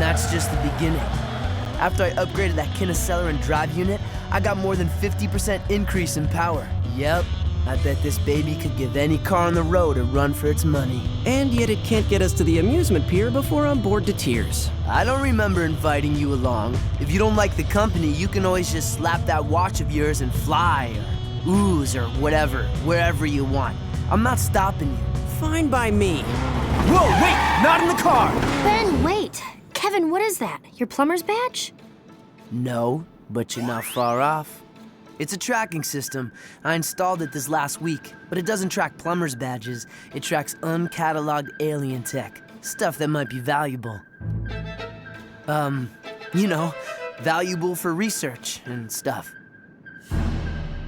that's just the beginning. After I upgraded that Kineceleron drive unit, I got more than 50% increase in power. Yep, I bet this baby could give any car on the road a run for its money. And yet it can't get us to the amusement pier before I'm bored to tears. I don't remember inviting you along. If you don't like the company, you can always just slap that watch of yours and fly, or ooze, or whatever, wherever you want. I'm not stopping you. Fine by me. Whoa, wait, not in the car! Ben, wait. Kevin, what is that? Your plumber's badge? No, but you're not far off. It's a tracking system. I installed it this last week, but it doesn't track plumber's badges. It tracks uncatalogued alien tech, stuff that might be valuable. You know, valuable for research and stuff.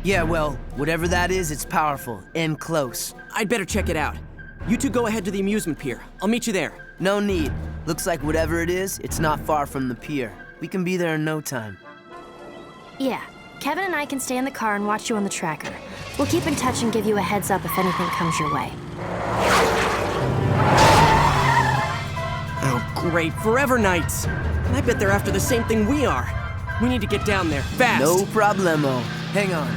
Yeah, well, whatever that is, it's powerful and close. I'd better check it out. You two go ahead to the amusement pier. I'll meet you there. No need. Looks like whatever it is, it's not far from the pier. We can be there in no time. Yeah. Kevin and I can stay in the car and watch you on the tracker. We'll keep in touch and give you a heads up if anything comes your way. Oh, great. Forever Knights. I bet they're after the same thing we are. We need to get down there, fast. No problemo. Hang on.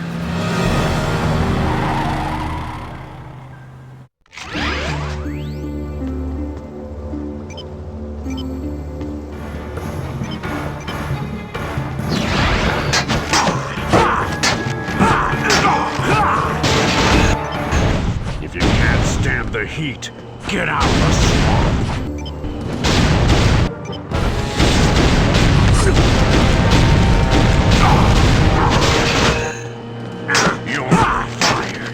If you can't stand the heat, get out of the swamp. You're fired.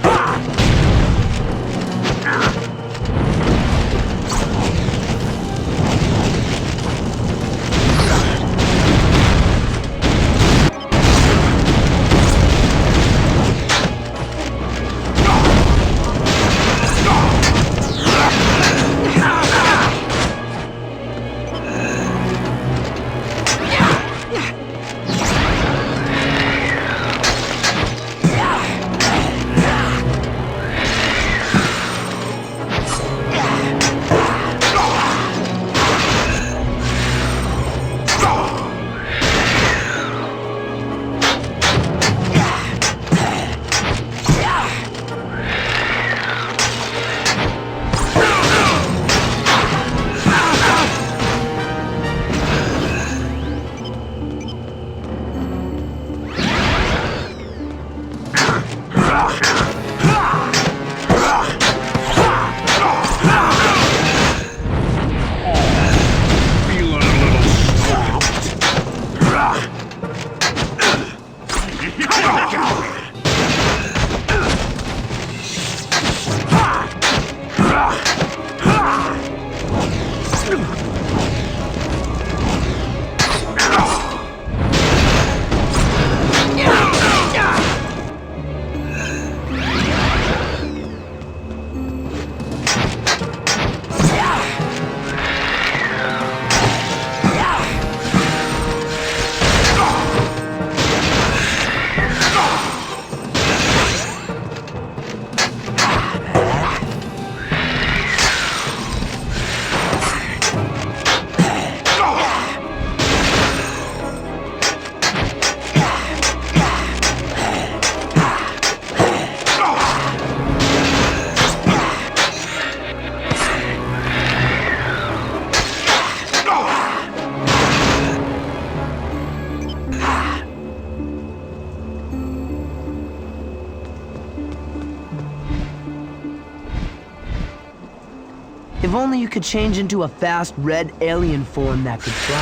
If only you could change into a fast red alien form that could fly.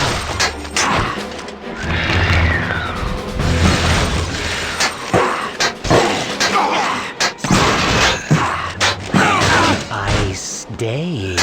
Ice day.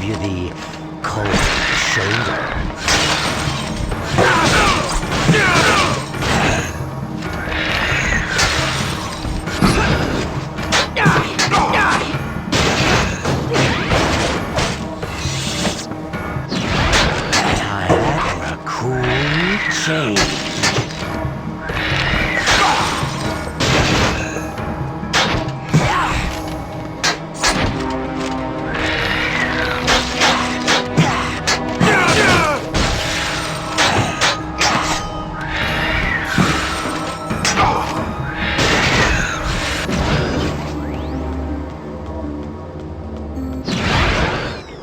you the cold shoulder. Time for a cool change.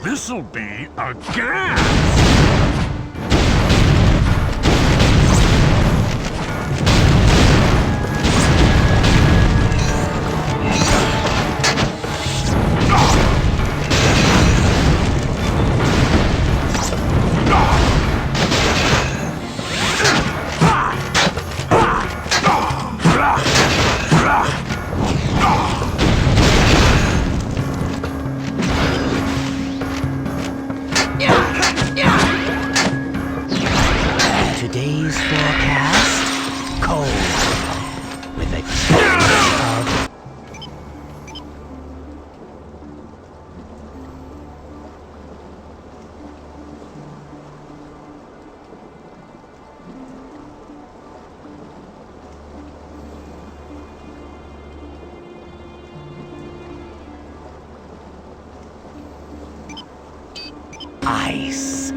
This'll be a gas! Today's forecast, cold, with a chance of ice.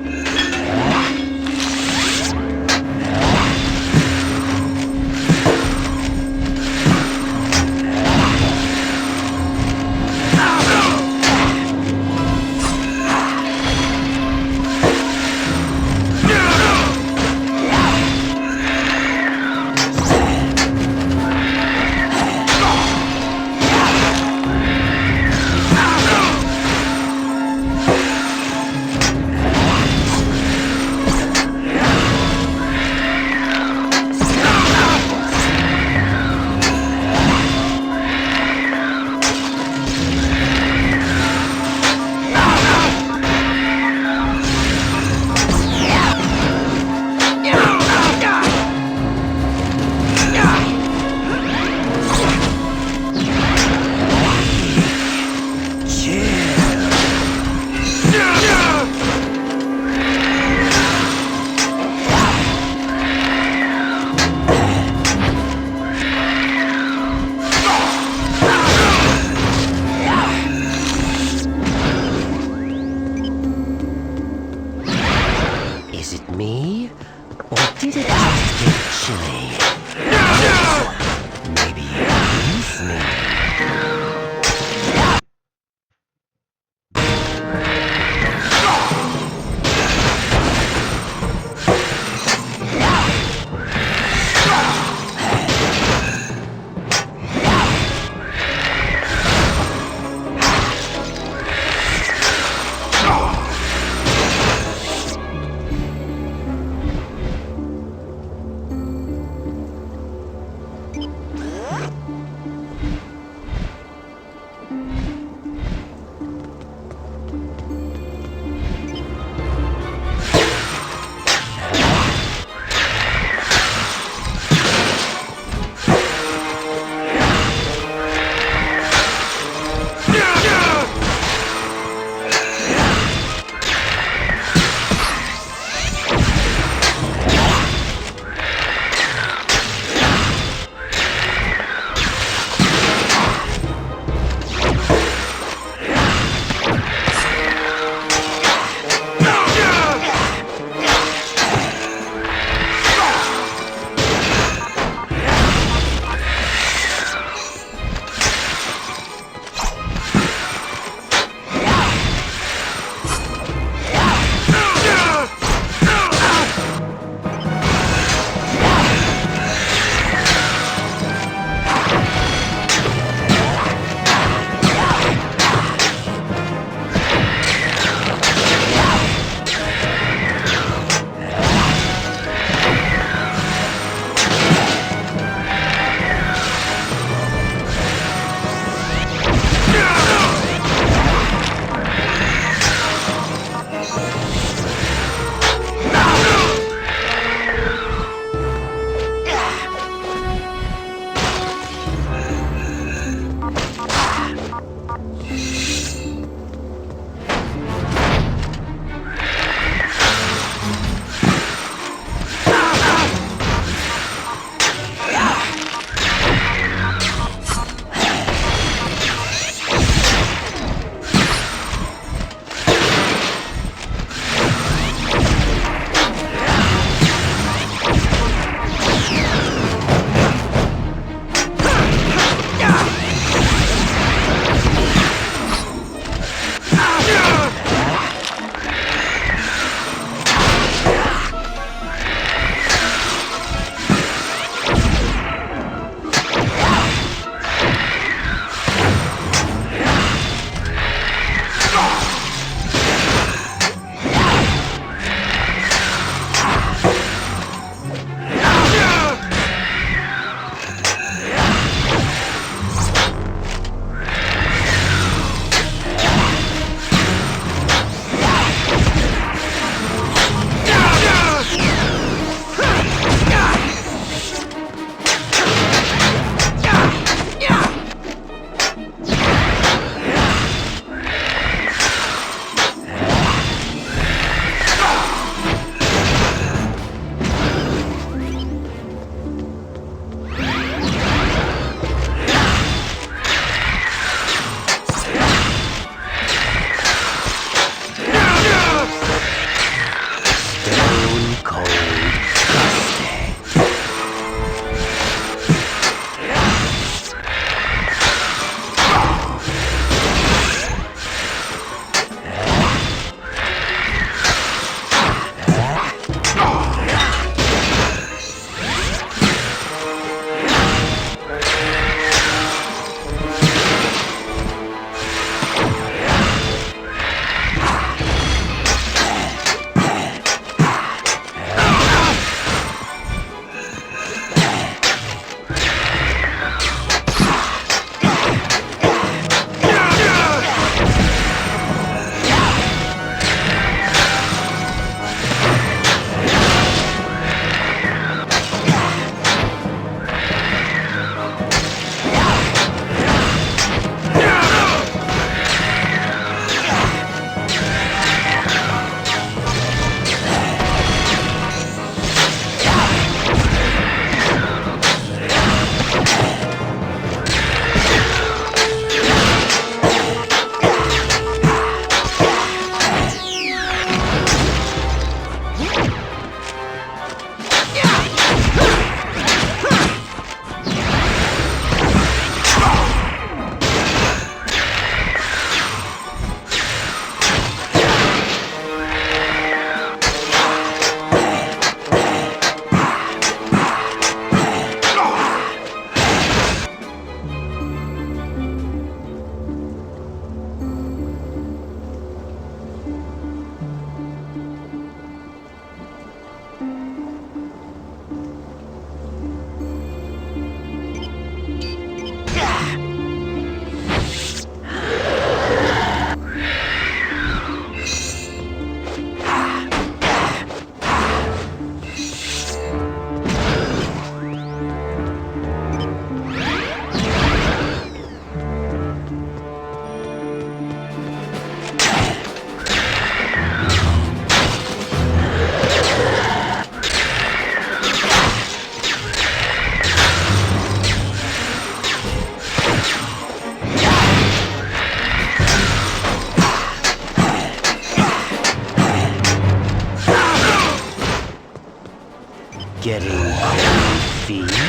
defeat.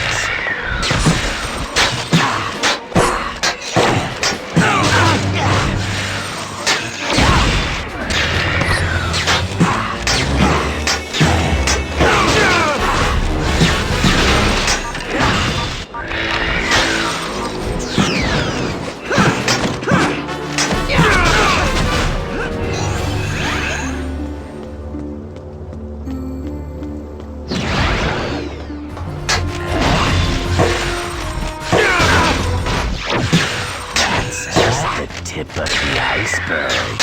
Tip of the iceberg.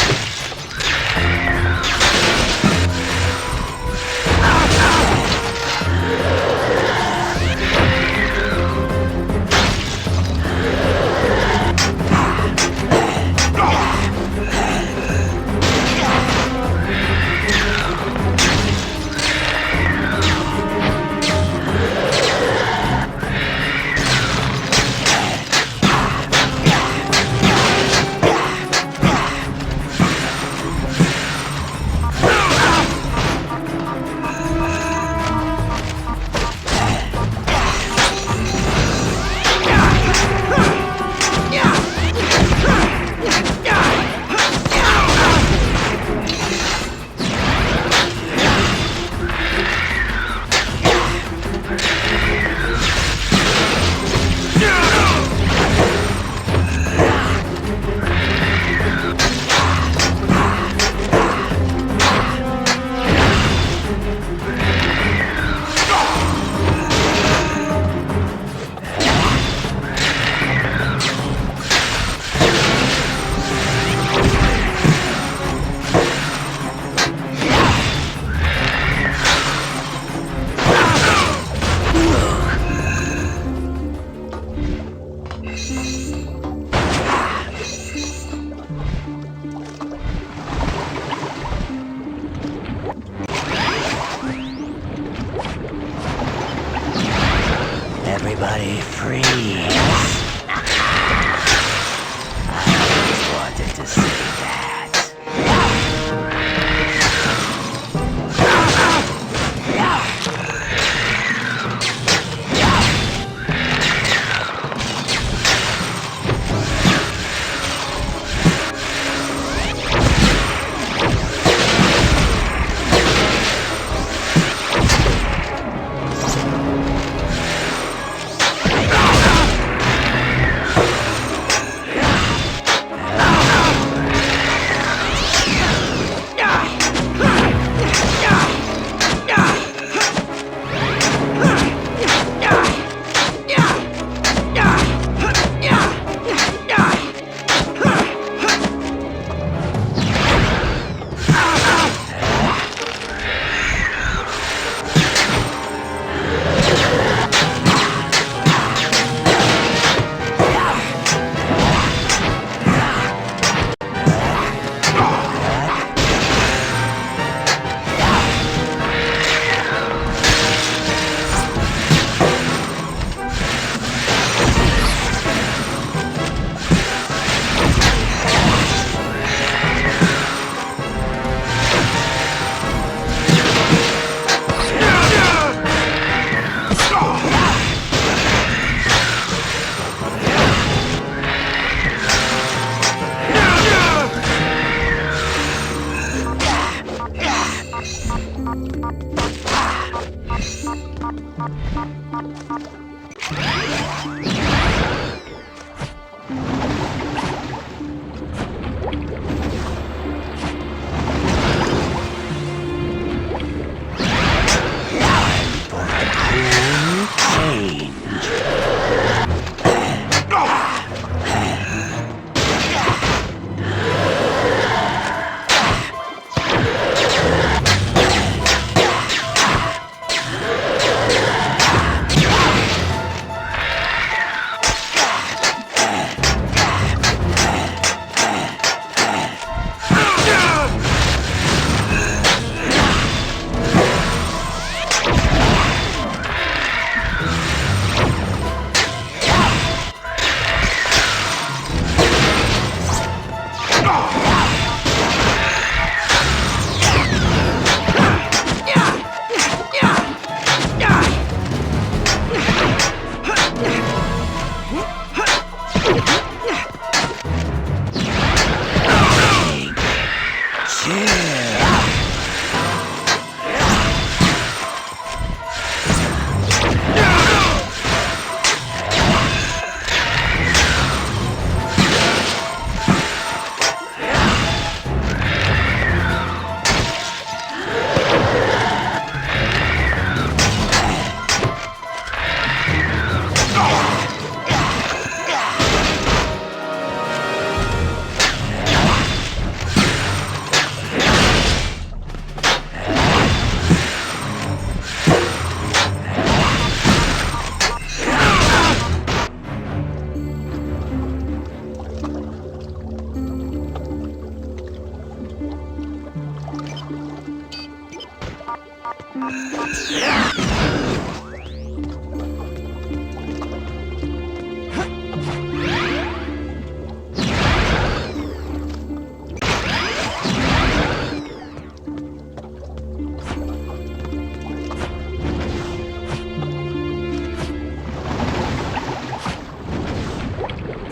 You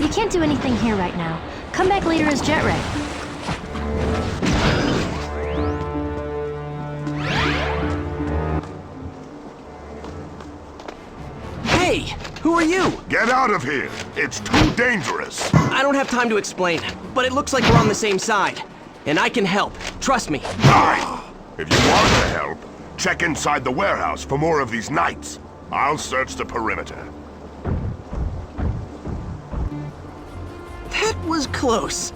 can't do anything here right now. Come back later as Jetray. Hey! Who are you? Get out of here! It's too dangerous! I don't have time to explain, but it looks like we're on the same side. And I can help. Trust me. Fine! If you want to help, check inside the warehouse for more of these knights. I'll search the perimeter. That was close.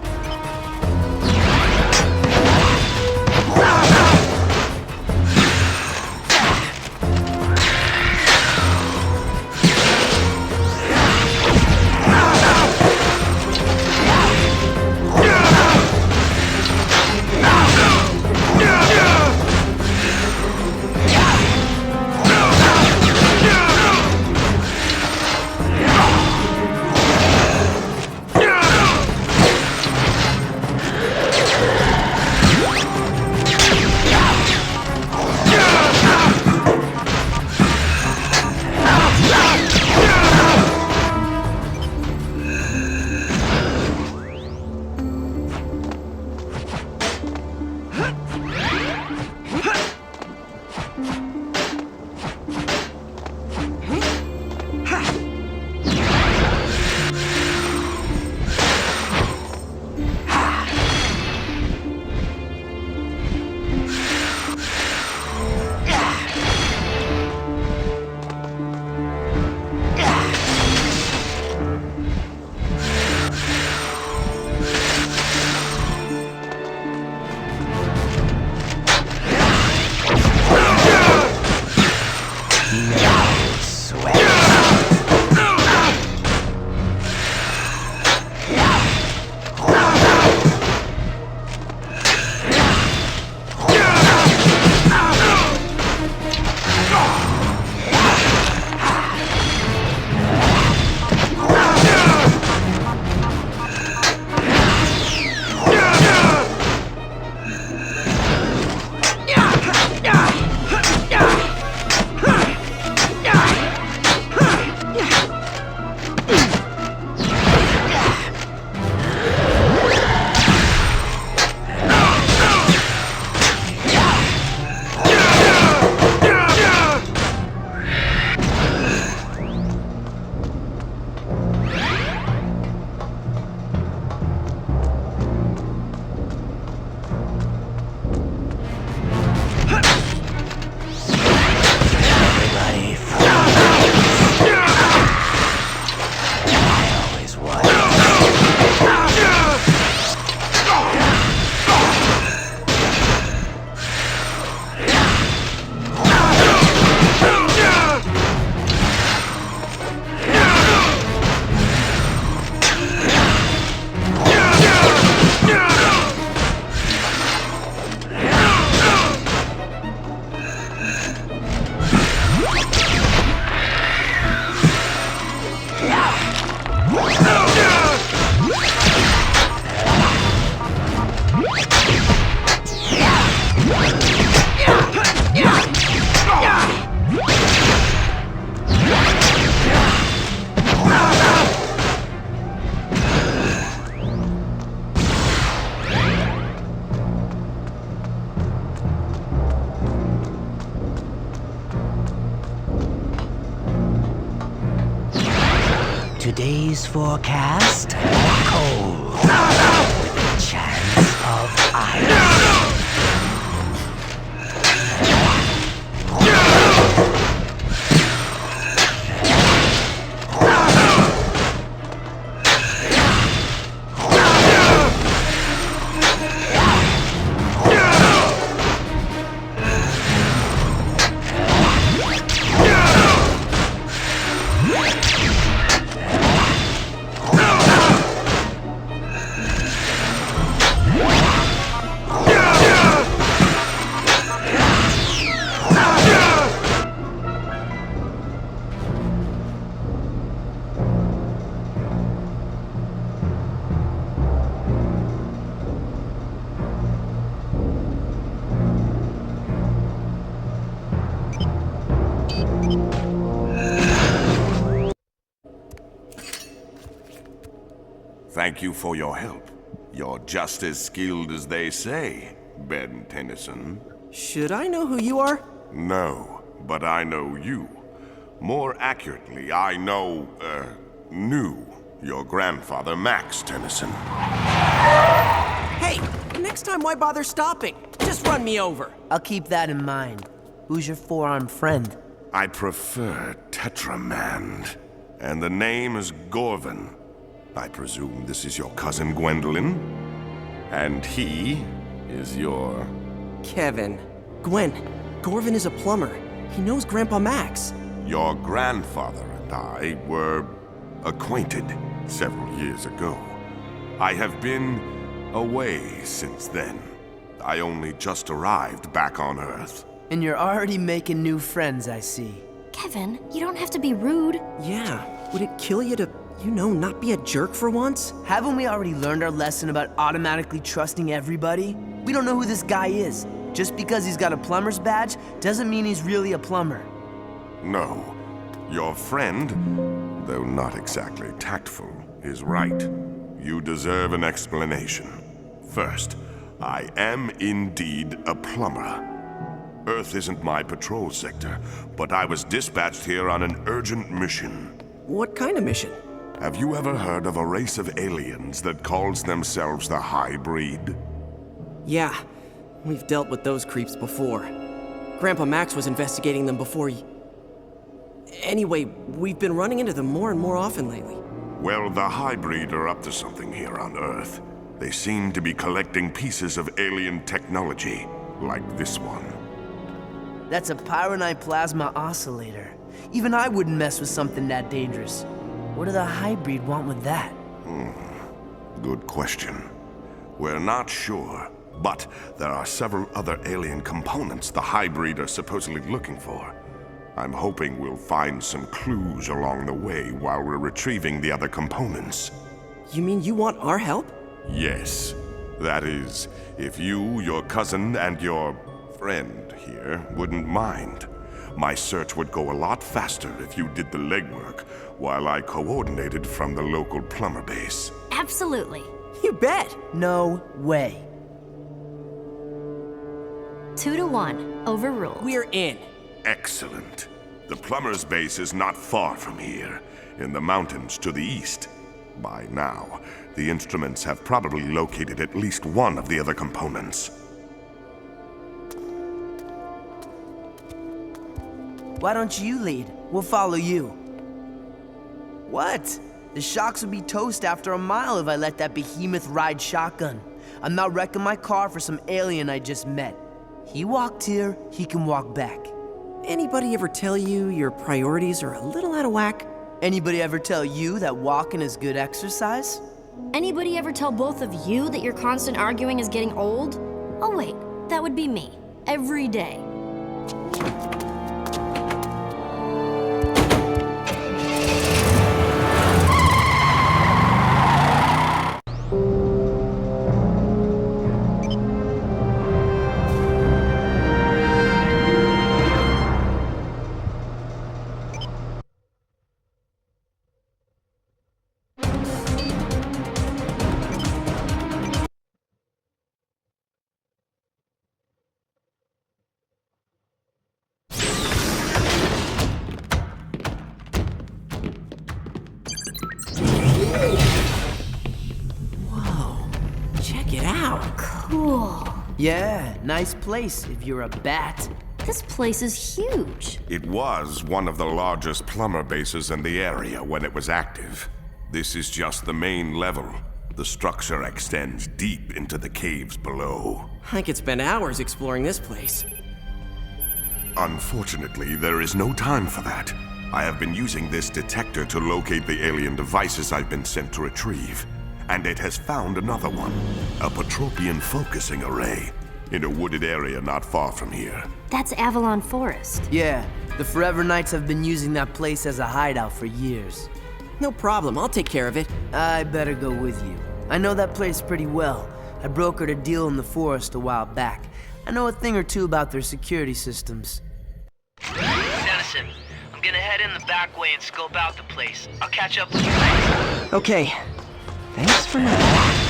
Today's forecast, cold, with a chance of ice. Thank you for your help. You're just as skilled as they say, Ben Tennyson. Should I know who you are? No, but I know you. More accurately, I knew your grandfather, Max Tennyson. Hey, next time why bother stopping? Just run me over. I'll keep that in mind. Who's your four-armed friend? I prefer Tetramand, and the name is Gorvin. I presume this is your cousin Gwendolyn? And he is your... Kevin. Gwen, Gorvin is a plumber. He knows Grandpa Max. Your grandfather and I were acquainted several years ago. I have been away since then. I only just arrived back on Earth. And you're already making new friends, I see. Kevin, you don't have to be rude. Yeah, would it kill you to, not be a jerk for once? Haven't we already learned our lesson about automatically trusting everybody? We don't know who this guy is. Just because he's got a plumber's badge doesn't mean he's really a plumber. No. Your friend, though not exactly tactful, is right. You deserve an explanation. First, I am indeed a plumber. Earth isn't my patrol sector, but I was dispatched here on an urgent mission. What kind of mission? Have you ever heard of a race of aliens that calls themselves the Hybrid? Yeah, we've dealt with those creeps before. Grandpa Max was investigating them before Anyway, we've been running into them more and more often lately. Well, the Hybrid are up to something here on Earth. They seem to be collecting pieces of alien technology, like this one. That's a Pyronite plasma oscillator. Even I wouldn't mess with something that dangerous. What do the Hybrid want with that? Good question. We're not sure, but there are several other alien components the Hybrid are supposedly looking for. I'm hoping we'll find some clues along the way while we're retrieving the other components. You mean you want our help? Yes. That is, if you, your cousin, and your friend here wouldn't mind. My search would go a lot faster if you did the legwork while I coordinated from the local plumber base. Absolutely. You bet. No way. 2-1, overruled. We're in. Excellent. The plumber's base is not far from here, in the mountains to the east. By now, the instruments have probably located at least one of the other components. Why don't you lead? We'll follow you. What? The shocks would be toast after a mile if I let that behemoth ride shotgun. I'm not wrecking my car for some alien I just met. He walked here, he can walk back. Anybody ever tell you your priorities are a little out of whack? Anybody ever tell you that walking is good exercise? Anybody ever tell both of you that your constant arguing is getting old? Oh wait, that would be me. Every day. Cool. Yeah, nice place if you're a bat. This place is huge. It was one of the largest plumber bases in the area when it was active. This is just the main level. The structure extends deep into the caves below. I could spend hours exploring this place. Unfortunately, there is no time for that. I have been using this detector to locate the alien devices I've been sent to retrieve. And it has found another one, a Patropian focusing array, in a wooded area not far from here. That's Avalon Forest. Yeah, the Forever Knights have been using that place as a hideout for years. No problem, I'll take care of it. I better go with you. I know that place pretty well. I brokered a deal in the forest a while back. I know a thing or two about their security systems. Denison, I'm gonna head in the back way and scope out the place. I'll catch up with you later. Okay. Thanks for nothing.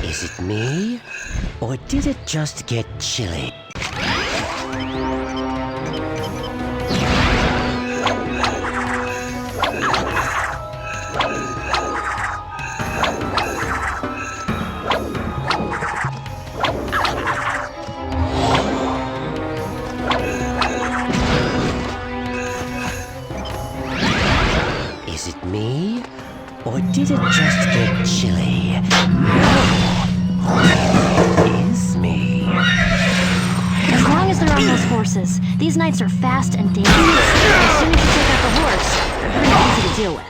Is it me? Or did it just get chilly? Is it me? Or did it just get chilly? No. It is me. As long as they're on those horses, these knights are fast and dangerous. As soon as you take out the horse, they're pretty easy to deal with.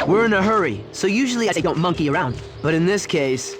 We're in a hurry, so usually I don't monkey around. But in this case...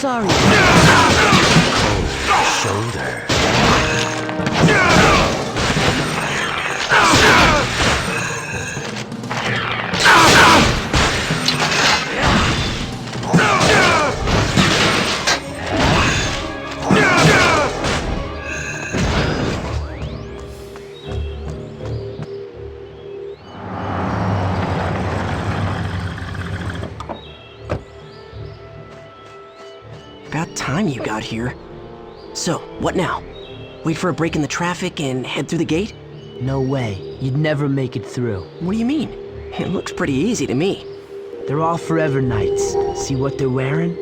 Sorry. Shoulder. About time you got here. So, what now? Wait for a break in the traffic and head through the gate? No way. You'd never make it through. What do you mean? It looks pretty easy to me. They're all Forever Knights. See what they're wearing?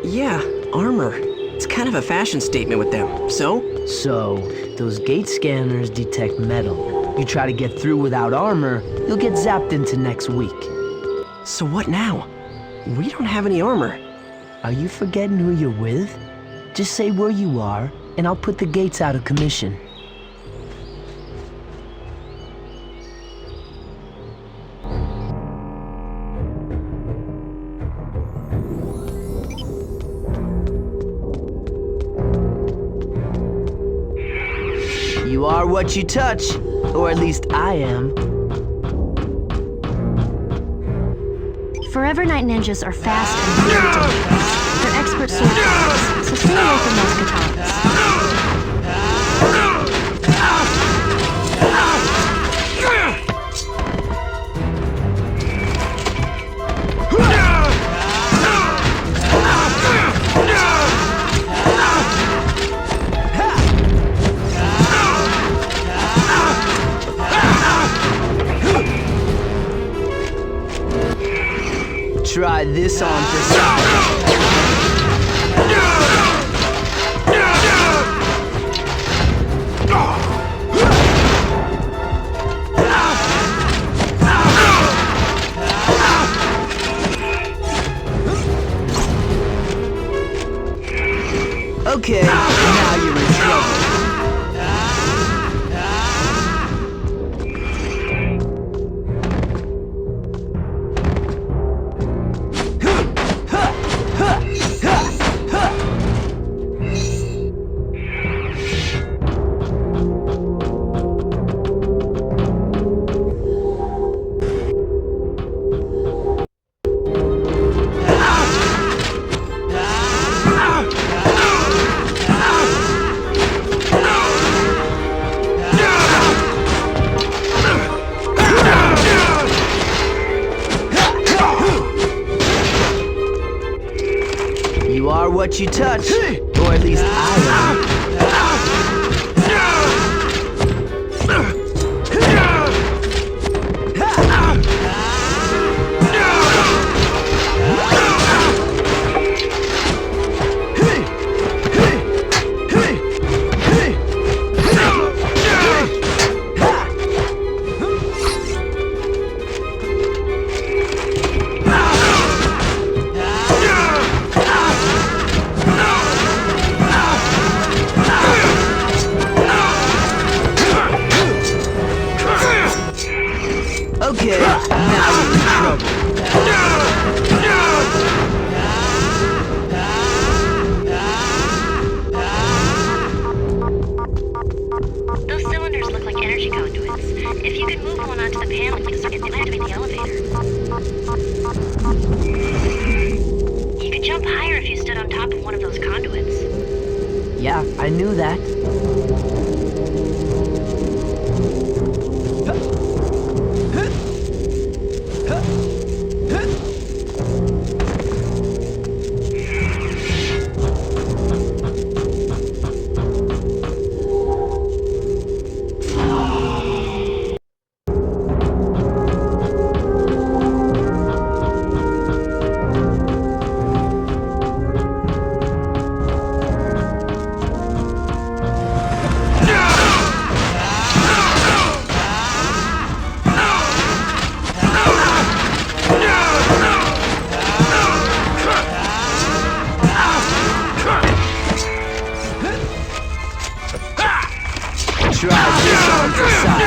Yeah, armor. It's kind of a fashion statement with them. So? So, those gate scanners detect metal. You try to get through without armor, you'll get zapped into next week. So what now? We don't have any armor. Are you forgetting who you're with? Just say where you are, and I'll put the gates out of commission. You are what you touch, or at least I am. Forever Knight ninjas are fast and very dangerous. They're expert sword fighters, so stay away from those katanas. Try this on for size. Okay, now you're in trouble. You are what you touch, or at least I am. Okay, now you're in trouble. Those cylinders look like energy conduits. If you could move one onto the panel, you could activate the elevator. You could jump higher if you stood on top of one of those conduits. Yeah, I knew that. precise.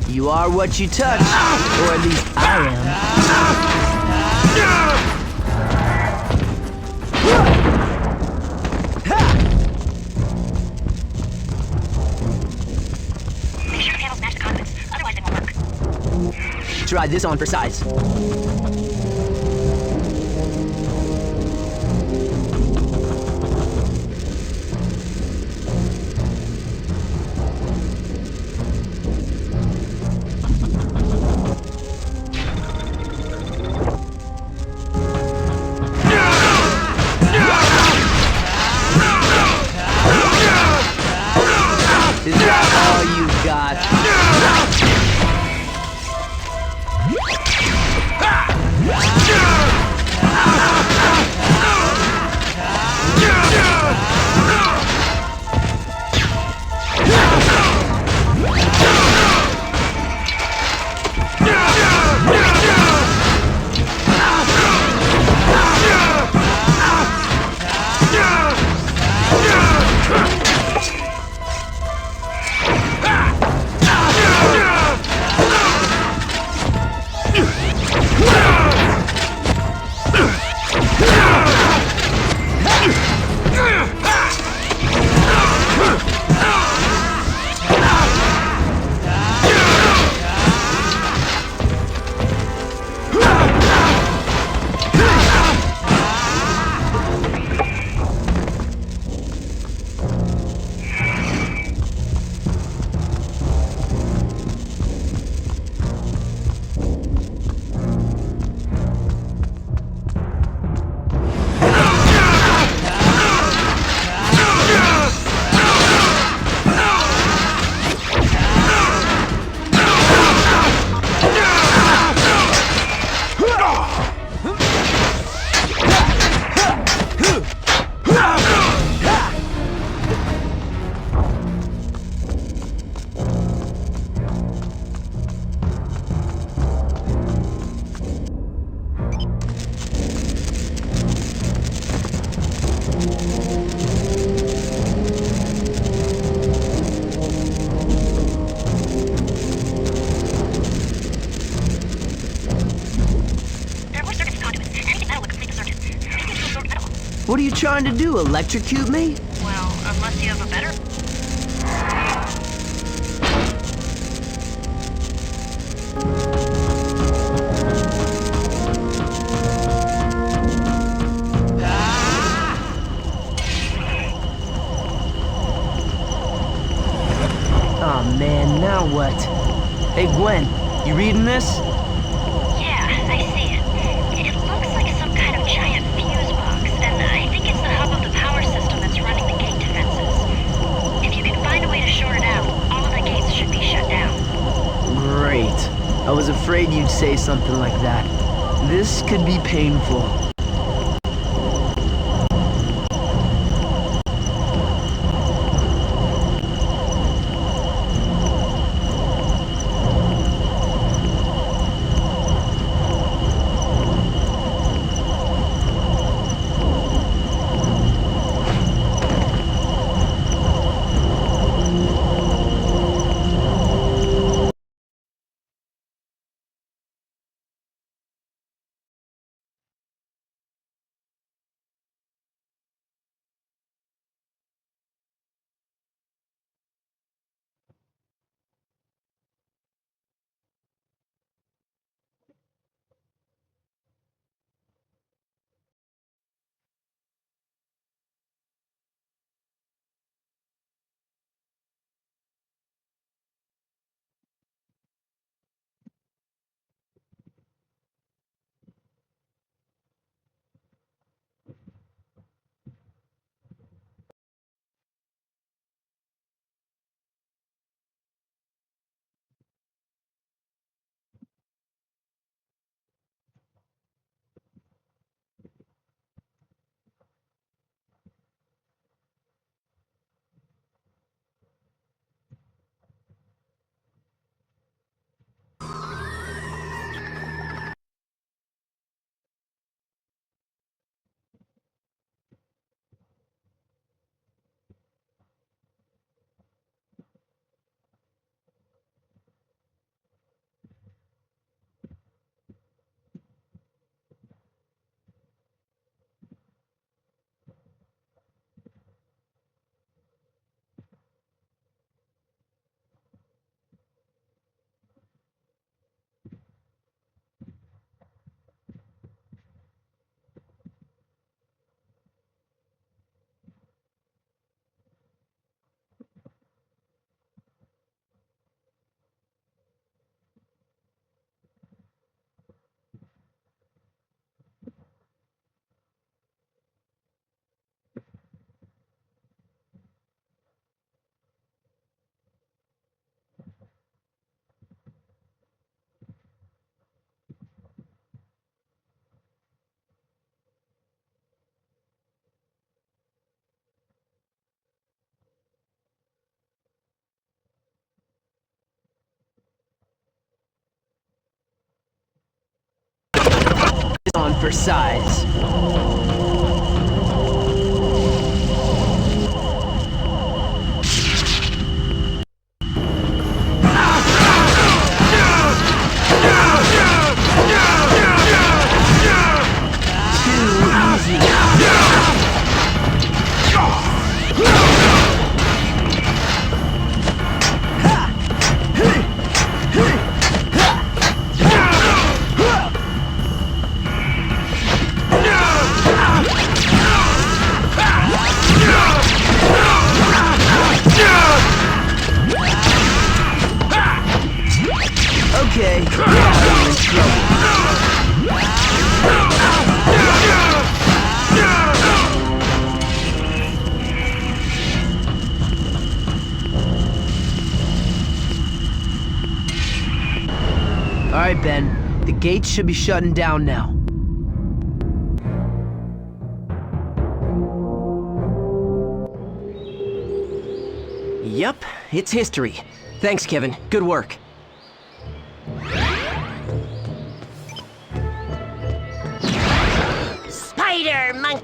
You are what you touch, or at least I am. Make sure the panels match the conduits, otherwise they won't work. Try this on for size. Is that all you got? What are you trying to do, electrocute me? Well, unless you have a better... Aw, man, now what? Hey, Gwen, you reading this? Yeah, I see it. It looks like some kind of giant fuse box, and I think it's the hub of the power system that's running the gate defenses. If you can find a way to short it out, all of the gates should be shut down. Great. I was afraid you'd say something like that. This could be painful. for size. Okay, now you're in trouble. Alright, Ben. The gates should be shutting down now. Yup, it's history. Thanks, Kevin. Good work. Spider monkey!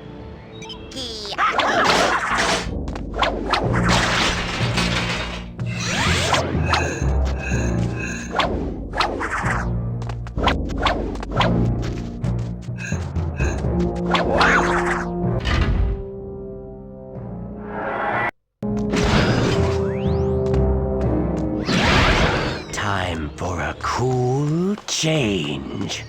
Time for a cool change.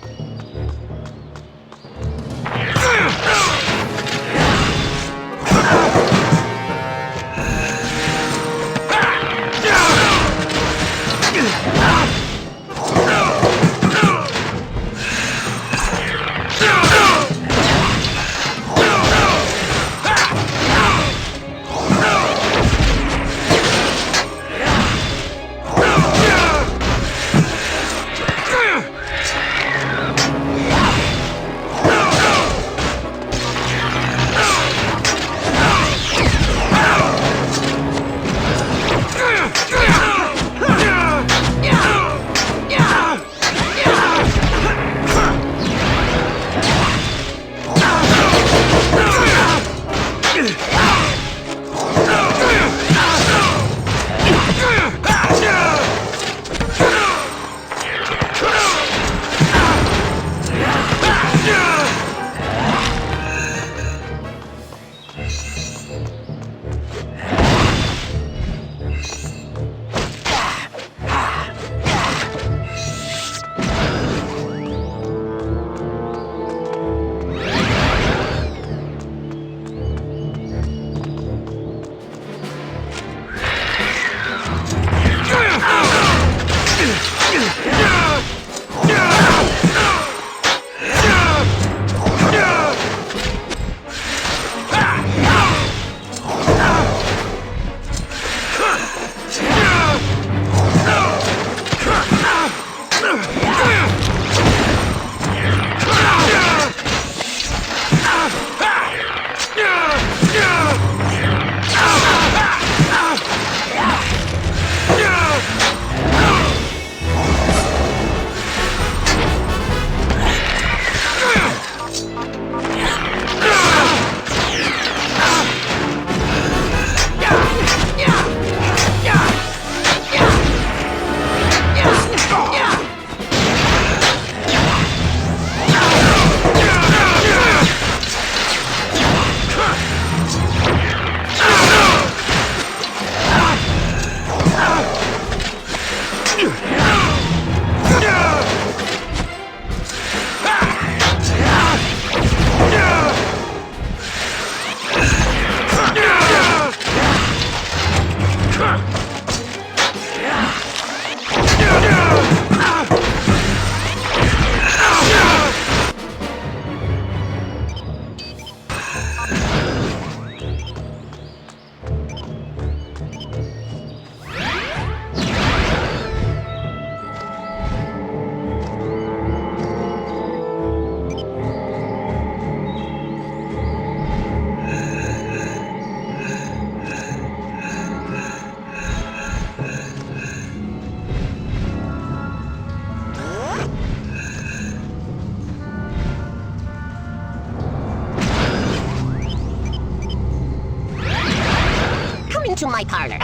to my parlor.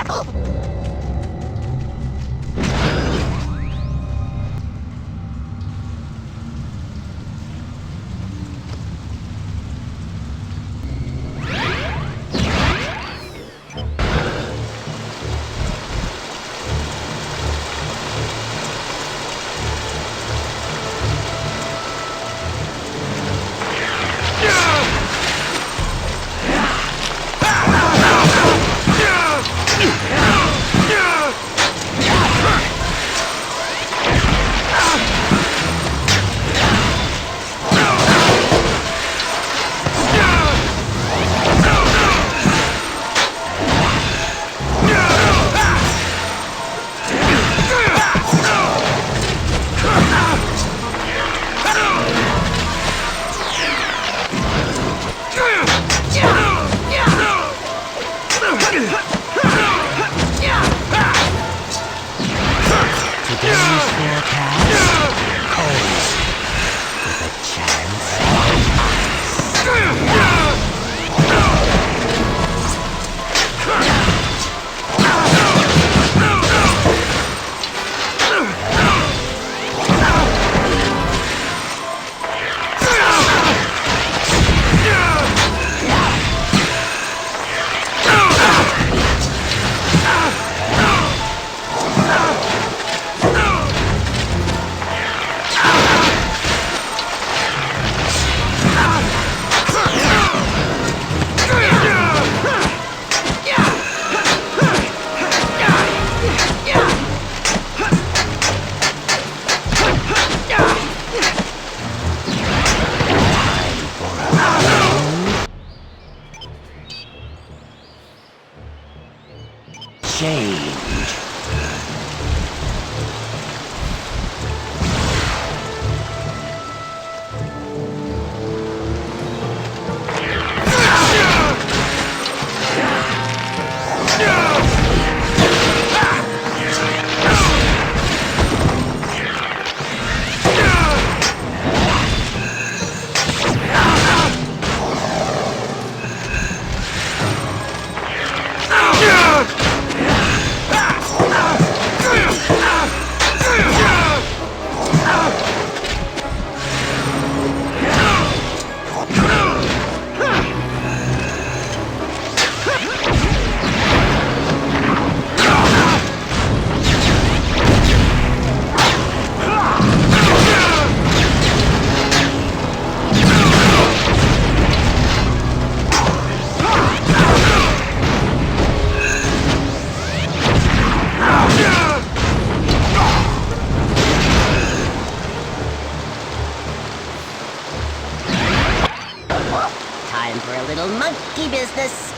business.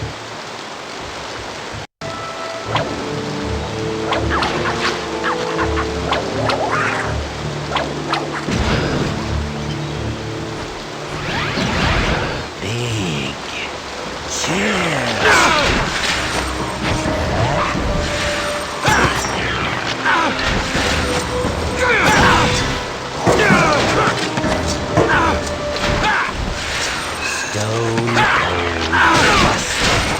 Big cheers. Stone cold.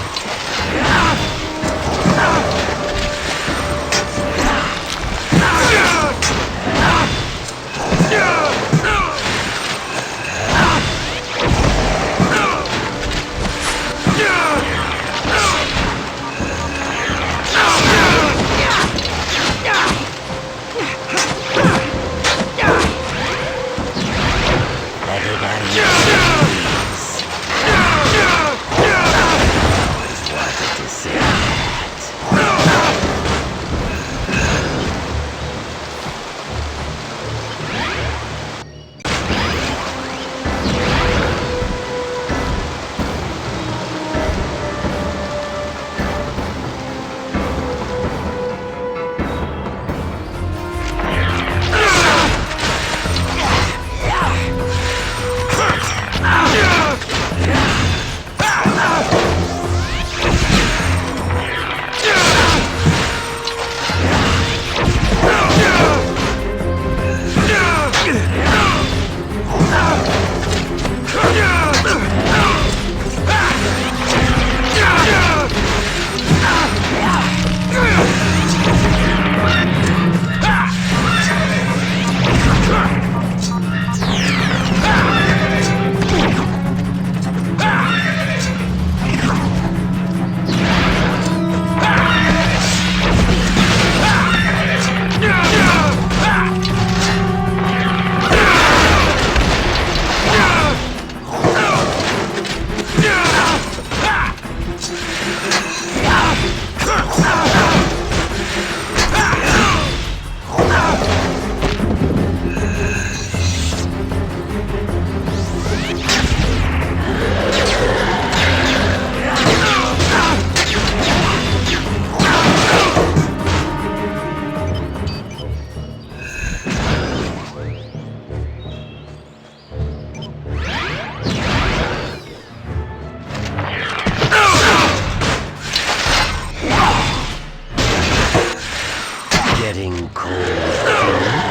Getting cold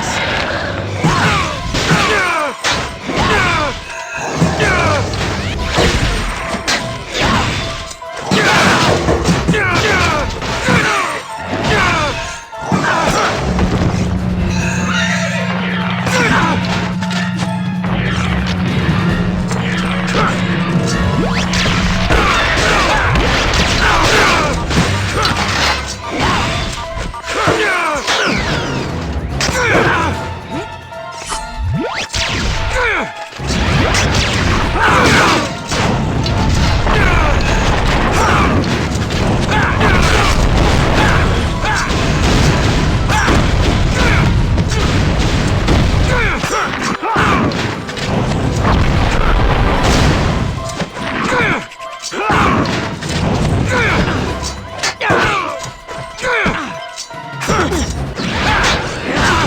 feet?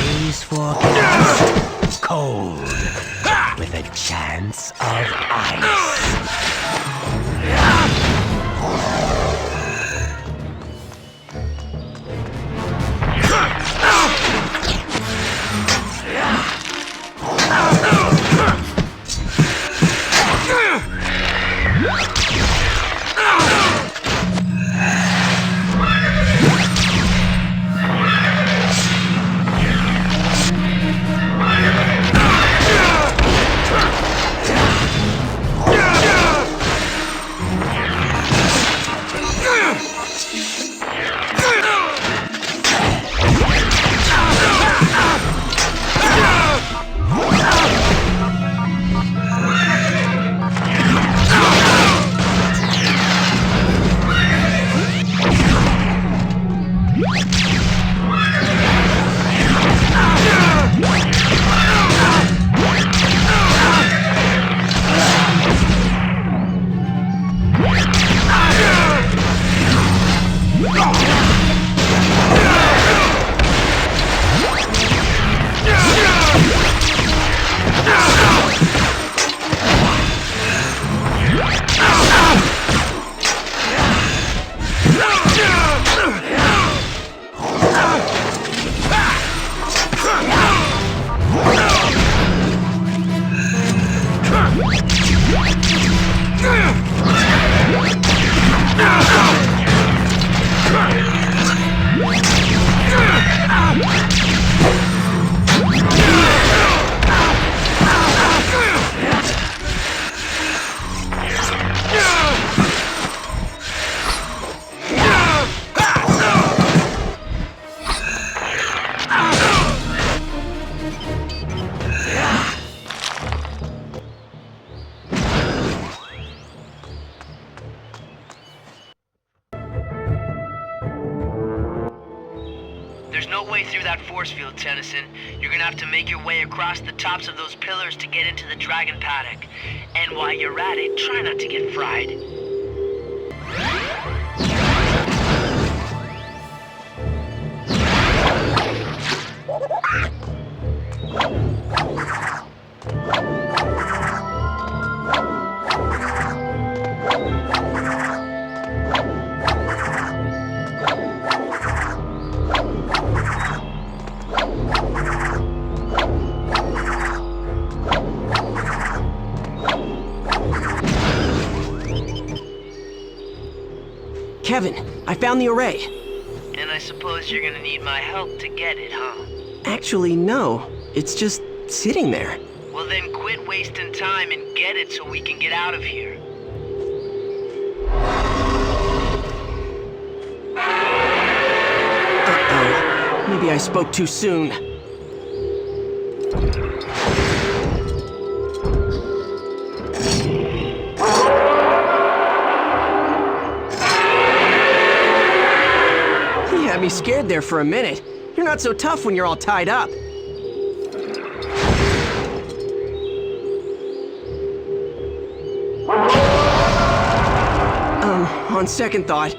These forecast cold with a chance of ice. There's no way through that force field, Tennyson. You're gonna have to make your way across the tops of those pillars to get into the Dragon Paddock. And while you're at it, try not to get fried. Kevin, I found the array. And I suppose you're gonna need my help to get it, huh? Actually, no. It's just sitting there. Well, then quit wasting time and get it so we can get out of here. Uh-oh. Maybe I spoke too soon. You had me scared there for a minute. You're not so tough when you're all tied up. On second thought,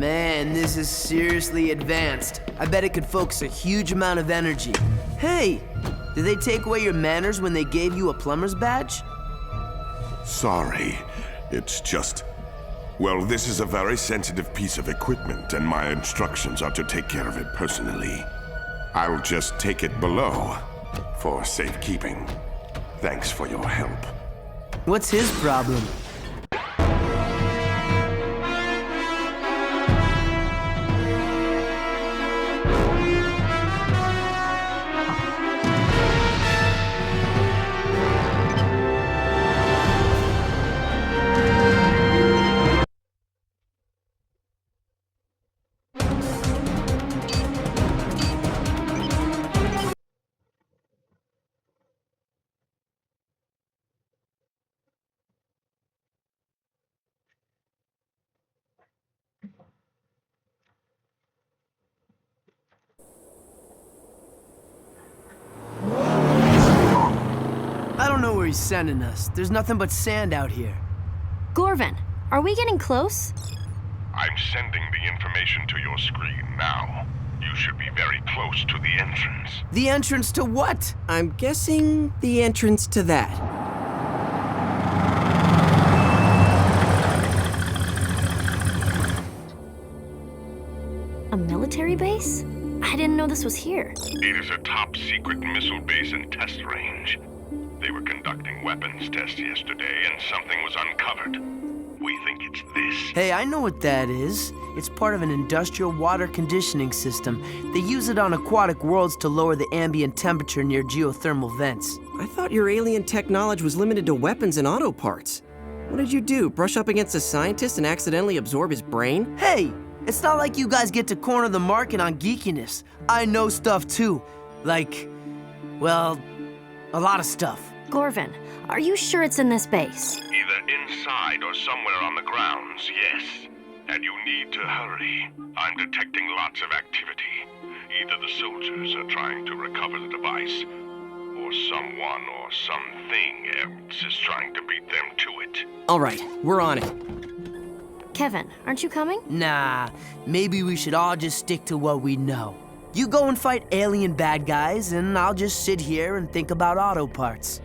Man, this is seriously advanced. I bet it could focus a huge amount of energy. Hey, did they take away your manners when they gave you a plumber's badge? Sorry. It's just... Well, this is a very sensitive piece of equipment, and my instructions are to take care of it personally. I'll just take it below for safekeeping. Thanks for your help. What's his problem? I don't know where he's sending us. There's nothing but sand out here. Gorvin, are we getting close? I'm sending the information to your screen now. You should be very close to the entrance. The entrance to what? I'm guessing the entrance to that. A military base? I didn't know this was here. It is a top-secret missile base and test range. They were conducting weapons tests yesterday, and something was uncovered. We think it's this. Hey, I know what that is. It's part of an industrial water conditioning system. They use it on aquatic worlds to lower the ambient temperature near geothermal vents. I thought your alien tech knowledge was limited to weapons and auto parts. What did you do, brush up against a scientist and accidentally absorb his brain? Hey, it's not like you guys get to corner the market on geekiness. I know stuff too. Like, well, a lot of stuff. Gorvin, are you sure it's in this base? Either inside or somewhere on the grounds, yes. And you need to hurry. I'm detecting lots of activity. Either the soldiers are trying to recover the device, or someone or something else is trying to beat them to it. All right, we're on it. Kevin, aren't you coming? Nah, maybe we should all just stick to what we know. You go and fight alien bad guys, and I'll just sit here and think about auto parts.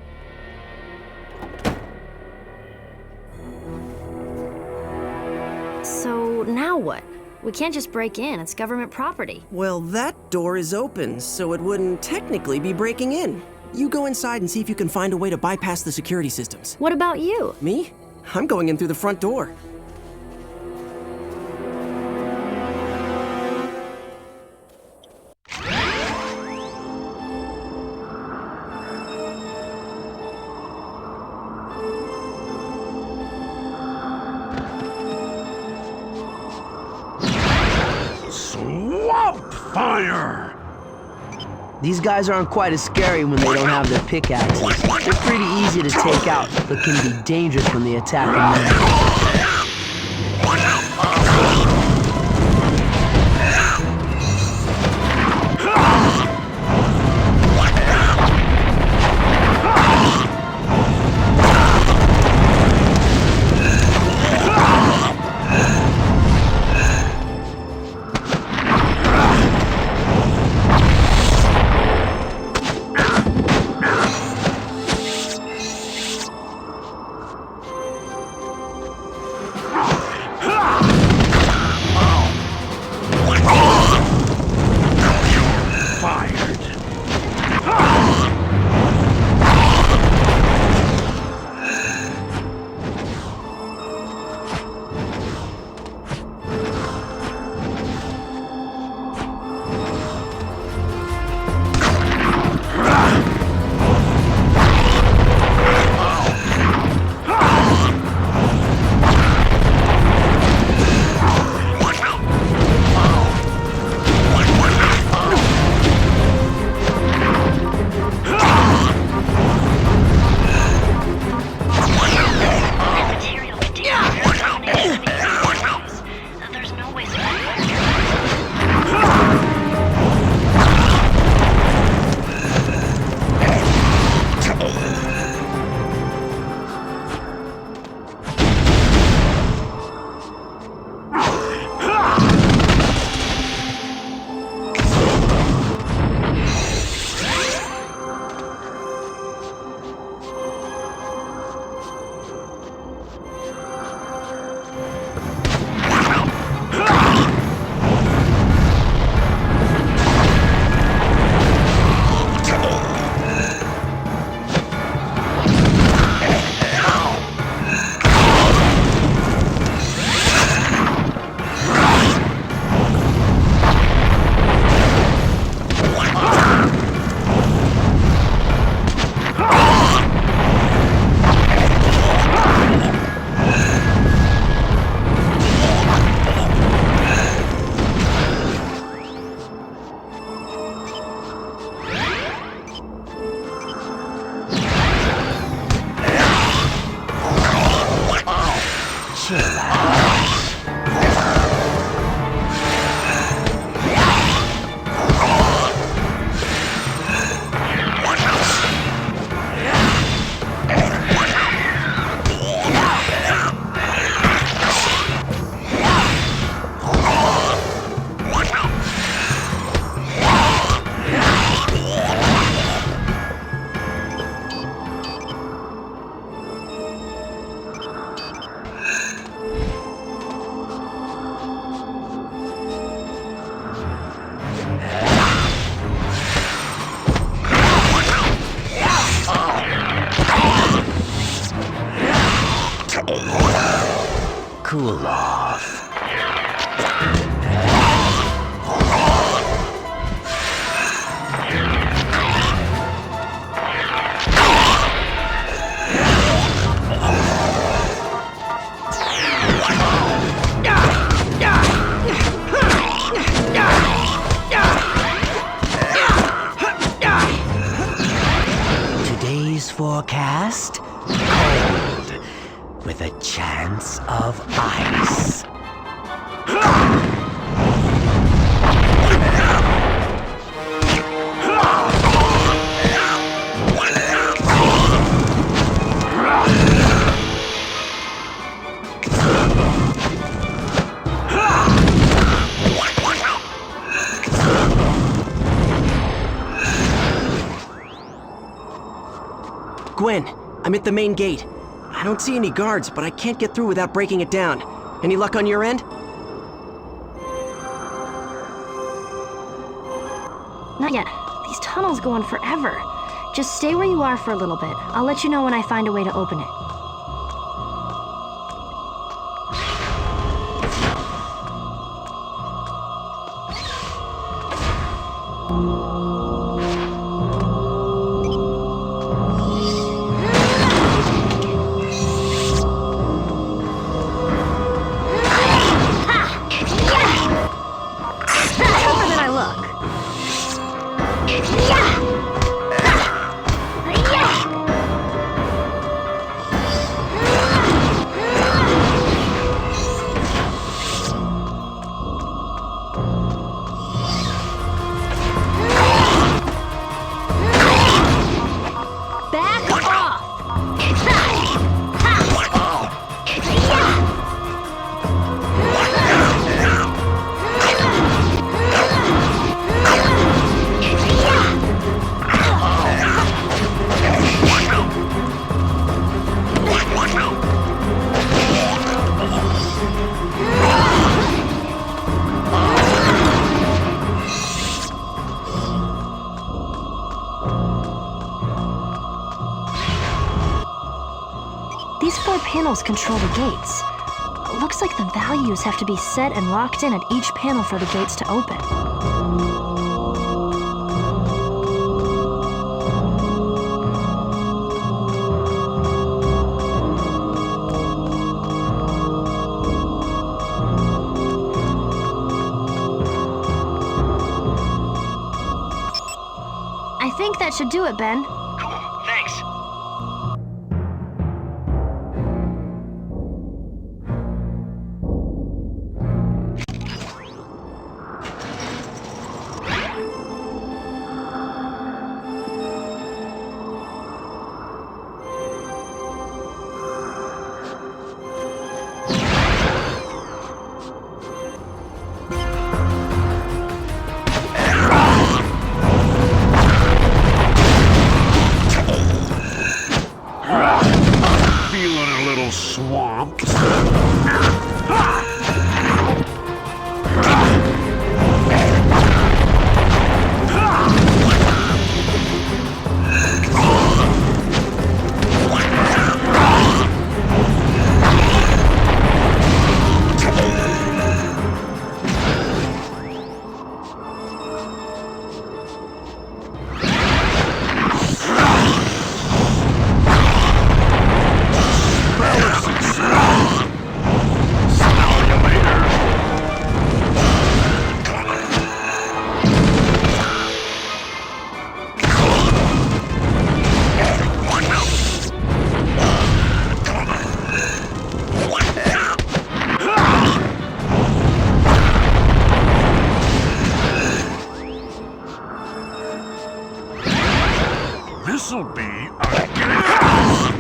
So now what? We can't just break in, it's government property. Well, that door is open, so it wouldn't technically be breaking in. You go inside and see if you can find a way to bypass the security systems. What about you? Me? I'm going in through the front door. Fire! These guys aren't quite as scary when they don't have their pickaxes. They're pretty easy to take out, but can be dangerous when they attack a man. Cool off. Today's forecast, cold, with a chance of ice. Gwen, I'm at the main gate. I don't see any guards, but I can't get through without breaking it down. Any luck on your end? Not yet. These tunnels go on forever. Just stay where you are for a little bit. I'll let you know when I find a way to open it. Tougher than I look. These 4 panels control the gates. Looks like the values have to be set and locked in at each panel for the gates to open. I think that should do it, Ben. Cool, thanks. Feeling a little swamped. This'll be a gas!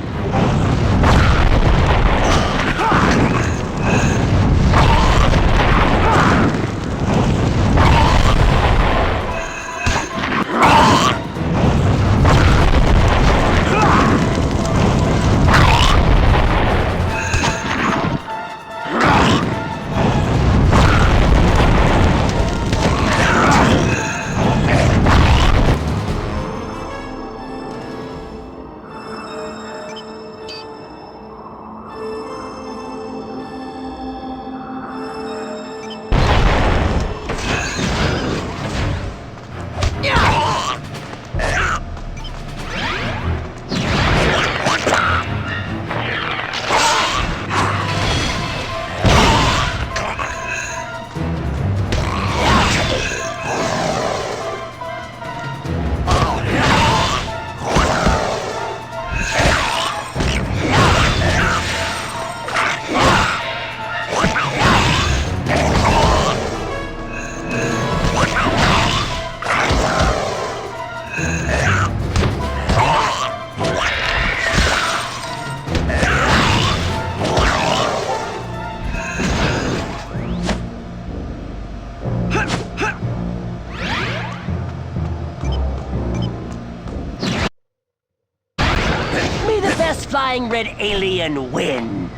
Flying red alien win.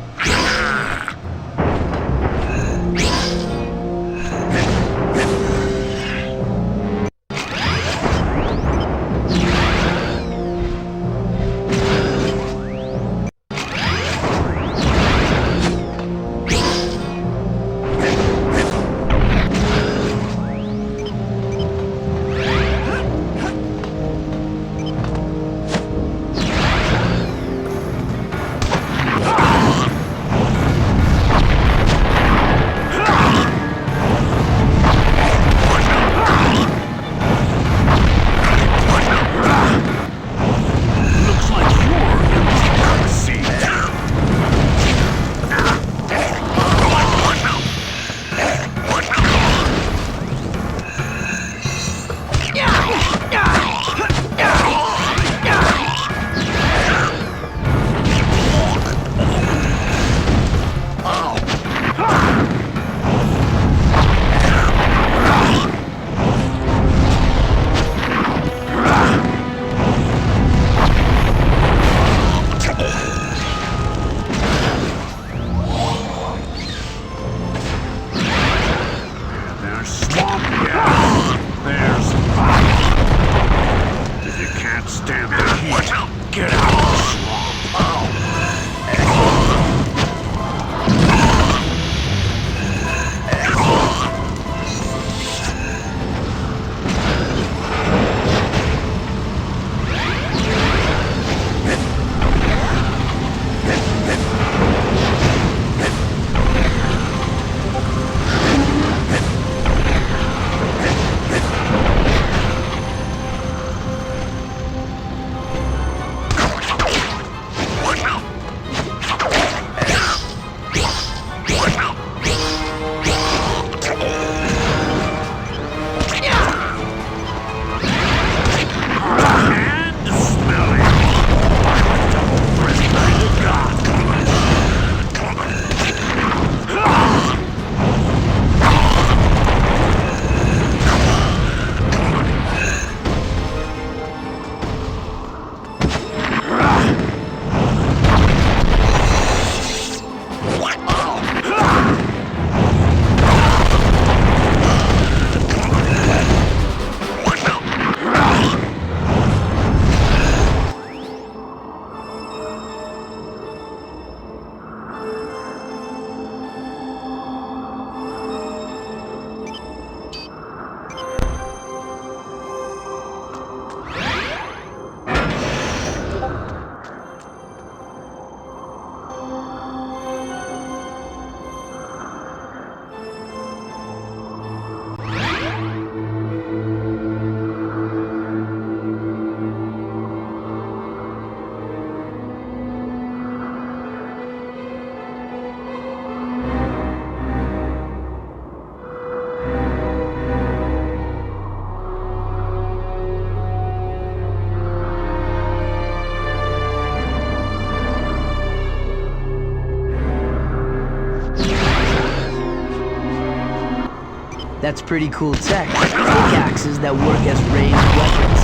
That's pretty cool tech. Pickaxes that work as ranged weapons.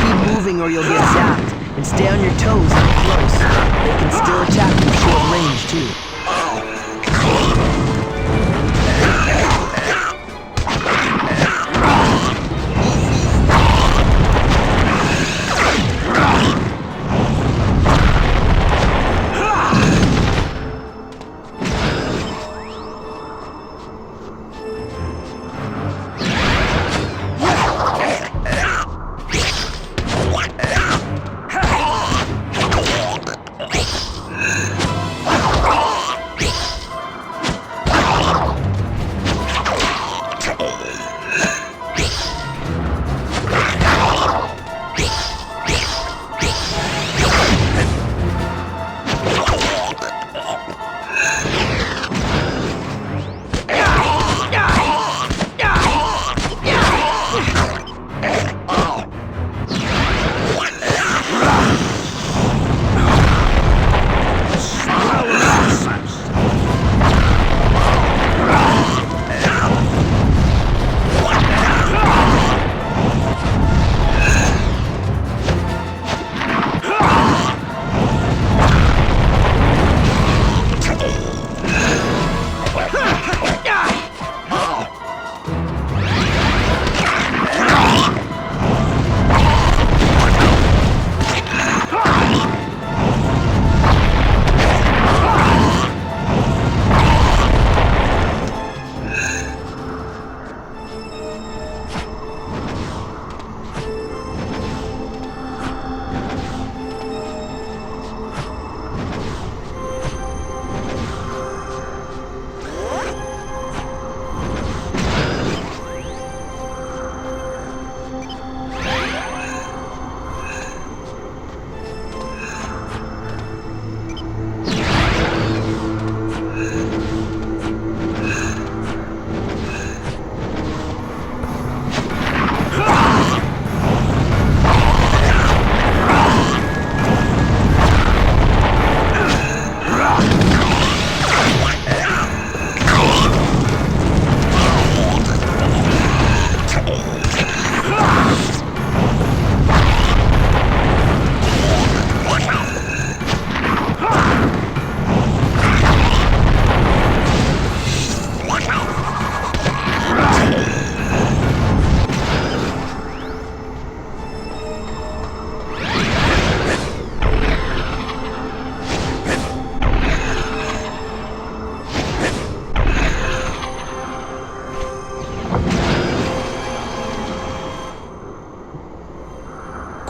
Keep moving or you'll get zapped, and stay on your toes up close. They can still attack from short range, too.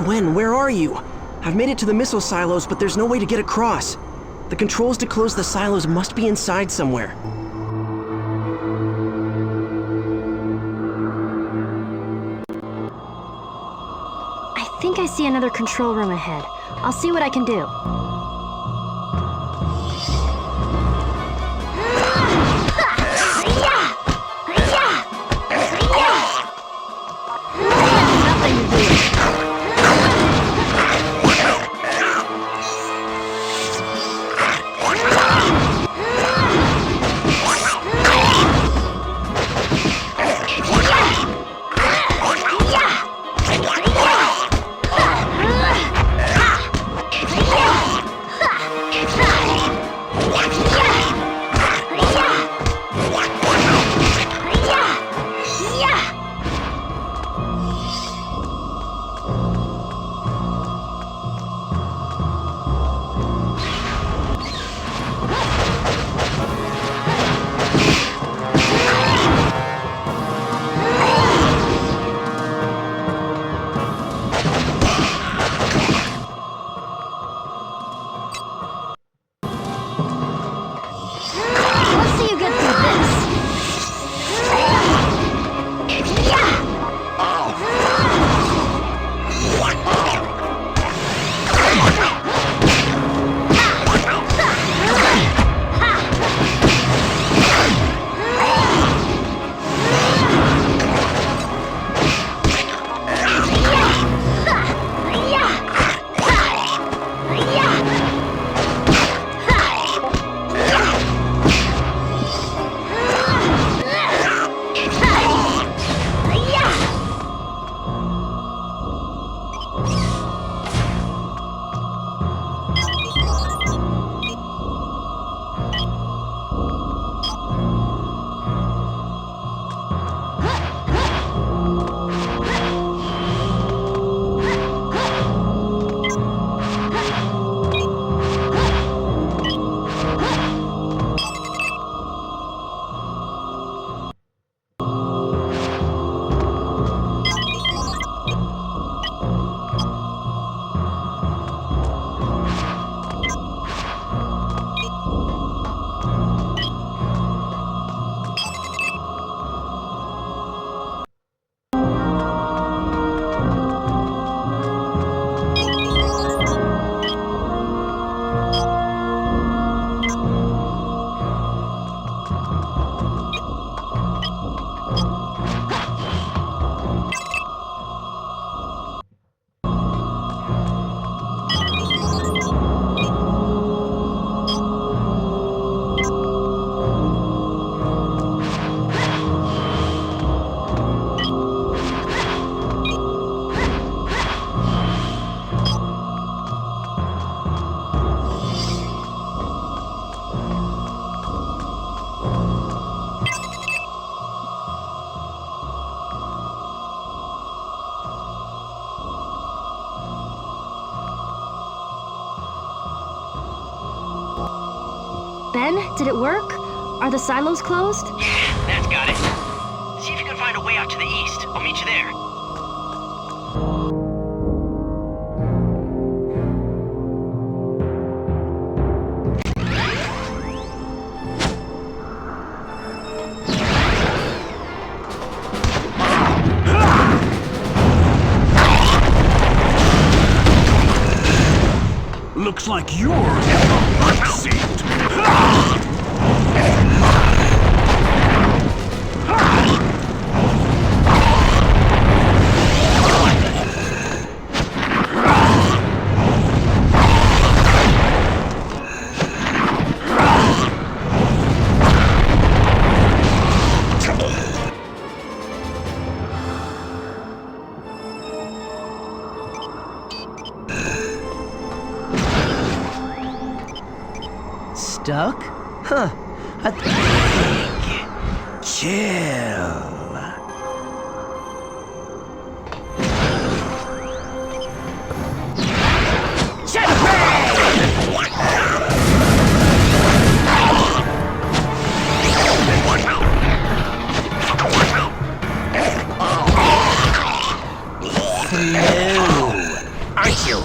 Gwen, where are you? I've made it to the missile silos, but there's no way to get across. The controls to close the silos must be inside somewhere. I think I see another control room ahead. I'll see what I can do. Yeah! Ben, did it work? Are the silos closed? Yeah, that's got it. See if you can find a way out to the east. I'll meet you there. Looks like you're in the hot seat. Stuck? Huh. Chill. Aren't you?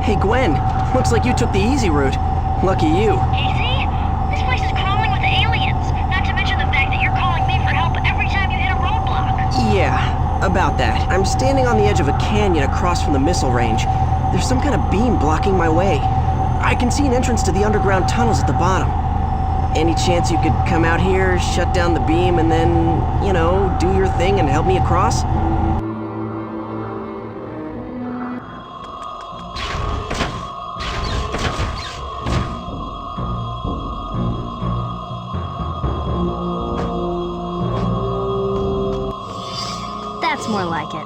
Hey, Gwen. Looks like you took the easy route. Lucky you. Easy? This place is crawling with aliens. Not to mention the fact that you're calling me for help every time you hit a roadblock. Yeah, about that. I'm standing on the edge of a canyon across from the missile range. There's some kind of beam blocking my way. I can see an entrance to the underground tunnels at the bottom. Any chance you could come out here, shut down the beam, and then, do your thing and help me across? like it.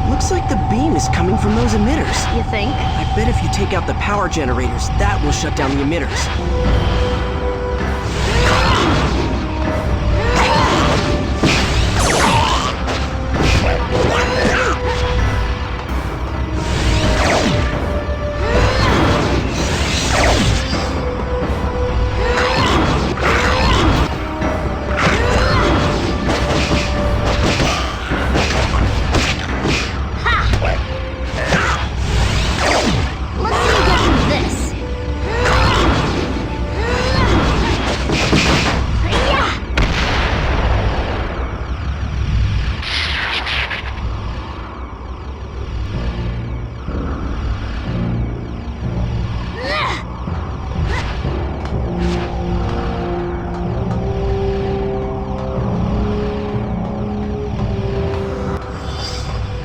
Looks like the beam is coming from those emitters. You think? I bet if you take out the power generators, that will shut down the emitters.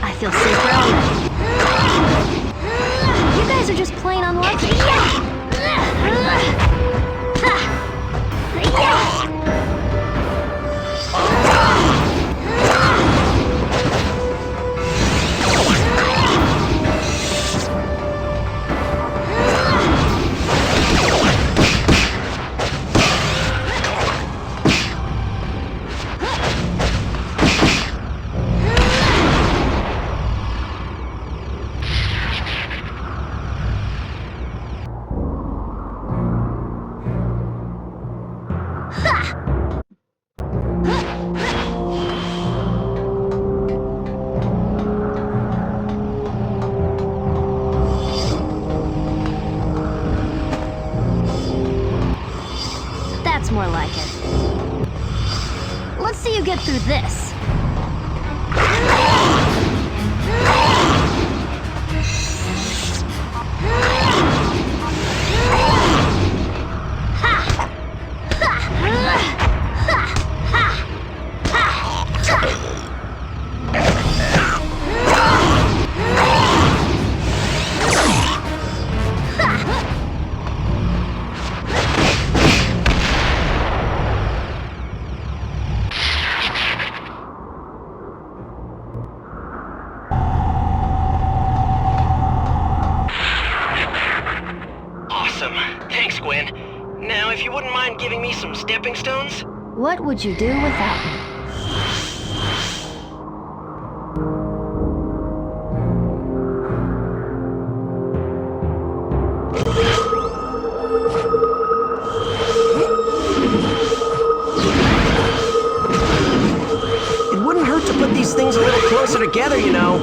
I feel safer already. You guys are just plain unlucky. That's more like it. Let's see you get through this. Awesome. Thanks, Gwen. Now, if you wouldn't mind giving me some stepping stones? What would you do without me? It wouldn't hurt to put these things a little closer together, you know.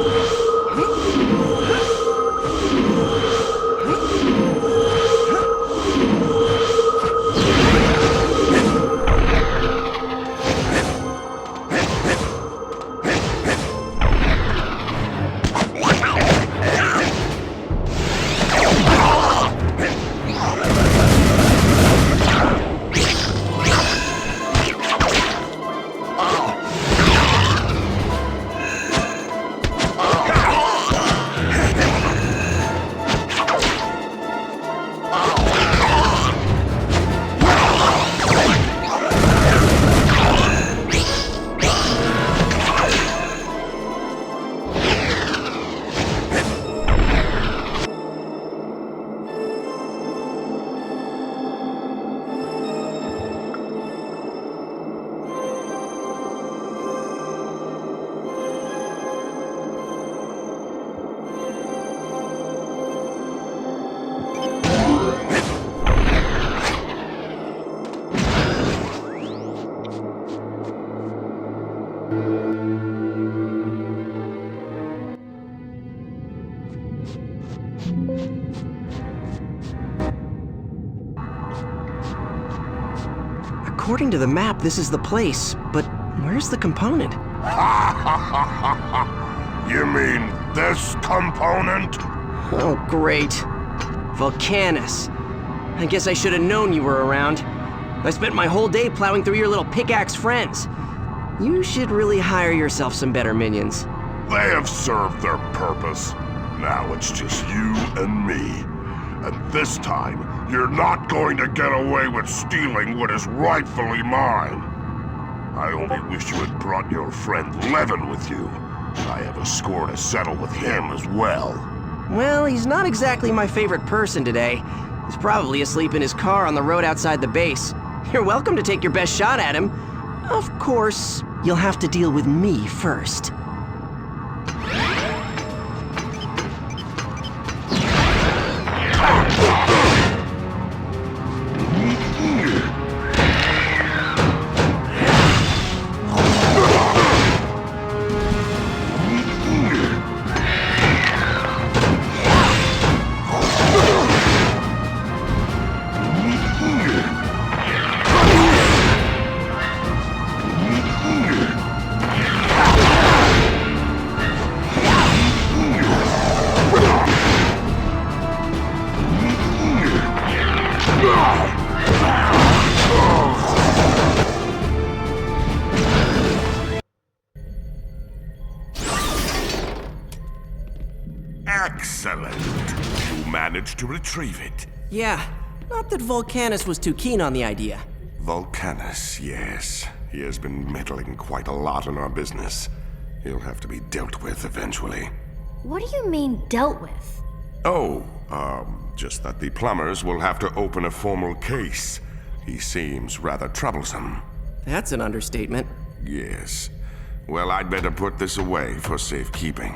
According to the map, this is the place, but where's the component? You mean this component? Oh, great. Volcanus. I guess I should have known you were around. I spent my whole day plowing through your little pickaxe friends. You should really hire yourself some better minions. They have served their purpose. Now it's just you and me. And this time, you're not going to get away with stealing what is rightfully mine. I only wish you had brought your friend Levin with you. I have a score to settle with him as well. Well, he's not exactly my favorite person today. He's probably asleep in his car on the road outside the base. You're welcome to take your best shot at him. Of course, you'll have to deal with me first. Excellent. You managed to retrieve it. Yeah, not that Volcanus was too keen on the idea. Volcanus, yes. He has been meddling quite a lot in our business. He'll have to be dealt with eventually. What do you mean, dealt with? Oh, just that the plumbers will have to open a formal case. He seems rather troublesome. That's an understatement. Yes. Well, I'd better put this away for safekeeping.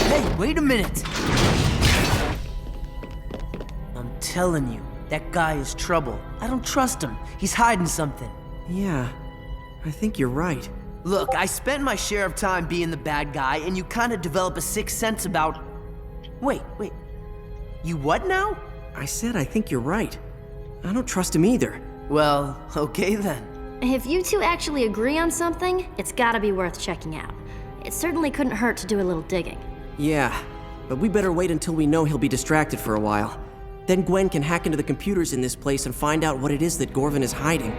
Hey, wait a minute! I'm telling you, that guy is trouble. I don't trust him. He's hiding something. Yeah, I think you're right. Look, I spent my share of time being the bad guy, and you kind of develop a sixth sense about... Wait. You what now? I said I think you're right. I don't trust him either. Well, okay then. If you two actually agree on something, it's gotta be worth checking out. It certainly couldn't hurt to do a little digging. Yeah, but we better wait until we know he'll be distracted for a while. Then Gwen can hack into the computers in this place and find out what it is that Gorvin is hiding.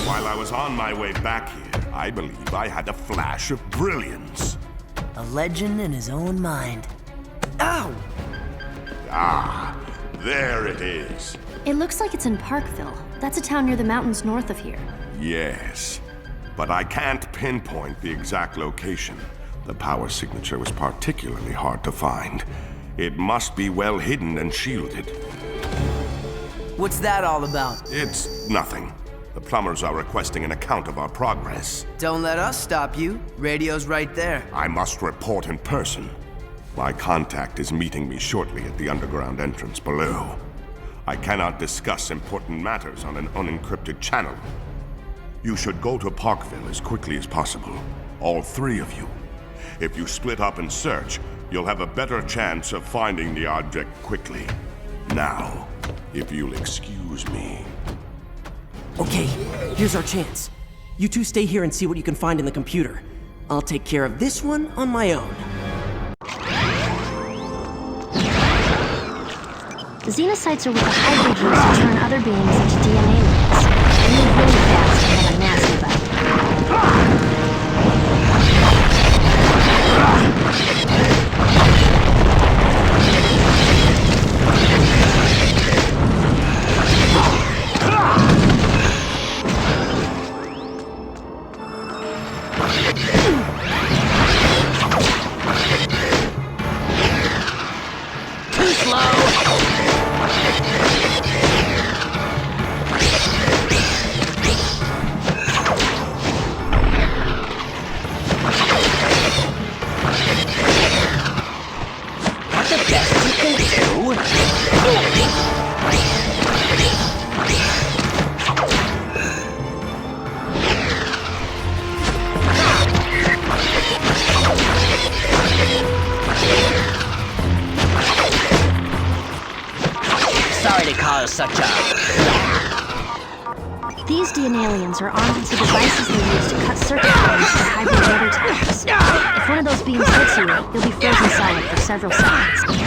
While I was on my way back here, I believe I had a flash of brilliance. A legend in his own mind. Ow! Ah, there it is. It looks like it's in Parkville. That's a town near the mountains north of here. Yes, but I can't pinpoint the exact location. The power signature was particularly hard to find. It must be well hidden and shielded. What's that all about? It's nothing. The plumbers are requesting an account of our progress. Don't let us stop you. Radio's right there. I must report in person. My contact is meeting me shortly at the underground entrance below. I cannot discuss important matters on an unencrypted channel. You should go to Parkville as quickly as possible. All three of you. If you split up and search, you'll have a better chance of finding the object quickly. Now, if you'll excuse me. Okay, here's our chance. You two stay here and see what you can find in the computer. I'll take care of this one on my own. Xenocytes are what the hybrid use to turn other beings into DNA links. They move really fast and have a nasty bite. dare they call such a... These DNA aliens are armed with the devices they use to cut circuit wires for hybrid motor types. If one of those beams hits you, you'll be frozen solid for several seconds.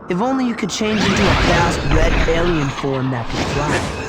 If only you could change into a fast red alien form that could fly.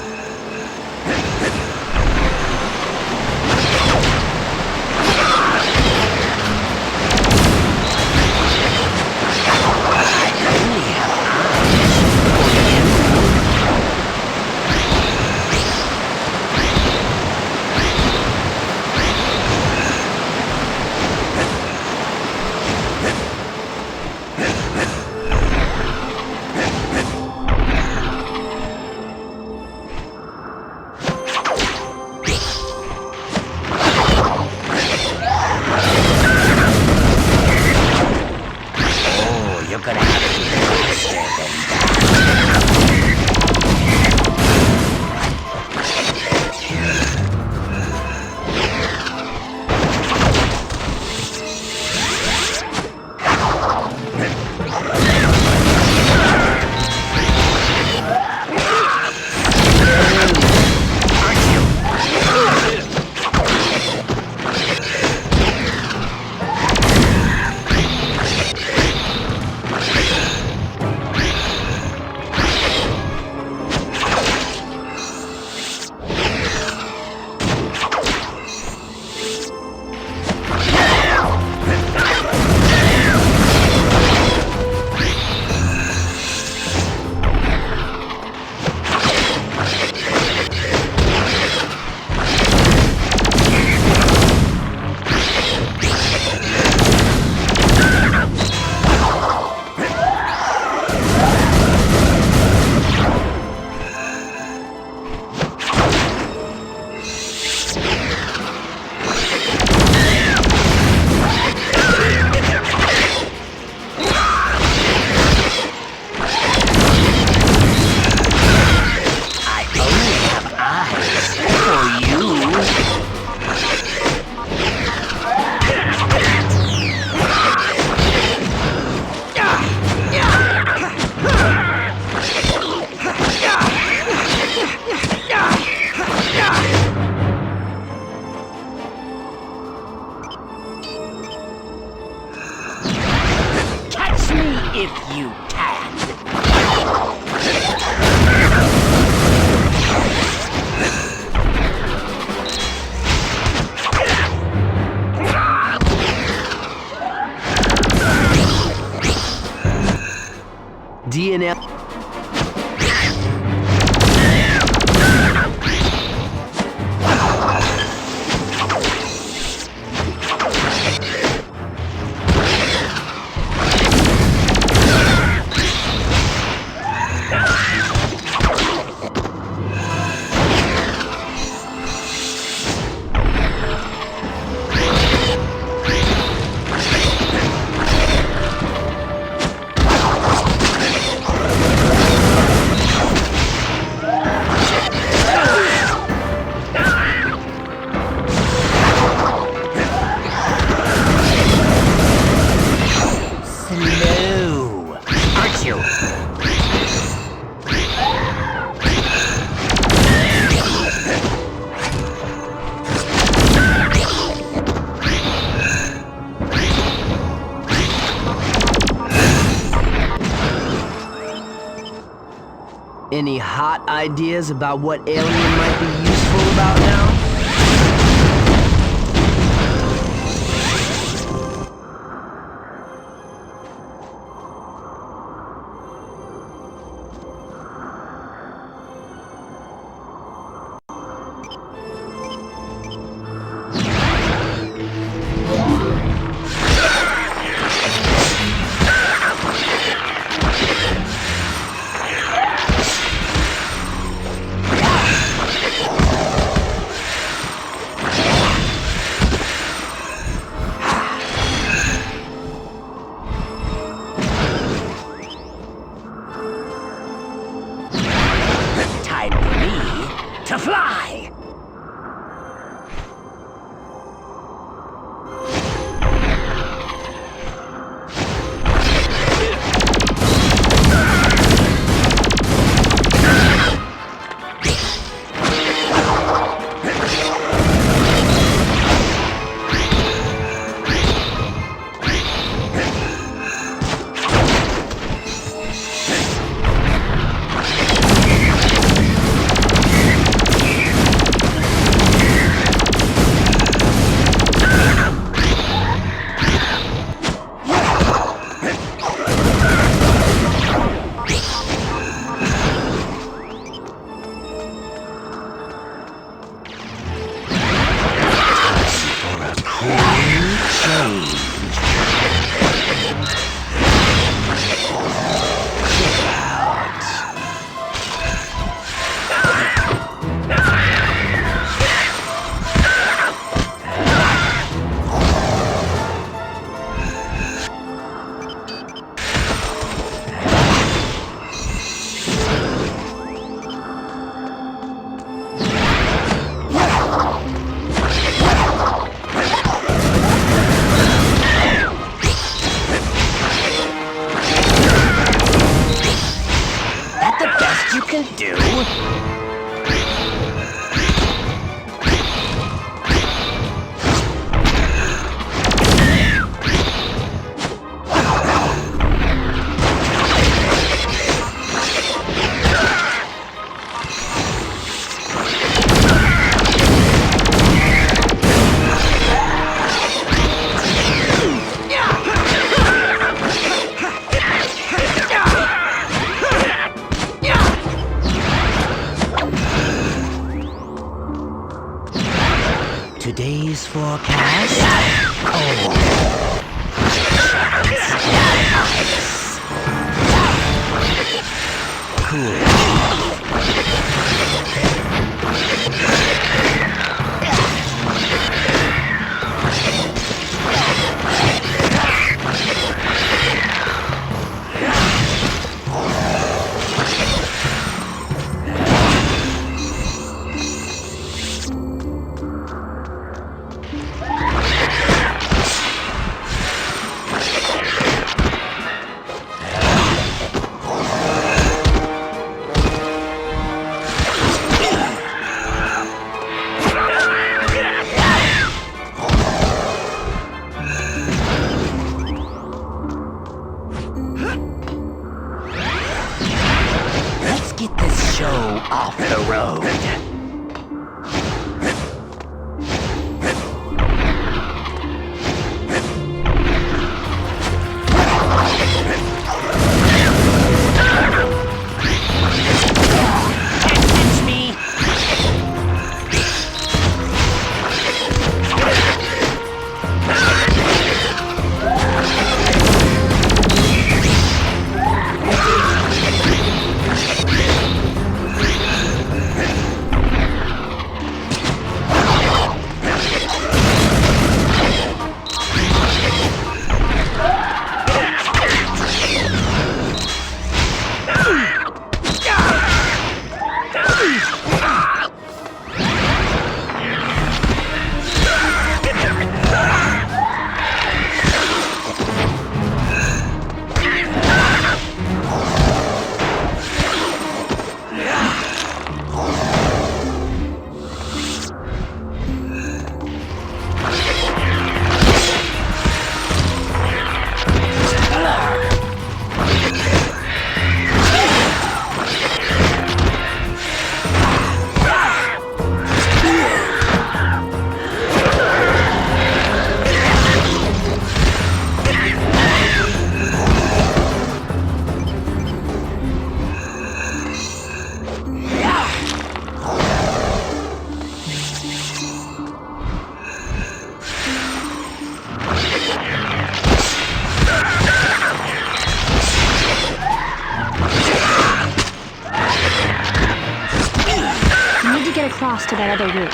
if you can. DNL. Any hot ideas about what alien might be useful about now? to fly! Today's forecast? Cold. Cool. Get this show off the road. Across to that other roof.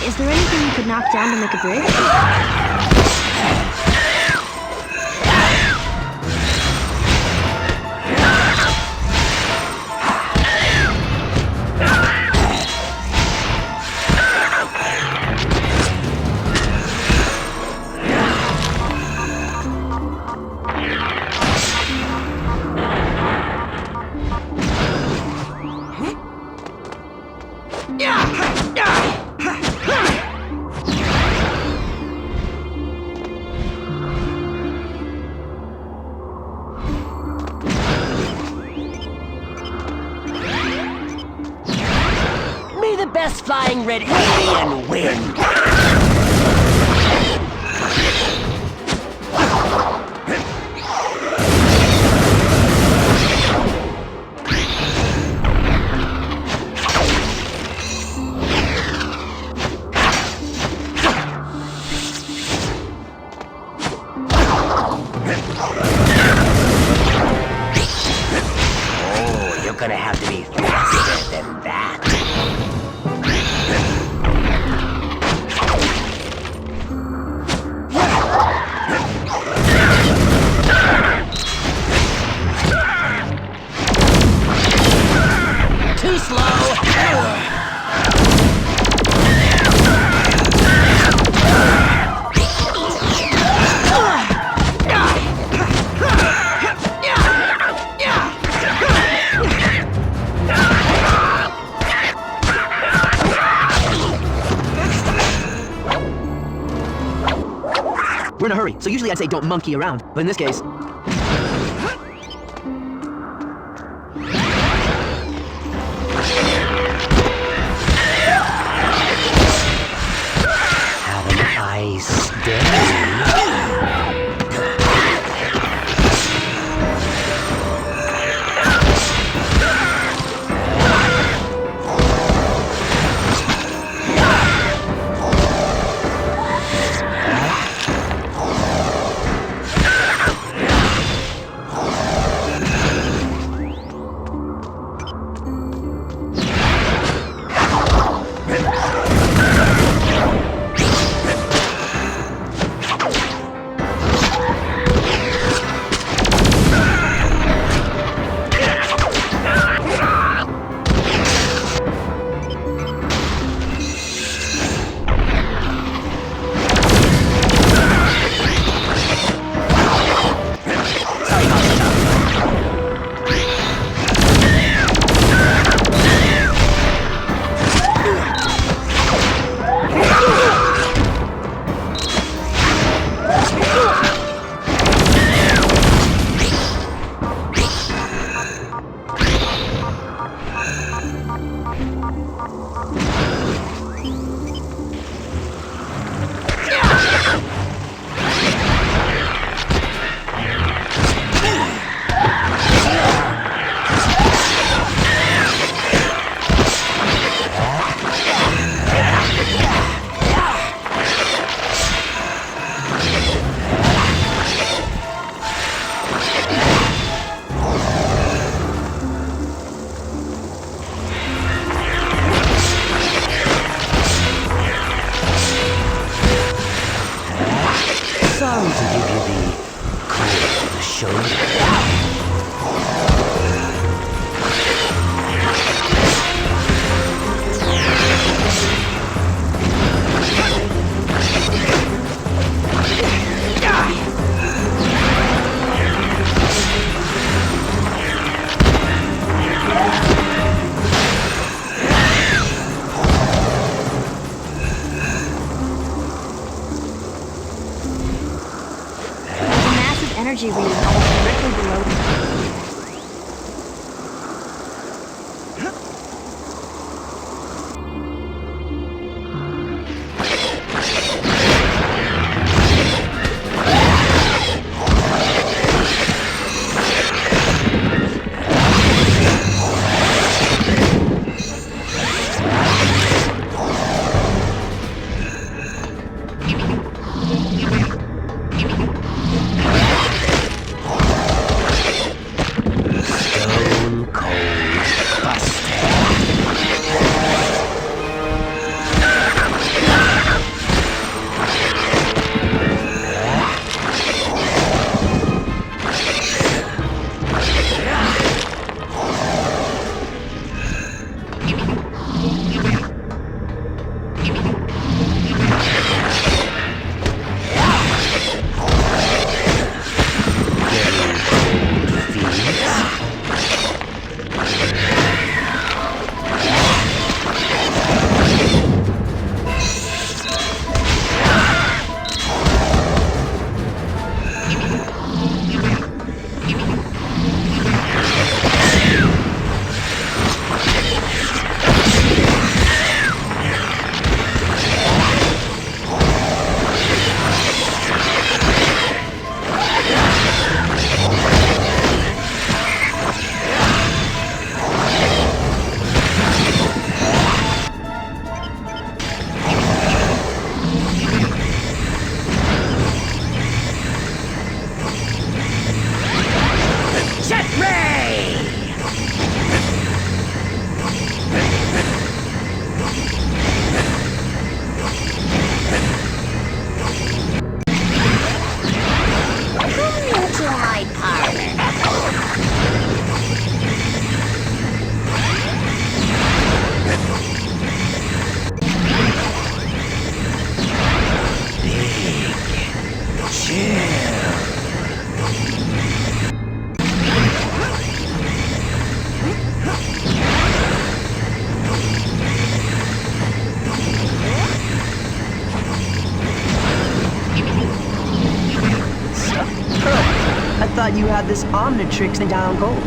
Is there anything you could knock down to make a bridge? best flying red alien win. Oh, you're gonna have to be faster than that. Too slow. We're in a hurry, so usually I'd say don't monkey around. But in this case... Have a nice day. Sorry to give you the cold shoulder. Energy reading almost directly below them. thought you had this Omnitrix down cold.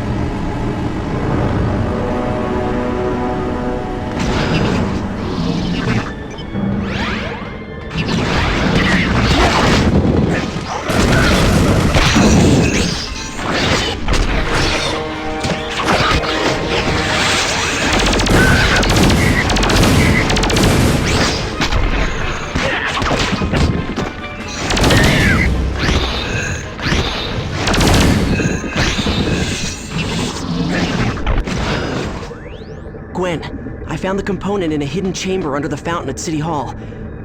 Gwen, I found the component in a hidden chamber under the fountain at City Hall.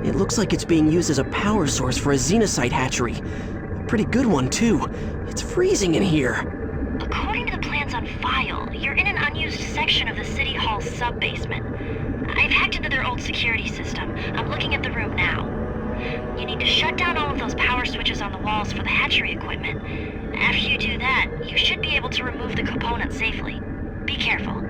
It looks like it's being used as a power source for a xenocyte hatchery. A pretty good one, too. It's freezing in here. According to the plans on file, you're in an unused section of the City Hall sub-basement. I've hacked into their old security system. I'm looking at the room now. You need to shut down all of those power switches on the walls for the hatchery equipment. After you do that, you should be able to remove the component safely. Be careful.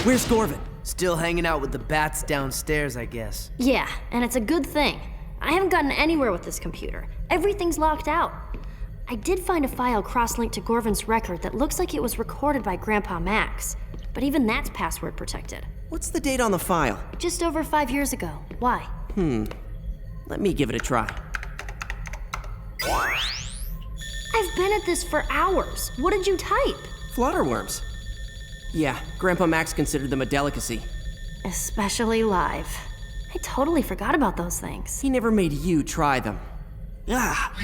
Where's Gorvin? Still hanging out with the bats downstairs, I guess. Yeah, and it's a good thing. I haven't gotten anywhere with this computer. Everything's locked out. I did find a file cross-linked to Gorvin's record that looks like it was recorded by Grandpa Max, but even that's password protected. What's the date on the file? Just over 5 years ago. Why? Let me give it a try. I've been at this for hours. What did you type? Flutterworms. Yeah, Grandpa Max considered them a delicacy. Especially live. I totally forgot about those things. He never made you try them. Ah!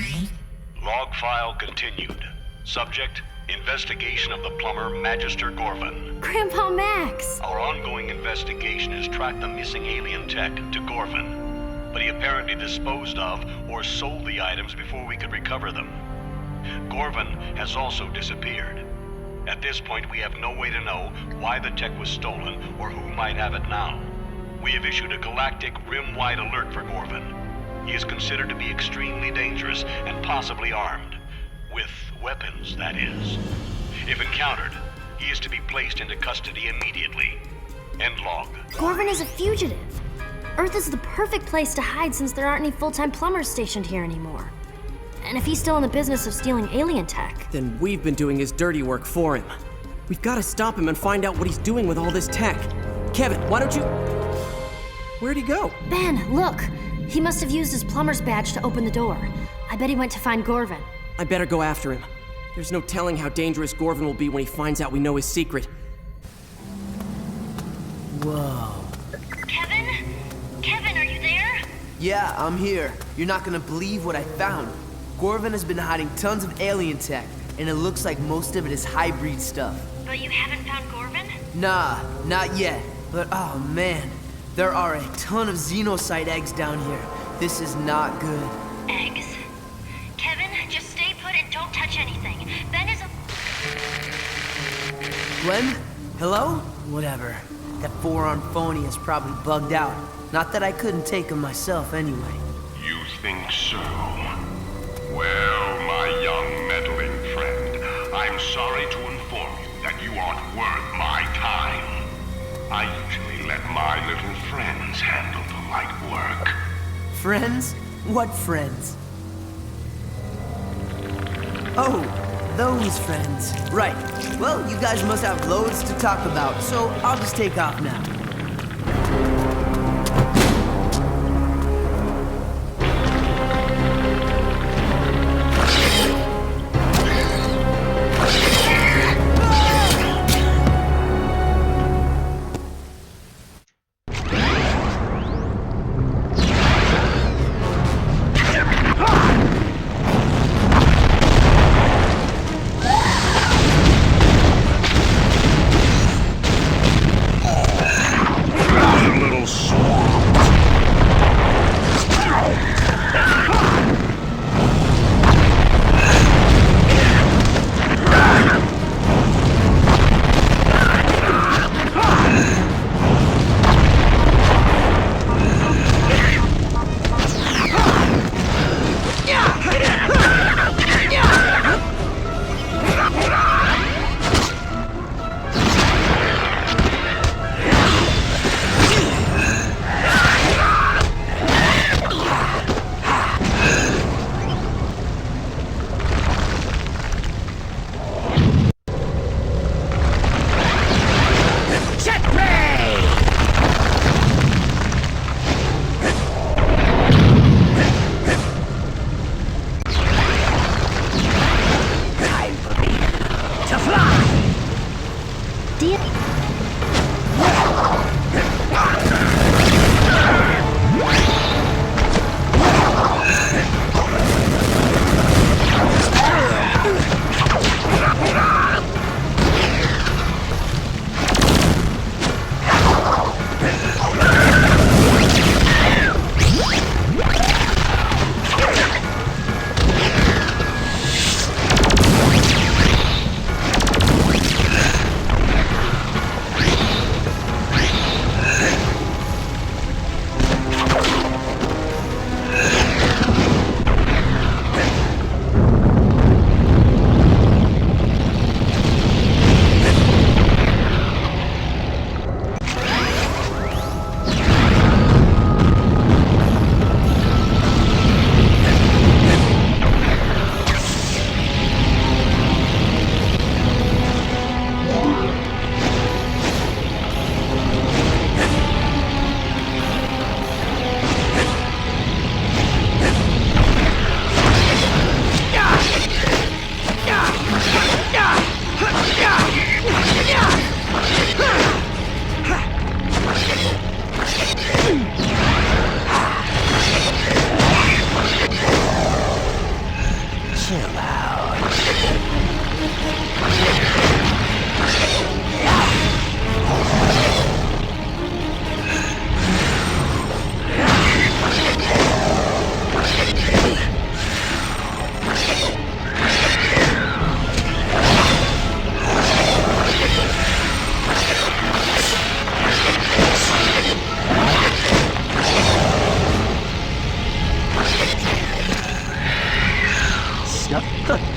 Log file continued. Subject, investigation of the plumber Magister Gorvin. Grandpa Max! Our ongoing investigation has tracked the missing alien tech to Gorvin, but he apparently disposed of or sold the items before we could recover them. Gorvin has also disappeared. At this point, we have no way to know why the tech was stolen or who might have it now. We have issued a galactic rim-wide alert for Gorvin. He is considered to be extremely dangerous and possibly armed. With weapons, that is. If encountered, he is to be placed into custody immediately. End log. Gorvin is a fugitive. Earth is the perfect place to hide since there aren't any full-time plumbers stationed here anymore. And if he's still in the business of stealing alien tech... Then we've been doing his dirty work for him. We've got to stop him and find out what he's doing with all this tech. Kevin, why don't you... Where'd he go? Ben, look! He must have used his plumber's badge to open the door. I bet he went to find Gorvin. I better go after him. There's no telling how dangerous Gorvin will be when he finds out we know his secret. Whoa. Kevin? Kevin, are you there? Yeah, I'm here. You're not gonna believe what I found. Gorvin has been hiding tons of alien tech, and it looks like most of it is hybrid stuff. But you haven't found Gorvin? Nah, not yet. But oh man, there are a ton of xenocyte eggs down here. This is not good. Eggs? Kevin, just stay put and don't touch anything. Ben is a... Glenn? Hello? Whatever. That four-armed phony is probably bugged out. Not that I couldn't take him myself anyway. You think so? Well, my young meddling friend, I'm sorry to inform you that you aren't worth my time. I usually let my little friends handle the light work. Friends? What friends? Oh, those friends. Right. Well, you guys must have loads to talk about, so I'll just take off now.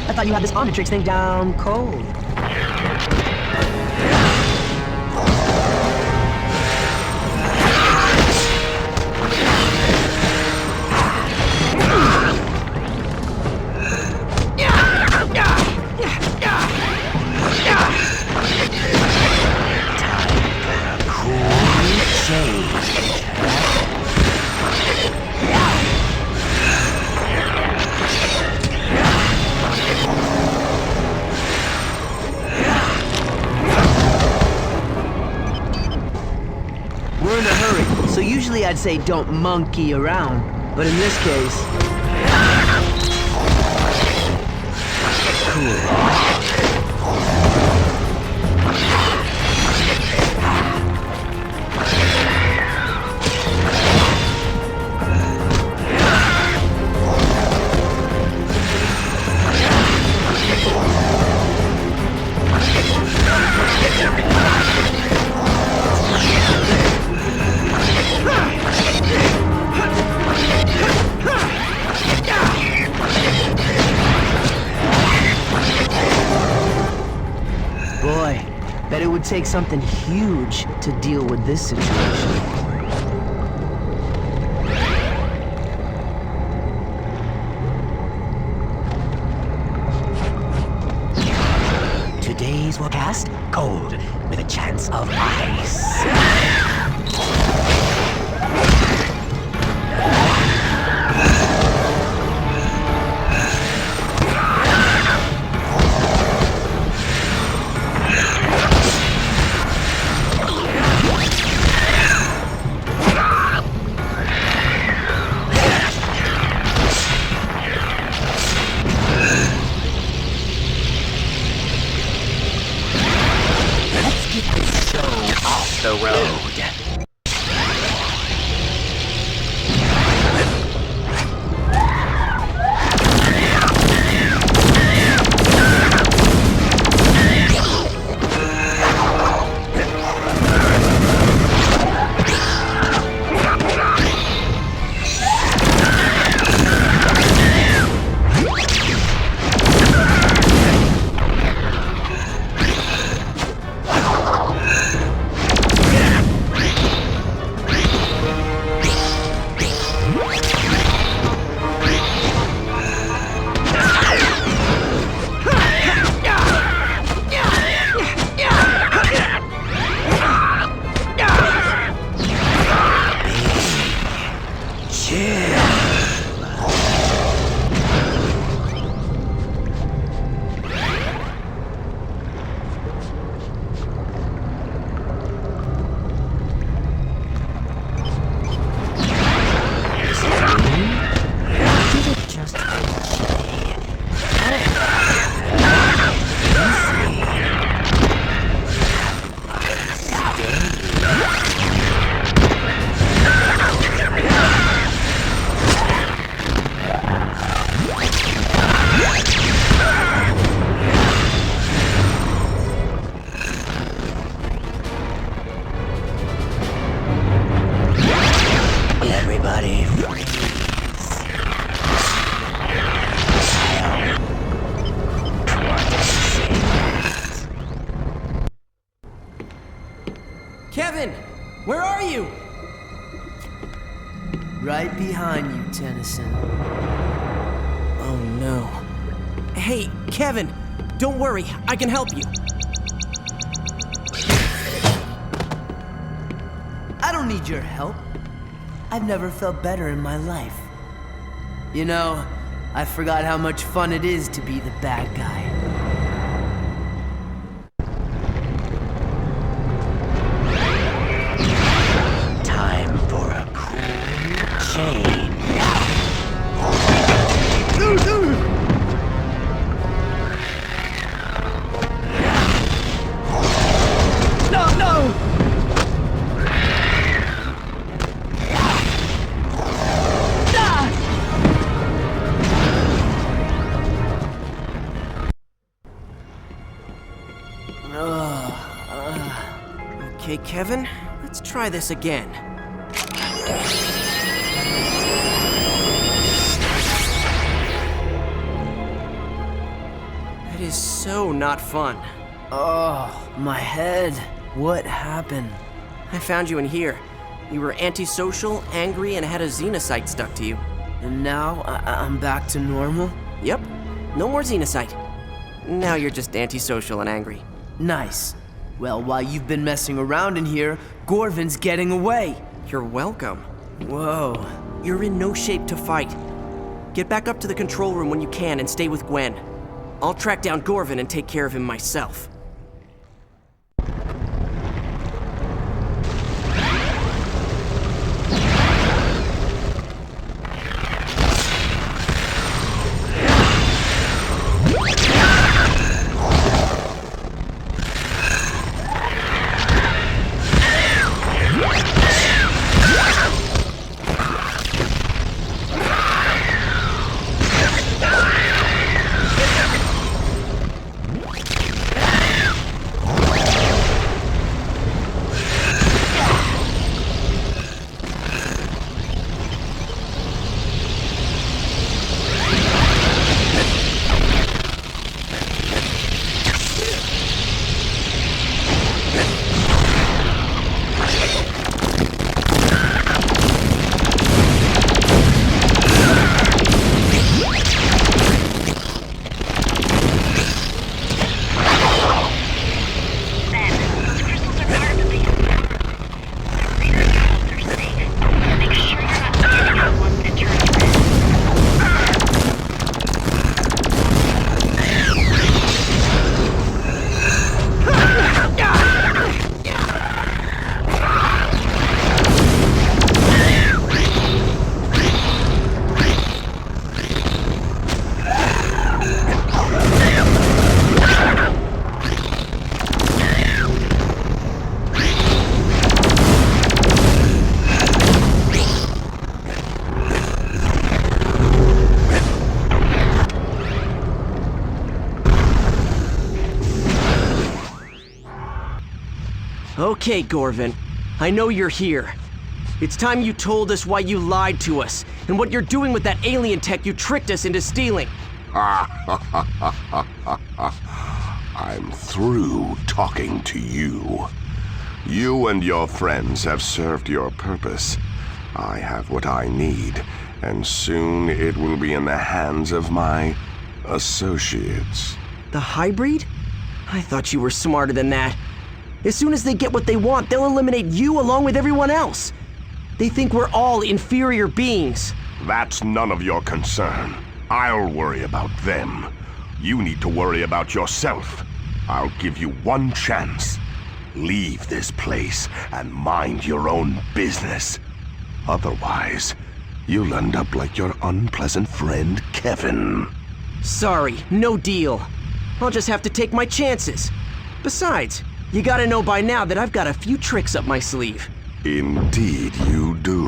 I thought you had this Omnitrix thing down cold. We're in a hurry, so usually I'd say don't monkey around. But in this case... take something huge to deal with this situation. Today's forecast, cold, with a chance of ice. The road. Kevin! Where are you? Right behind you, Tennyson. Oh no. Hey, Kevin! Don't worry, I can help you. I don't need your help. I've never felt better in my life. You know, I forgot how much fun it is to be the bad guy. Time for a cool change. Okay, Kevin, let's try this again. That is so not fun. Oh, my head. What happened? I found you in here. You were antisocial, angry, and had a xenocyte stuck to you. And now I'm back to normal? Yep, no more xenocyte. Now you're just antisocial and angry. Nice. Well, while you've been messing around in here, Gorvin's getting away. You're welcome. Whoa. You're in no shape to fight. Get back up to the control room when you can and stay with Gwen. I'll track down Gorvin and take care of him myself. Okay, Gorvin. I know you're here. It's time you told us why you lied to us, and what you're doing with that alien tech you tricked us into stealing. I'm through talking to you. You and your friends have served your purpose. I have what I need, and soon it will be in the hands of my associates. The hybrid? I thought you were smarter than that. As soon as they get what they want, they'll eliminate you along with everyone else. They think we're all inferior beings. That's none of your concern. I'll worry about them. You need to worry about yourself. I'll give you one chance. Leave this place and mind your own business. Otherwise, you'll end up like your unpleasant friend, Kevin. Sorry, no deal. I'll just have to take my chances. Besides, you gotta know by now that I've got a few tricks up my sleeve. Indeed you do.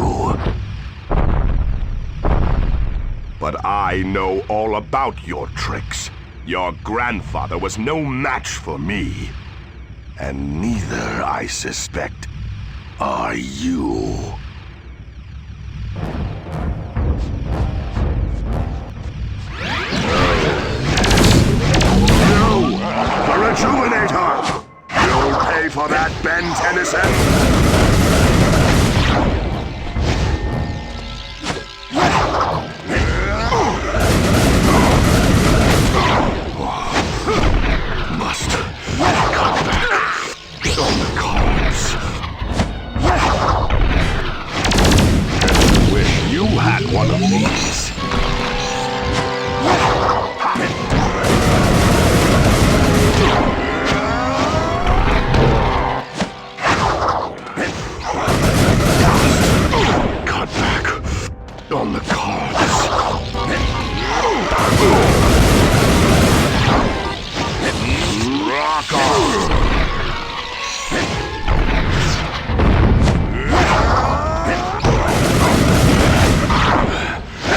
But I know all about your tricks. Your grandfather was no match for me. And neither, I suspect, are you. No! The Rejuvenator! You'll pay for that, Ben Tennyson! Must come back on the cards. Wish you had one of these. Cut back on the cards. Rock on!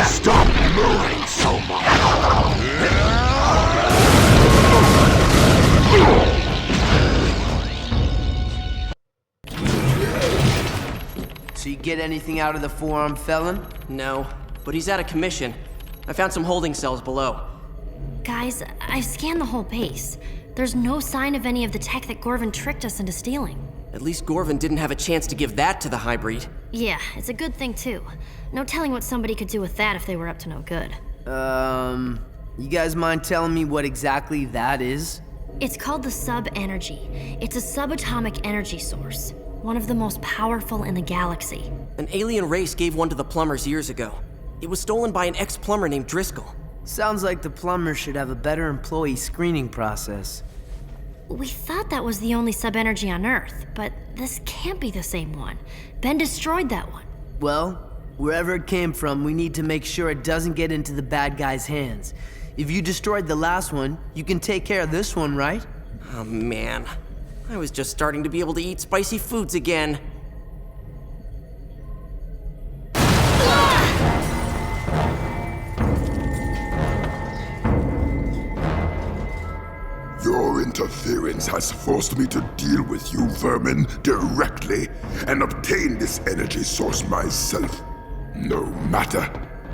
Stop moving so much! So you get anything out of the four-armed felon? No, but he's out of commission. I found some holding cells below. Guys, I scanned the whole base. There's no sign of any of the tech that Gorvin tricked us into stealing. At least Gorvin didn't have a chance to give that to the hybrid. Yeah, it's a good thing too. No telling what somebody could do with that if they were up to no good. You guys mind telling me what exactly that is? It's called the sub-energy. It's a subatomic energy source. One of the most powerful in the galaxy. An alien race gave one to the plumbers years ago. It was stolen by an ex-plumber named Driscoll. Sounds like the plumbers should have a better employee screening process. We thought that was the only sub-energy on Earth, but this can't be the same one. Ben destroyed that one. Well, wherever it came from, we need to make sure it doesn't get into the bad guys' hands. If you destroyed the last one, you can take care of this one, right? Oh man, I was just starting to be able to eat spicy foods again. Your interference has forced me to deal with you vermin directly and obtain this energy source myself. No matter.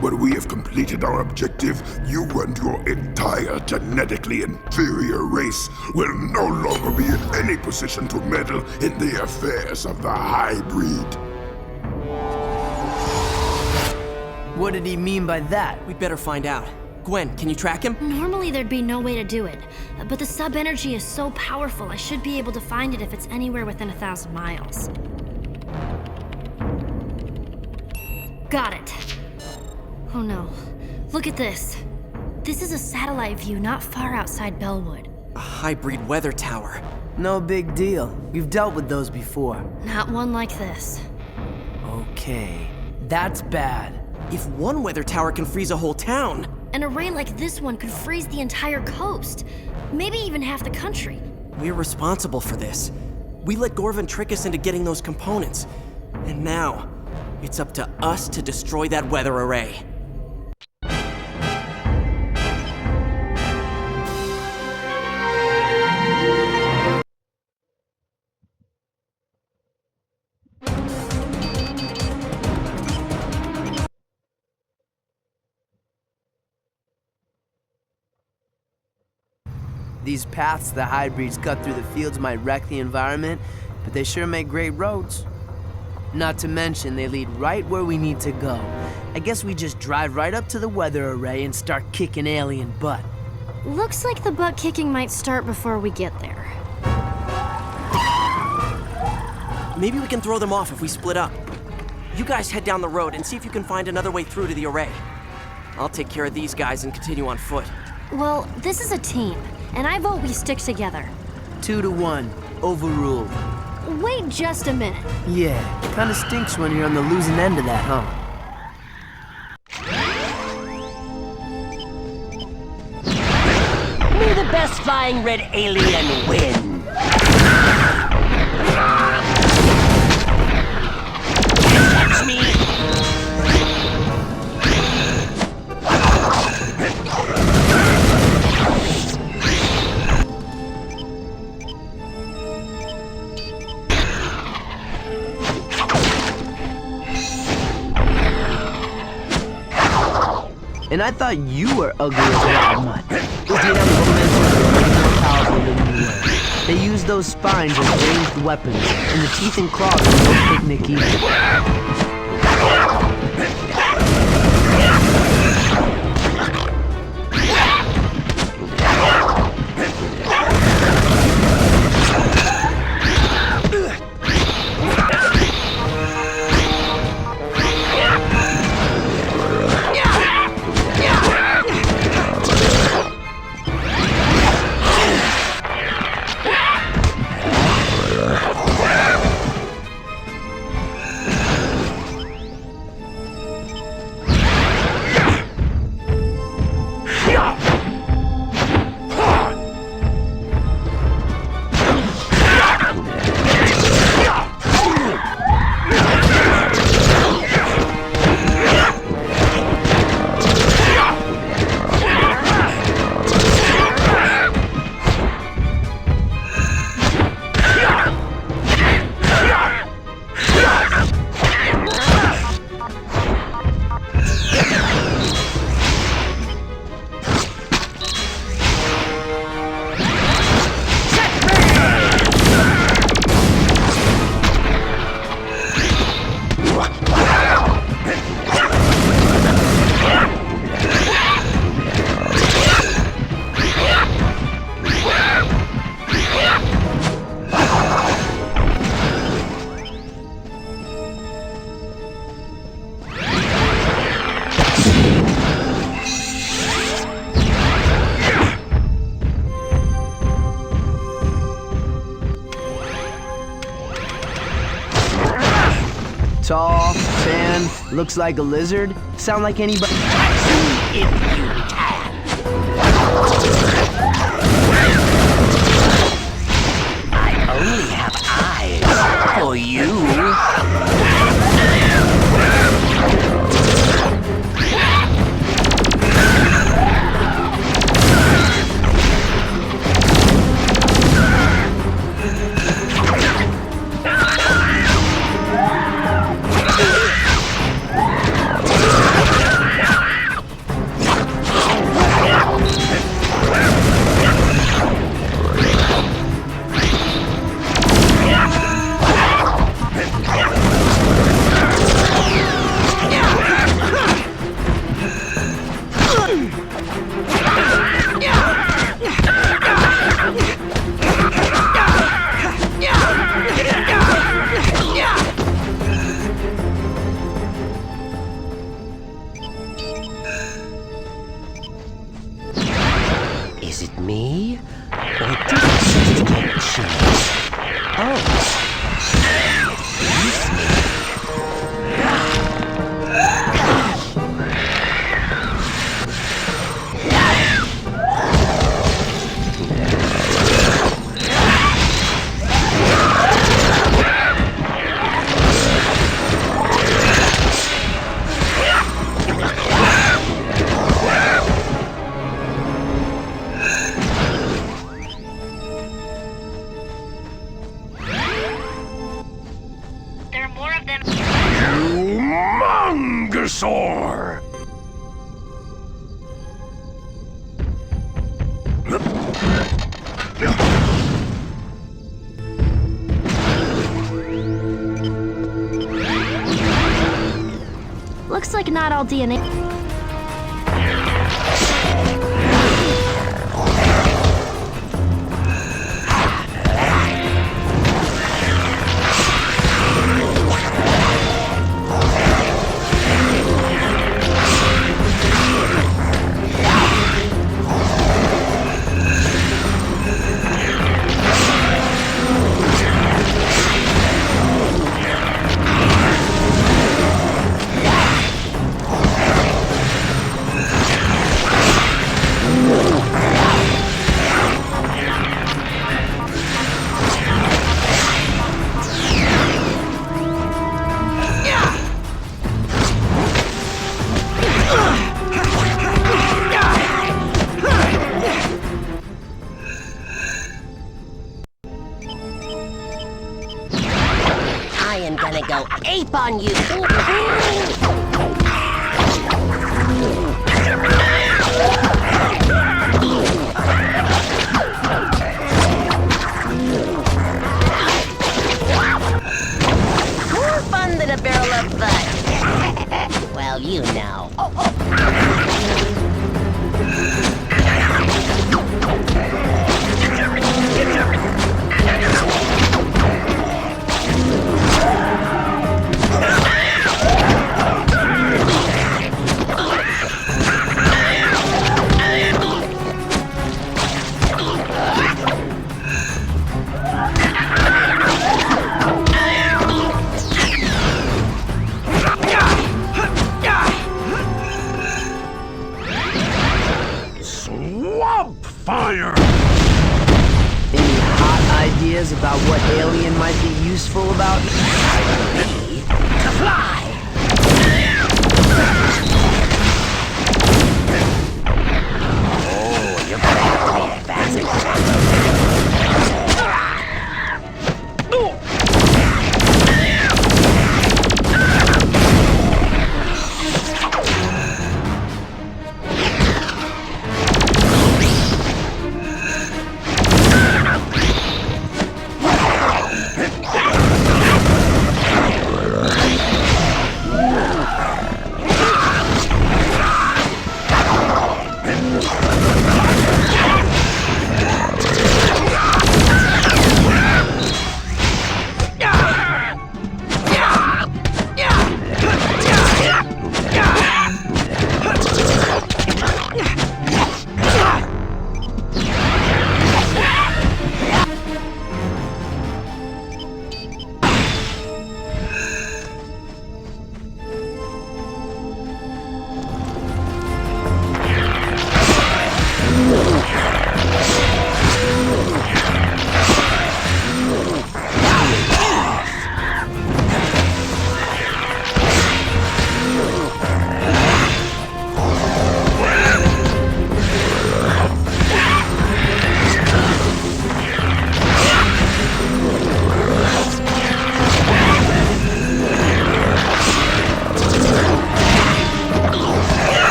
When we have completed our objective, you and your entire genetically inferior race will no longer be in any position to meddle in the affairs of the hybrid. What did he mean by that? We'd better find out. Gwen, can you track him? Normally there'd be no way to do it, but the sub-energy is so powerful I should be able to find it if it's anywhere within 1,000 miles. Got it. Oh no. Look at this. This is a satellite view not far outside Bellwood. A hybrid weather tower. No big deal. We've dealt with those before. Not one like this. Okay, that's bad. If one weather tower can freeze a whole town... An array like this one could freeze the entire coast. Maybe even half the country. We're responsible for this. We let Gorvin trick us into getting those components. And now, it's up to us to destroy that weather array. These paths the hybrids cut through the fields might wreck the environment, but they sure make great roads. Not to mention, they lead right where we need to go. I guess we just drive right up to the weather array and start kicking alien butt. Looks like the butt kicking might start before we get there. Maybe we can throw them off if we split up. You guys head down the road and see if you can find another way through to the array. I'll take care of these guys and continue on foot. Well, this is a team, and I vote we stick together. 2 to 1, overruled. Wait just a minute. Yeah, kinda stinks when you're on the losing end of that, huh? May the best flying red alien win. Catch me. And I thought you were ugly as wild mud. Those dynamic dimensions are way more powerful than you were. They use those spines as ranged weapons, and the teeth and claws are no picnic either. Tall, tan, looks like a lizard. Sound like anybody. If you can. I only have eyes for you. Is it me? Or did it just get chills? Oh. There are more of them. Humongousaur! Looks like not all DNA. I am gonna go ape on you. More fun than a barrel of fun. Well, you know. Fire! Any hot ideas about what alien might be useful about? To fly! Oh, you're going to be fast.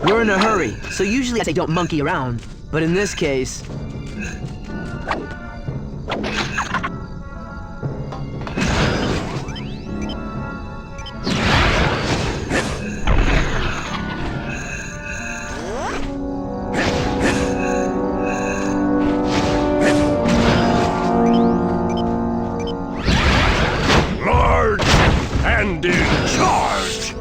We're in a hurry, so usually I say don't monkey around. But in this case... Large and in charge!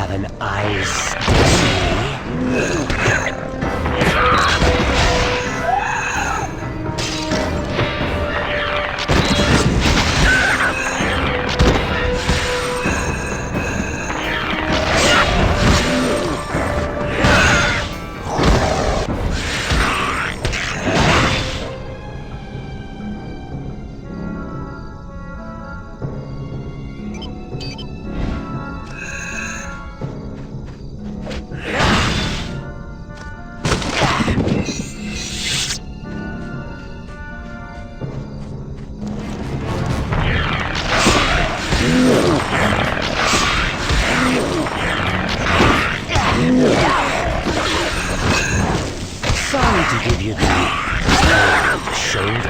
have an ice destiny. Sorry to give you the shoulders.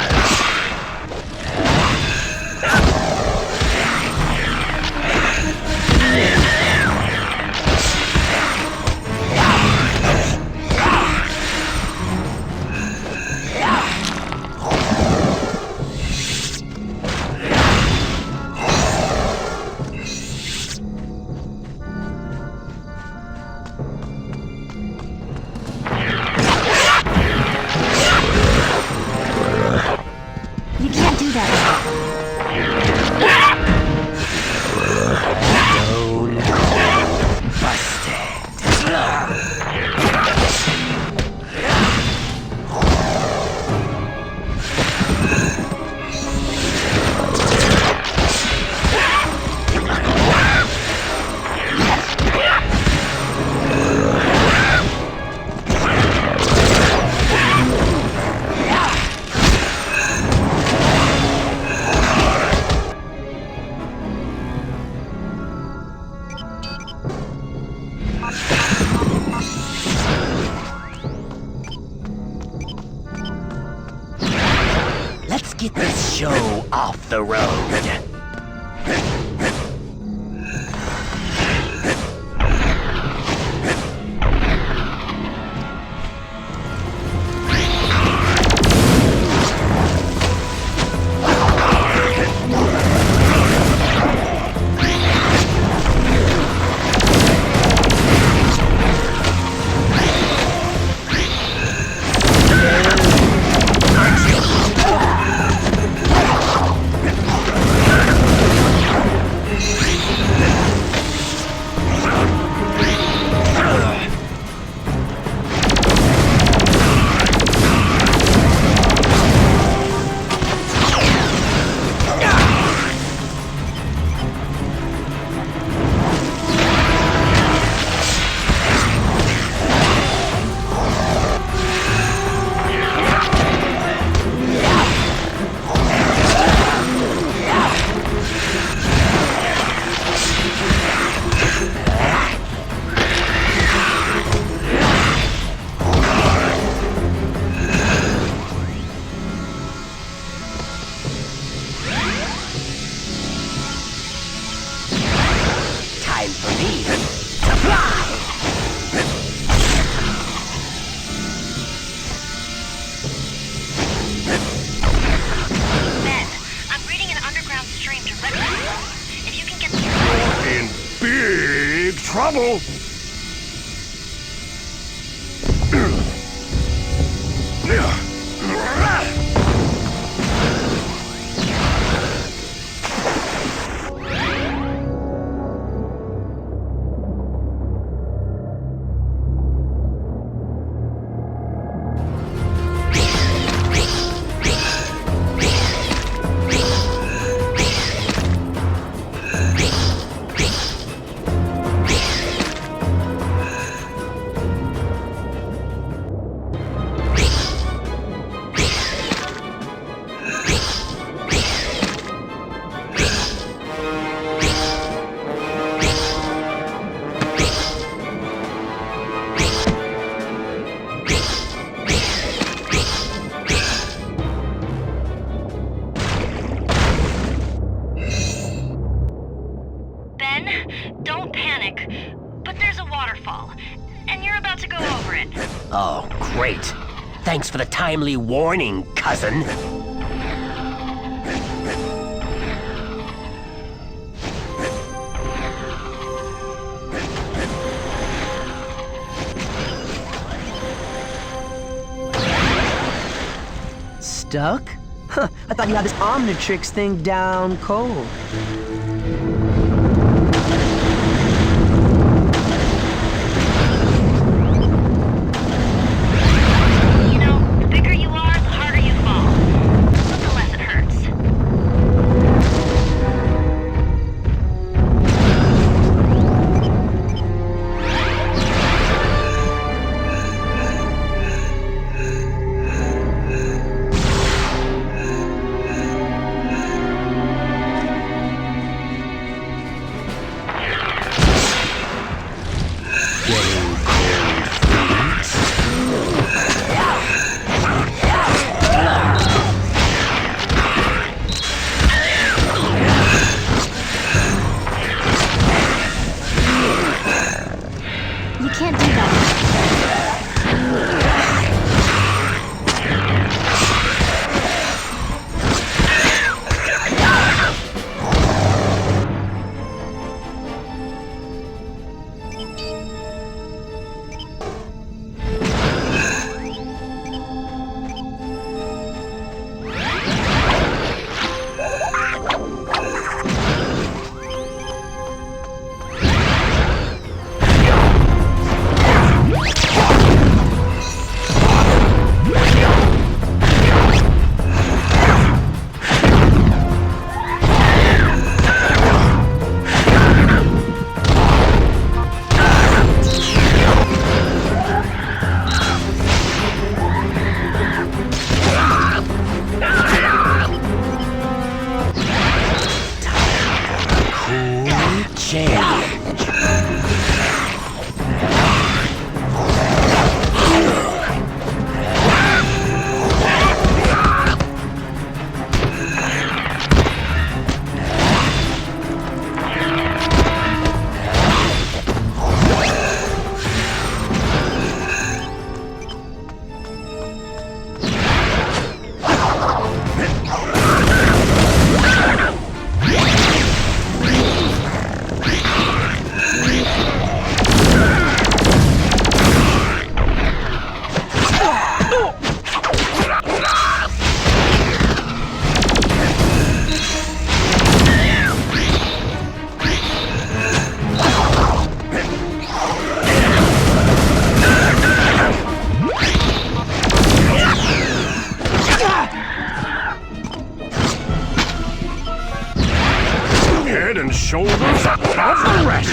You can't do that. Let's get this show off the road. Time for me to fly! Ben, I'm reading an underground stream directly below. If you can get through... In big trouble! Don't panic, but there's a waterfall, and you're about to go over it. Oh, great. Thanks for the timely warning, cousin. stuck? Huh, I thought you had this Omnitrix thing down cold. You know, the bigger you are, the harder you fall. But the less it hurts. You can't do that. Head and shoulders above the rest.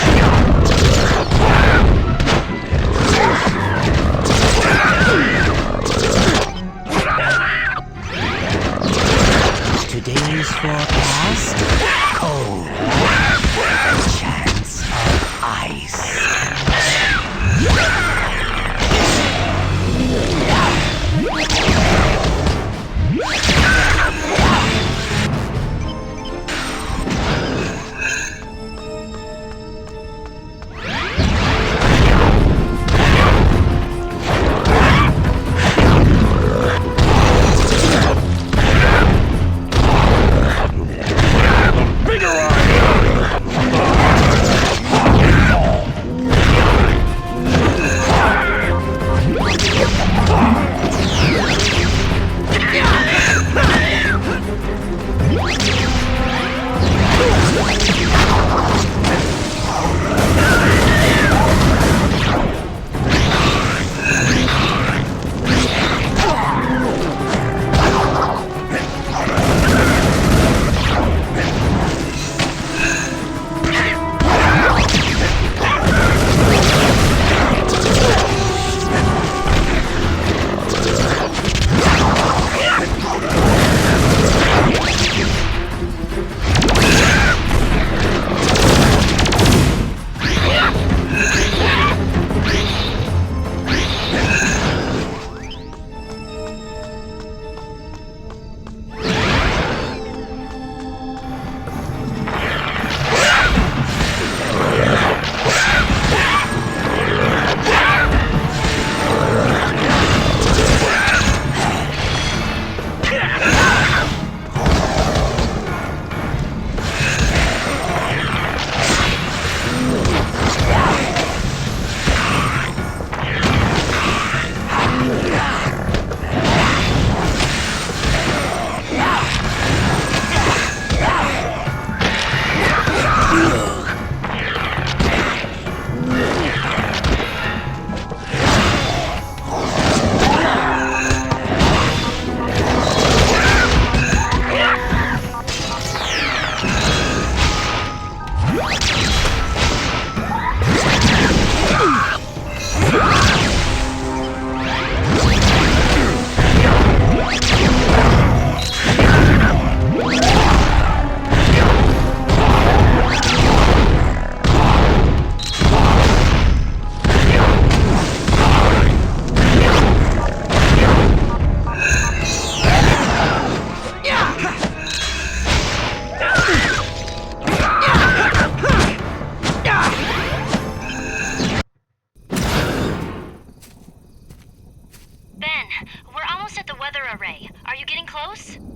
Today's forecast, cold, with a chance of ice.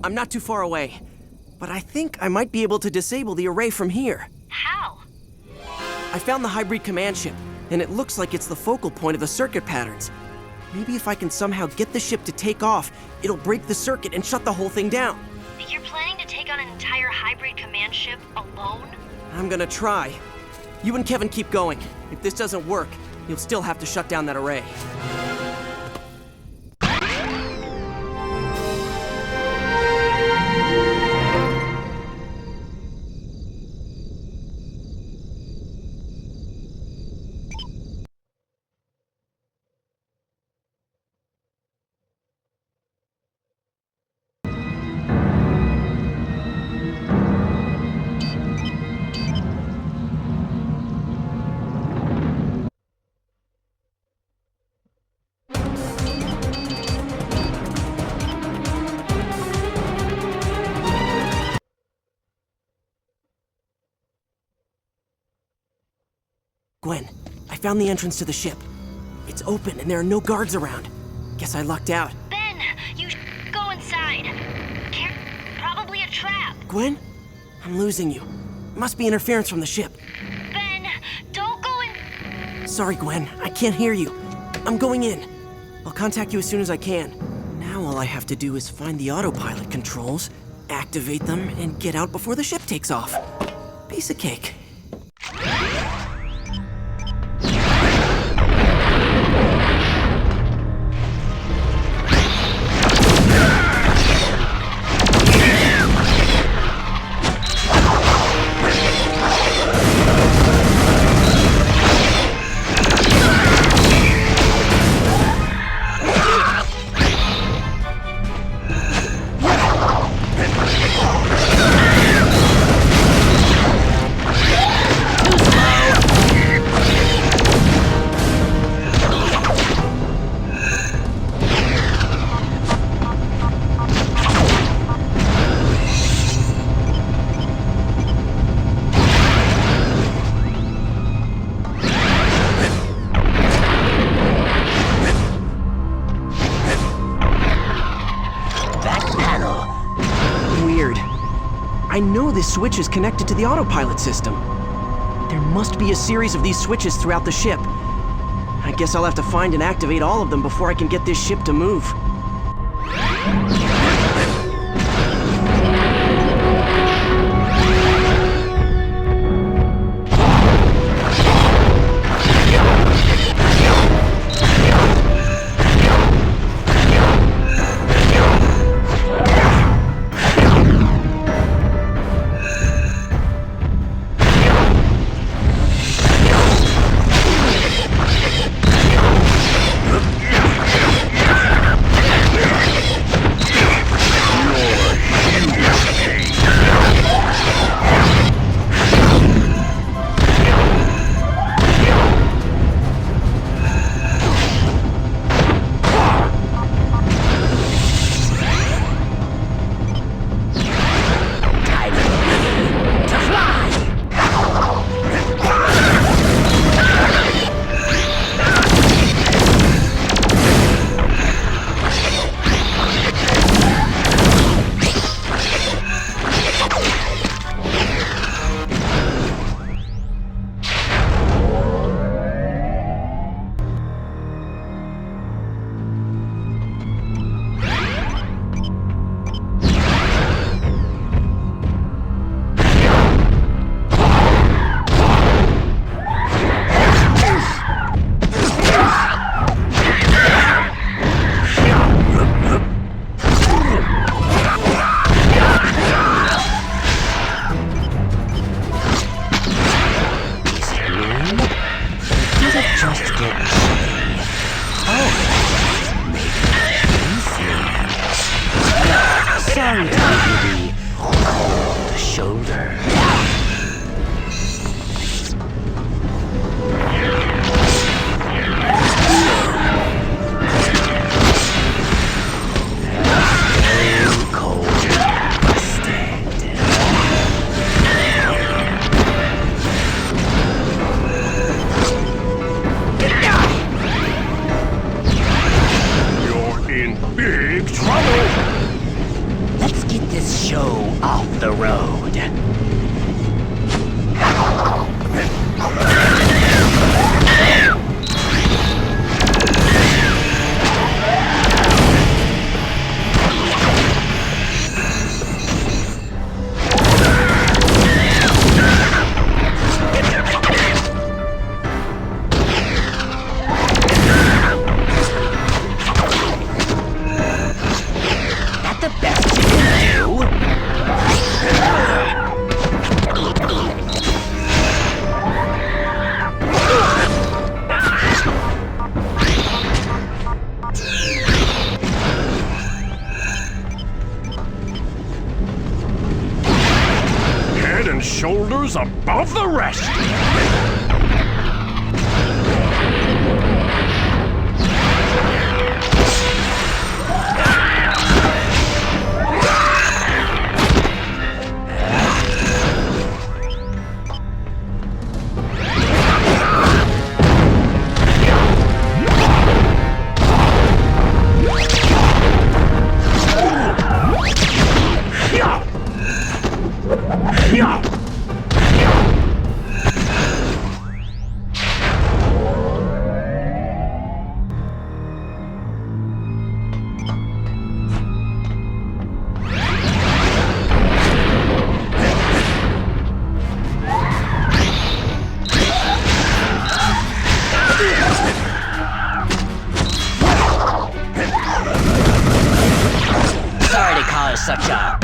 I'm not too far away. But I think I might be able to disable the array from here. How? I found the hybrid command ship, and it looks like it's the focal point of the circuit patterns. Maybe if I can somehow get the ship to take off, it'll break the circuit and shut the whole thing down. You're planning to take on an entire hybrid command ship alone? I'm gonna try. You and Kevin keep going. If this doesn't work, you'll still have to shut down that array. Gwen, I found the entrance to the ship. It's open and there are no guards around. Guess I lucked out. Ben, you go inside. Probably a trap. Gwen? I'm losing you. Must be interference from the ship. Ben, don't go in. Sorry, Gwen. I can't hear you. I'm going in. I'll contact you as soon as I can. Now all I have to do is find the autopilot controls, activate them, and get out before the ship takes off. Piece of cake. I know this switch is connected to the autopilot system. There must be a series of these switches throughout the ship. I guess I'll have to find and activate all of them before I can get this ship to move. above the rest! Sorry to call her such a...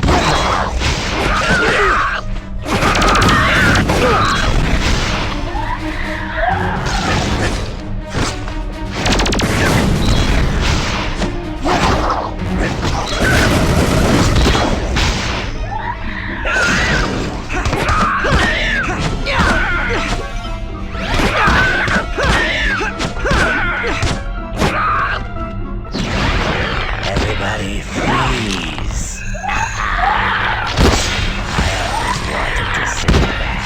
Everybody freeze. I always wanted to say that.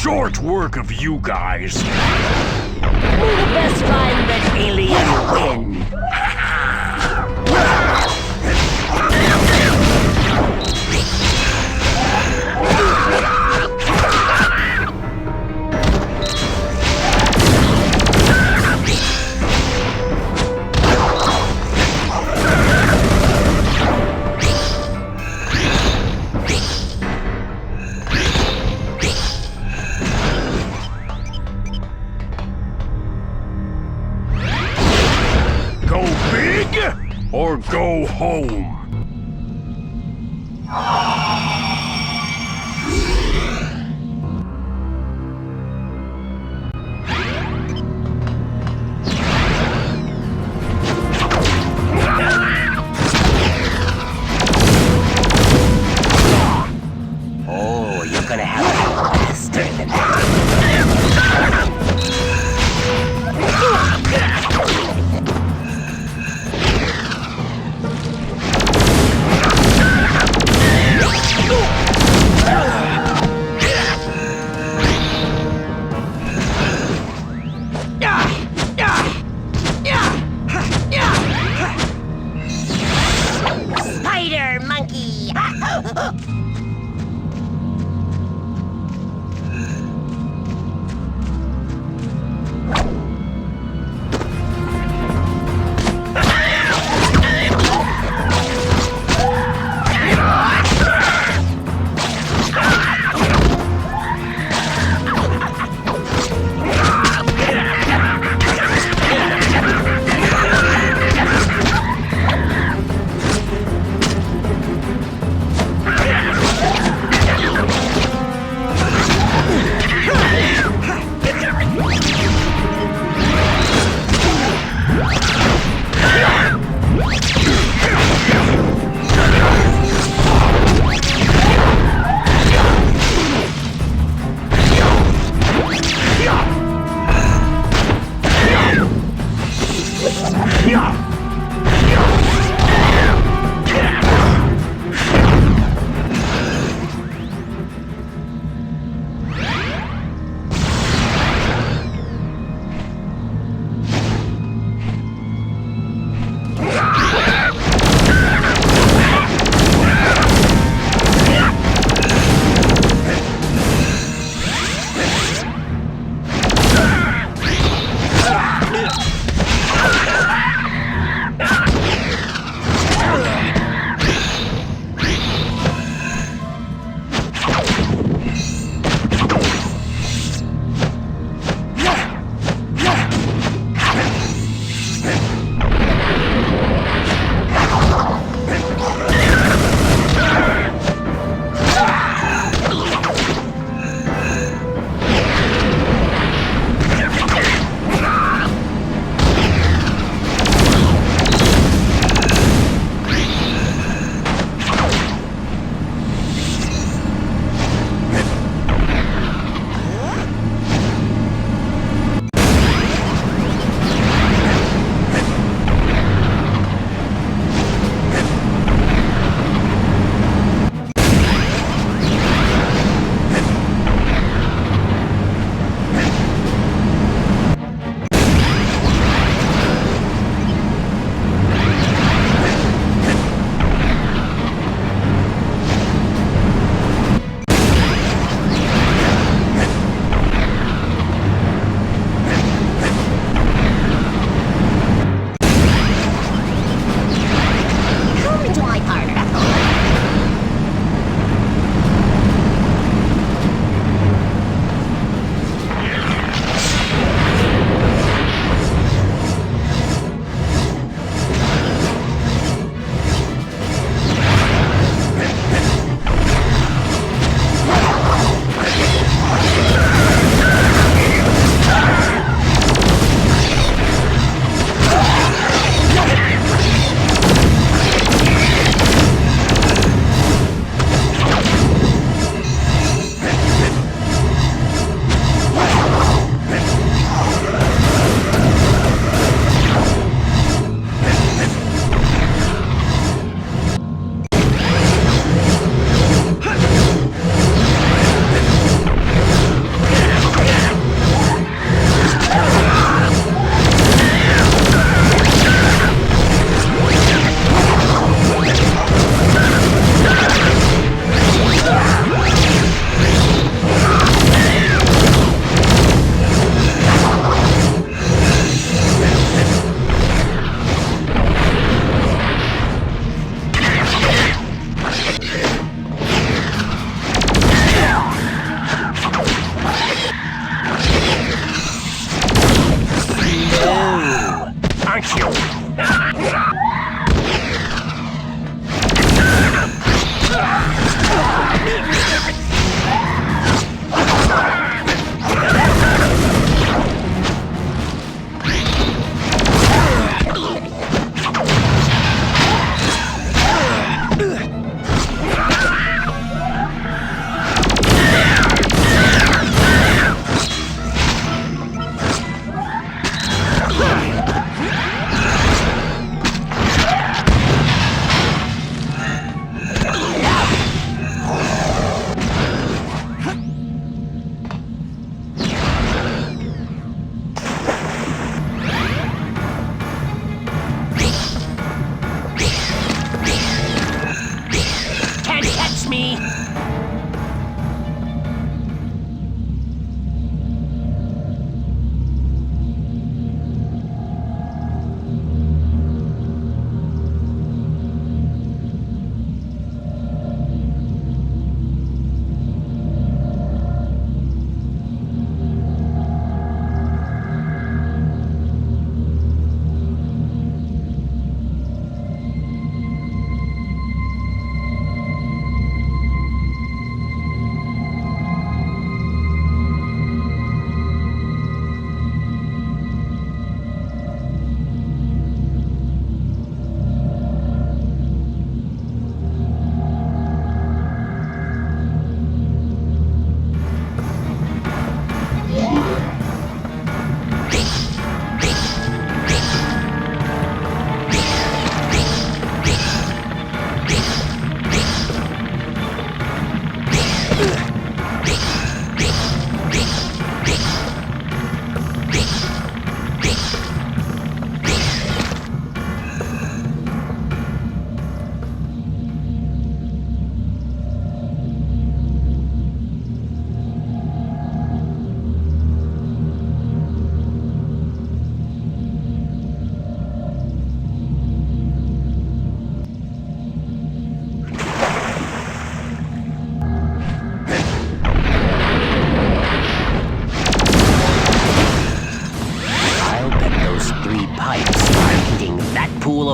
Short work of you guys. May the best find that alien win. Go big or go home. Oh, you're gonna have to go faster than that.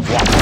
puddle of water.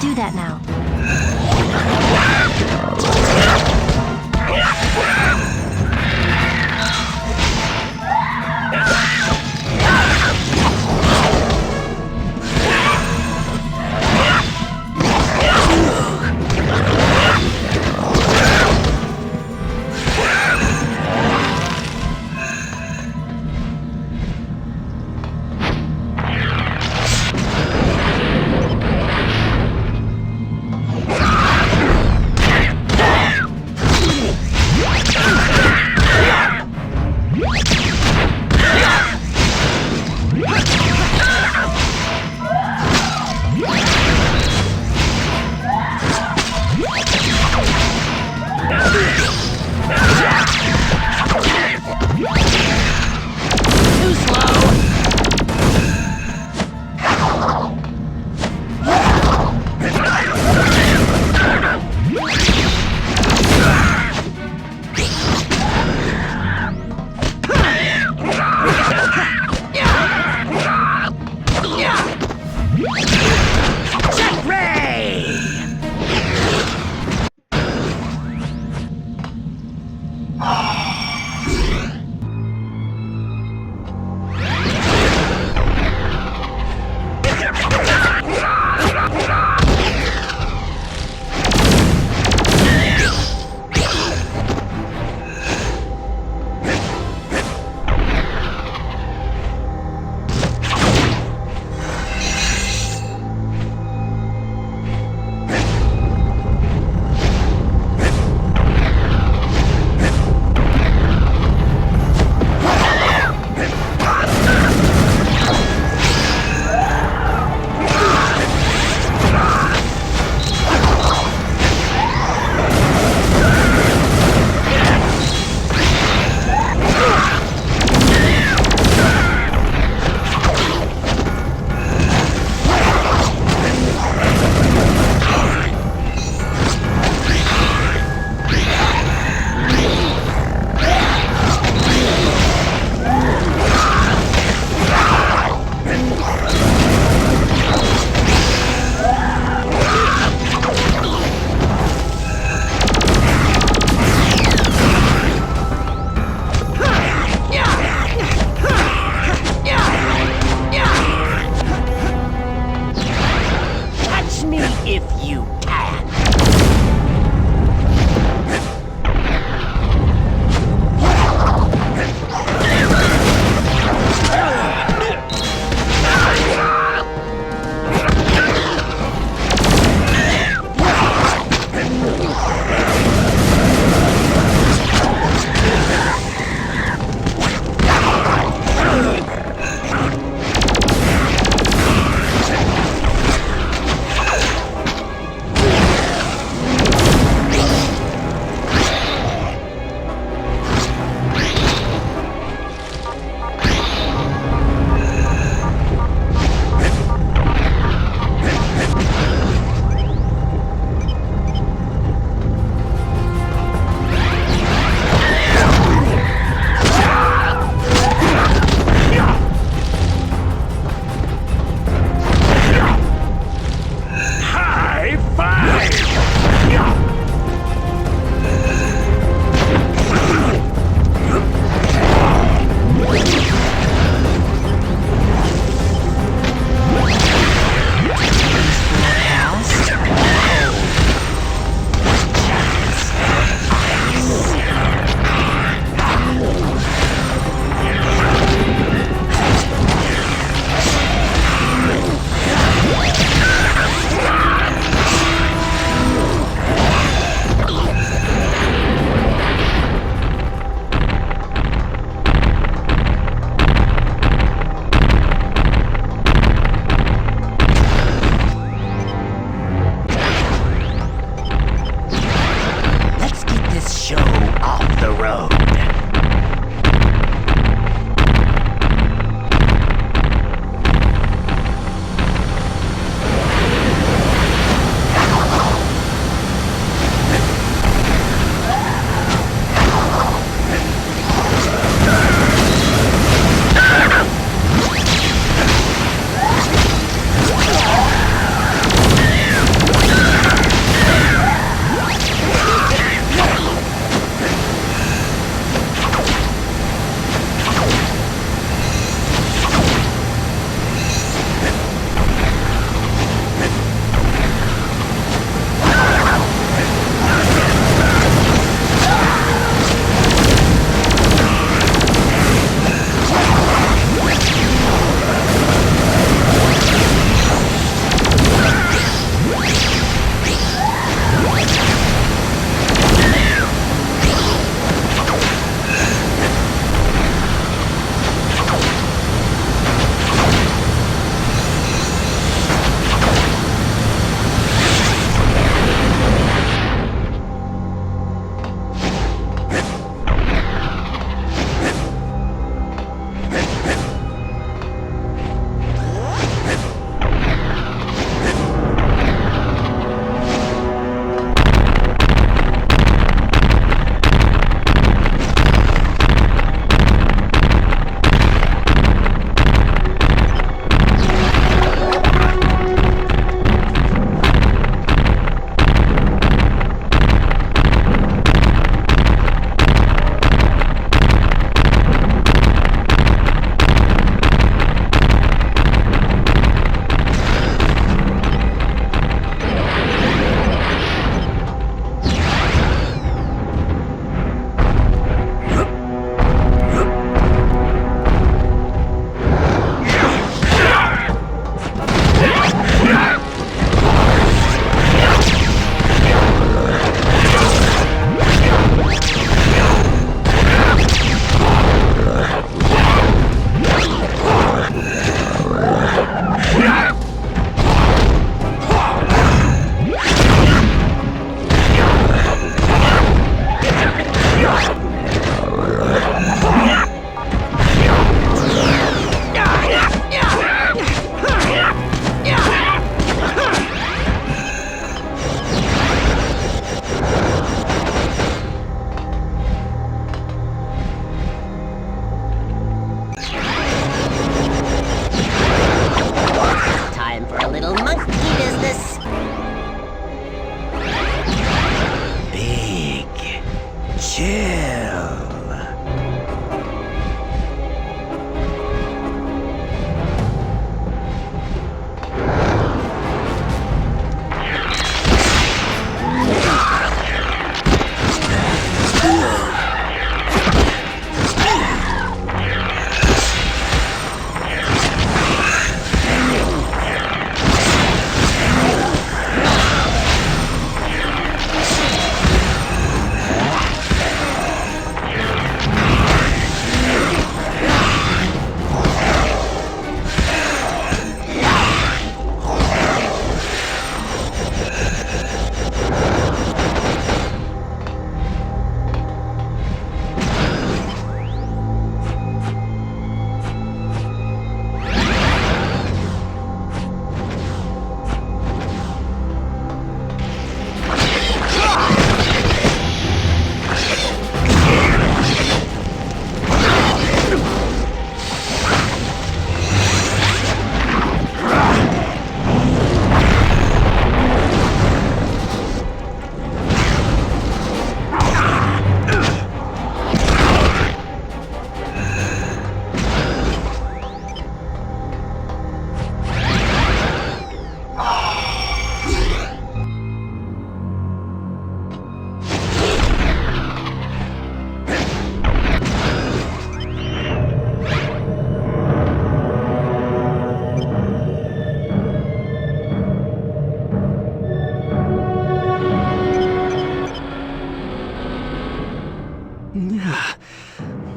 do that now. little monkey business. Big chill.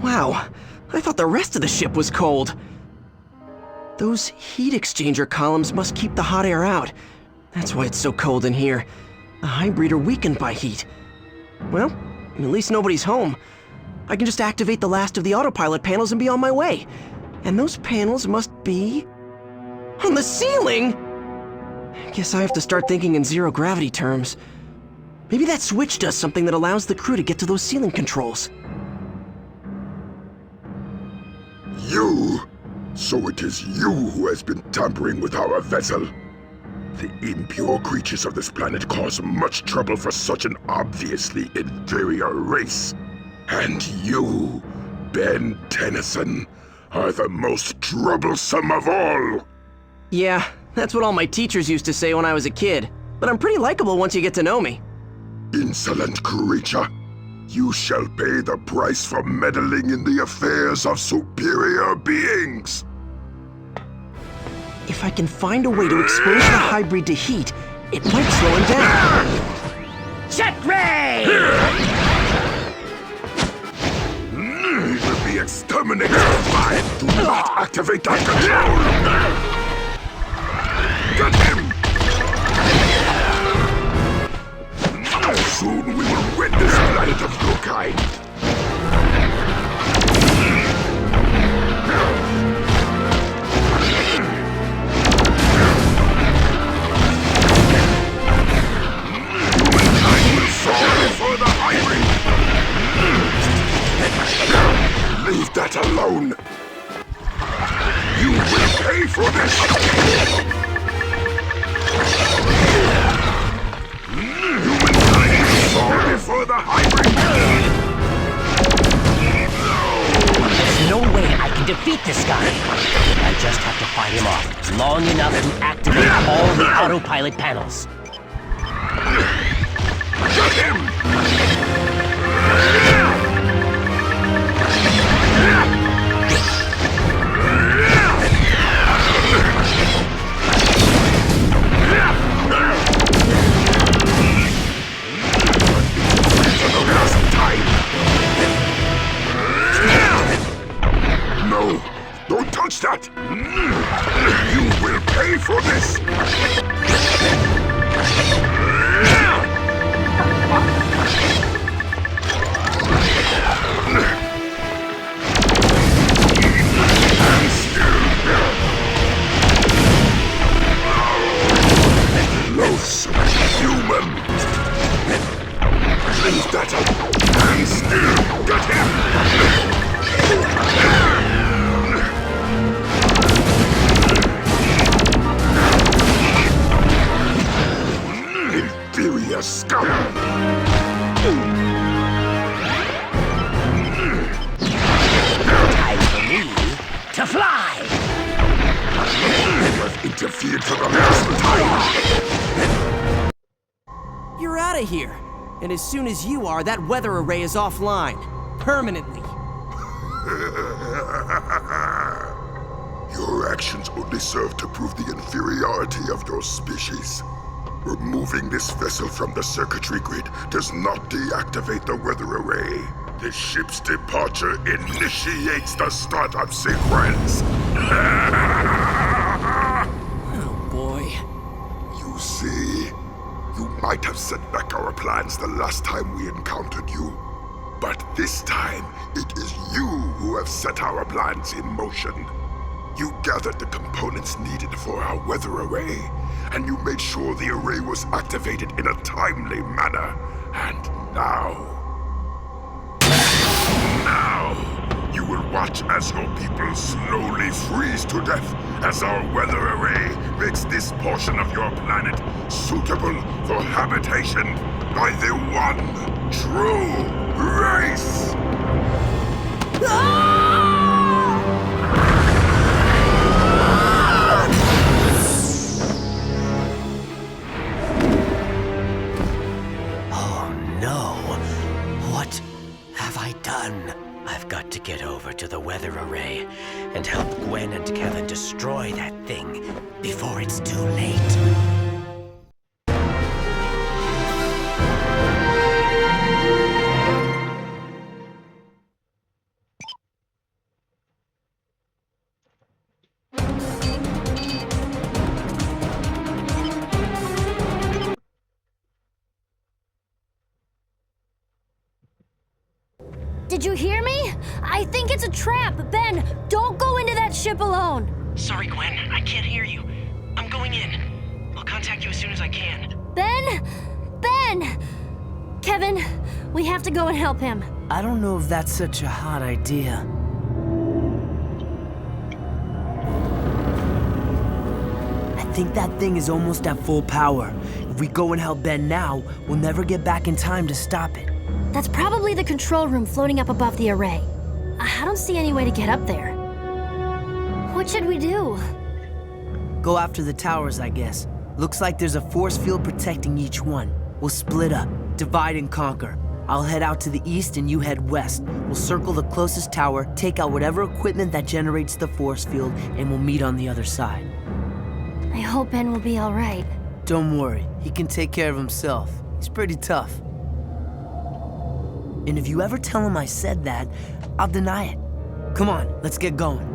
Wow, I thought the rest of the ship was cold. Those heat exchanger columns must keep the hot air out. That's why it's so cold in here. The hybrid are weakened by heat. Well, at least nobody's home. I can just activate the last of the autopilot panels and be on my way. And those panels must be on the ceiling! Guess I have to start thinking in zero-gravity terms. Maybe that switch does something that allows the crew to get to those ceiling controls. You? So it is you who has been tampering with our vessel. The impure creatures of this planet cause much trouble for such an obviously inferior race. And you, Ben Tennyson, are the most troublesome of all. Yeah, that's what all my teachers used to say when I was a kid. But I'm pretty likable once you get to know me. Insolent creature. You shall pay the price for meddling in the affairs of superior beings. If I can find a way to expose the hybrid to heat, it might slow him down. Jet ray! He will be exterminated alive. Do not activate that control. Get him! Soon we will rid this planet of your kind. Humankind will fall before the hybrid. Leave that alone. You will pay for this. For the hybrid! There's no way I can defeat this guy. I just have to fight him off long enough to activate all the autopilot panels. Get him! No, don't touch that! You will pay for this! And still. Loathsome human! Leave that alone! And still, get him! out of here! And as soon as you are, that weather array is offline. Permanently. Your actions only serve to prove the inferiority of your species. Removing this vessel from the circuitry grid does not deactivate the weather array. The ship's departure initiates the startup sequence. Oh boy. You see, you might have set back our plans the last time we encountered you. But this time, it is you who have set our plans in motion. You gathered the components needed for our weather array, and you made sure the array was activated in a timely manner. And now, you will watch as your people slowly freeze to death as our weather array makes this portion of your planet suitable for habitation by the one true race! Oh no! What have I done? I've got to get over to the weather array and help Gwen and Kevin destroy that thing before it's too late. Did you hear me? I think it's a trap. Ben, don't go into that ship alone. Sorry, Gwen. I can't hear you. I'm going in. I'll contact you as soon as I can. Ben! Ben! Kevin, we have to go and help him. I don't know if that's such a hot idea. I think that thing is almost at full power. If we go and help Ben now, we'll never get back in time to stop it. That's probably the control room floating up above the array. I don't see any way to get up there. What should we do? Go after the towers, I guess. Looks like there's a force field protecting each one. We'll split up, divide and conquer. I'll head out to the east and you head west. We'll circle the closest tower, take out whatever equipment that generates the force field, and we'll meet on the other side. I hope Ben will be all right. Don't worry, he can take care of himself. He's pretty tough. And if you ever tell him I said that, I'll deny it. Come on, let's get going.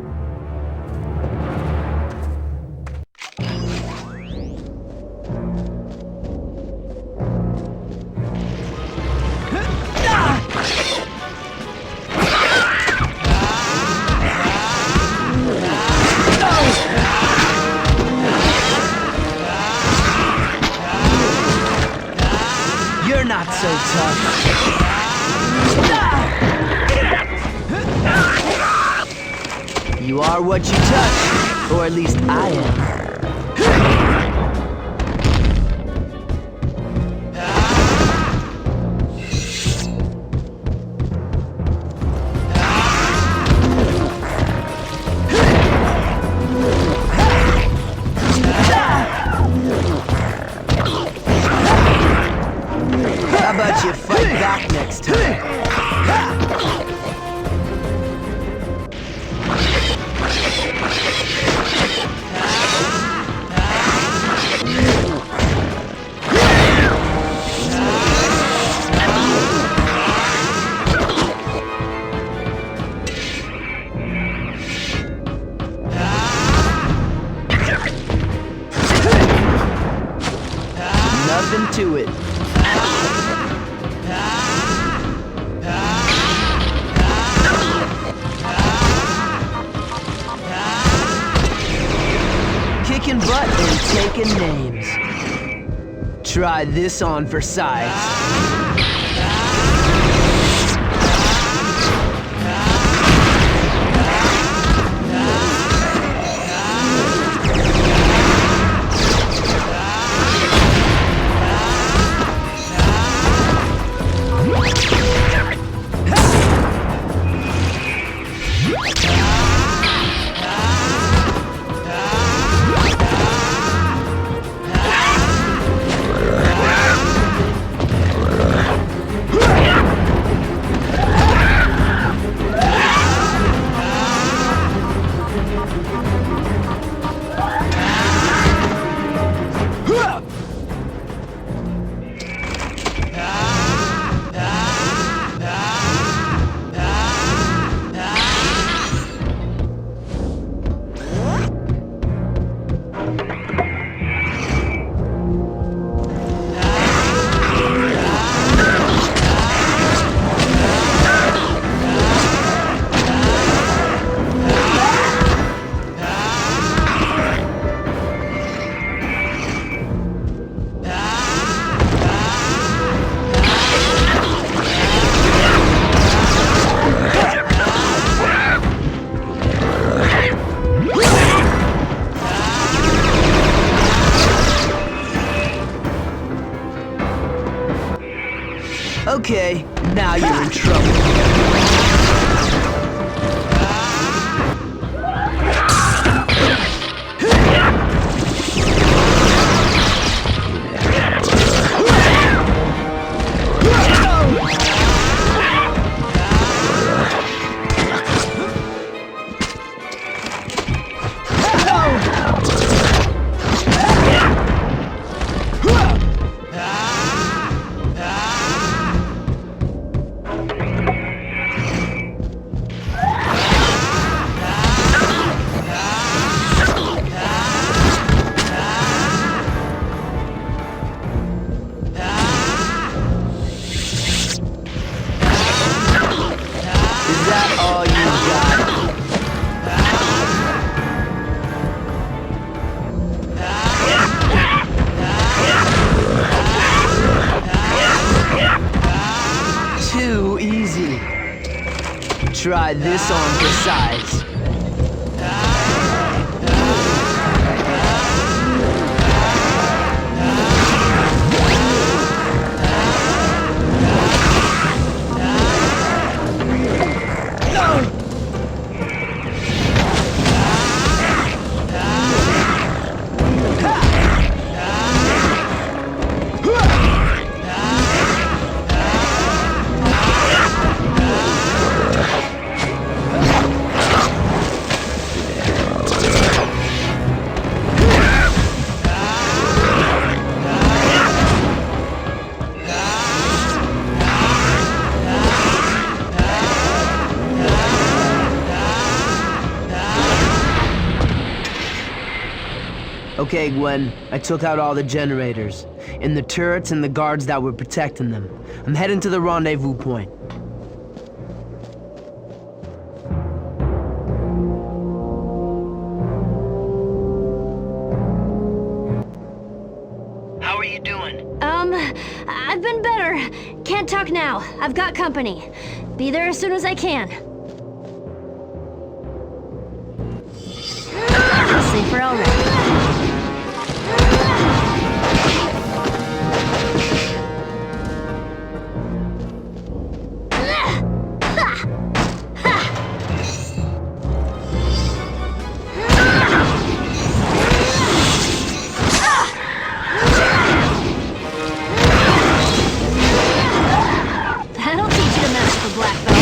You're not so tough. You are what you touch, or at least I am. How about you fight back next time? Nothing to it. Kicking butt and taking names. Try this on for size. Okay, now you're in trouble. Is that all you got? Too easy. Try this on for size. Okay, Gwen, I took out all the generators, and the turrets and the guards that were protecting them. I'm heading to the rendezvous point. How are you doing? I've been better. Can't talk now. I've got company. Be there as soon as I can. Safer already. That'll teach you to mess with the black belt.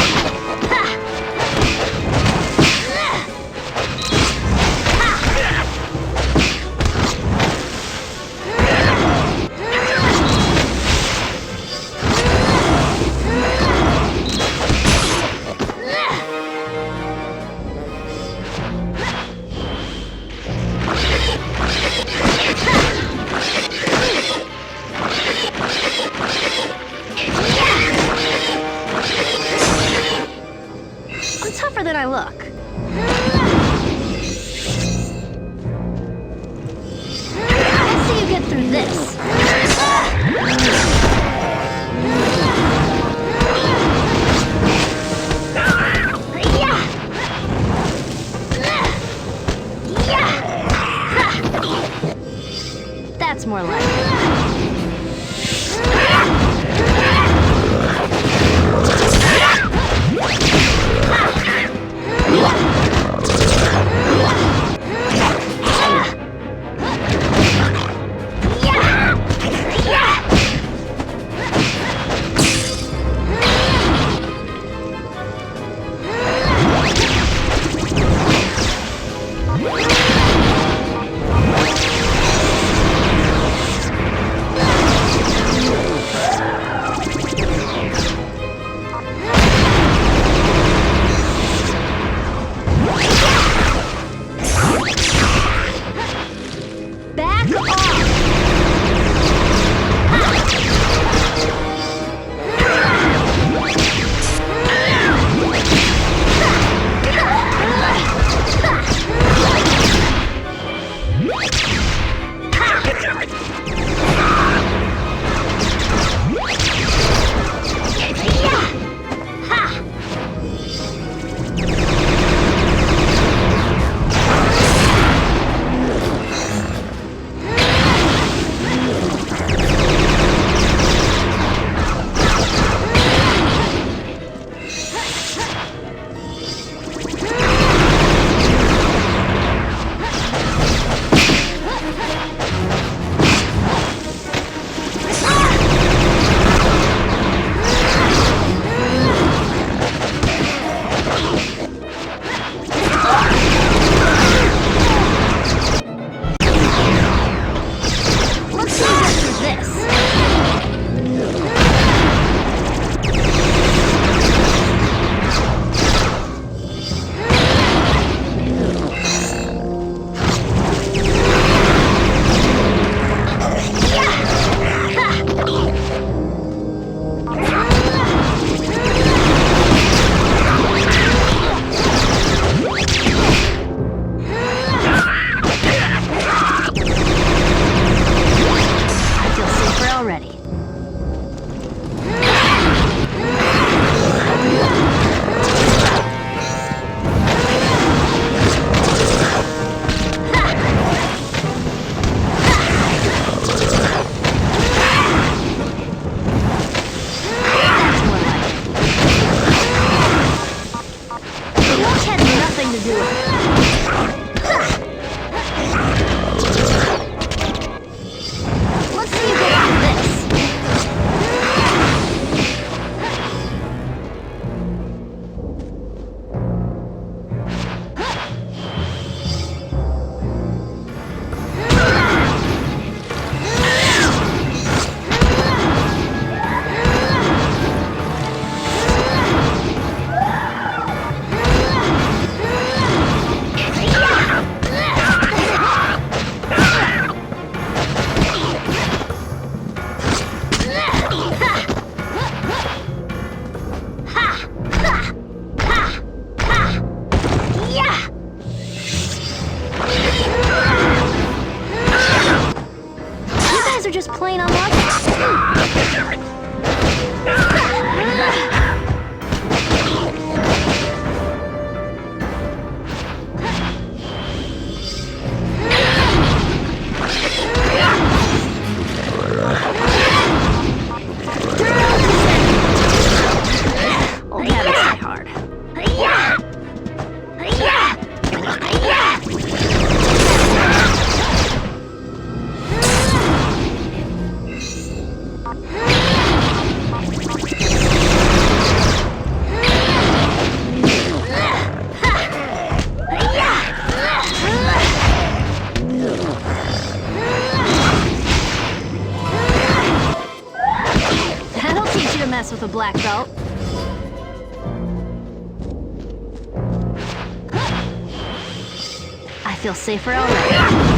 I'm tougher than I look. Let's see you get through this. That's more like it. Just plain unlucky. Old habits die hard. That'll teach you to mess with a black belt. I feel safer already.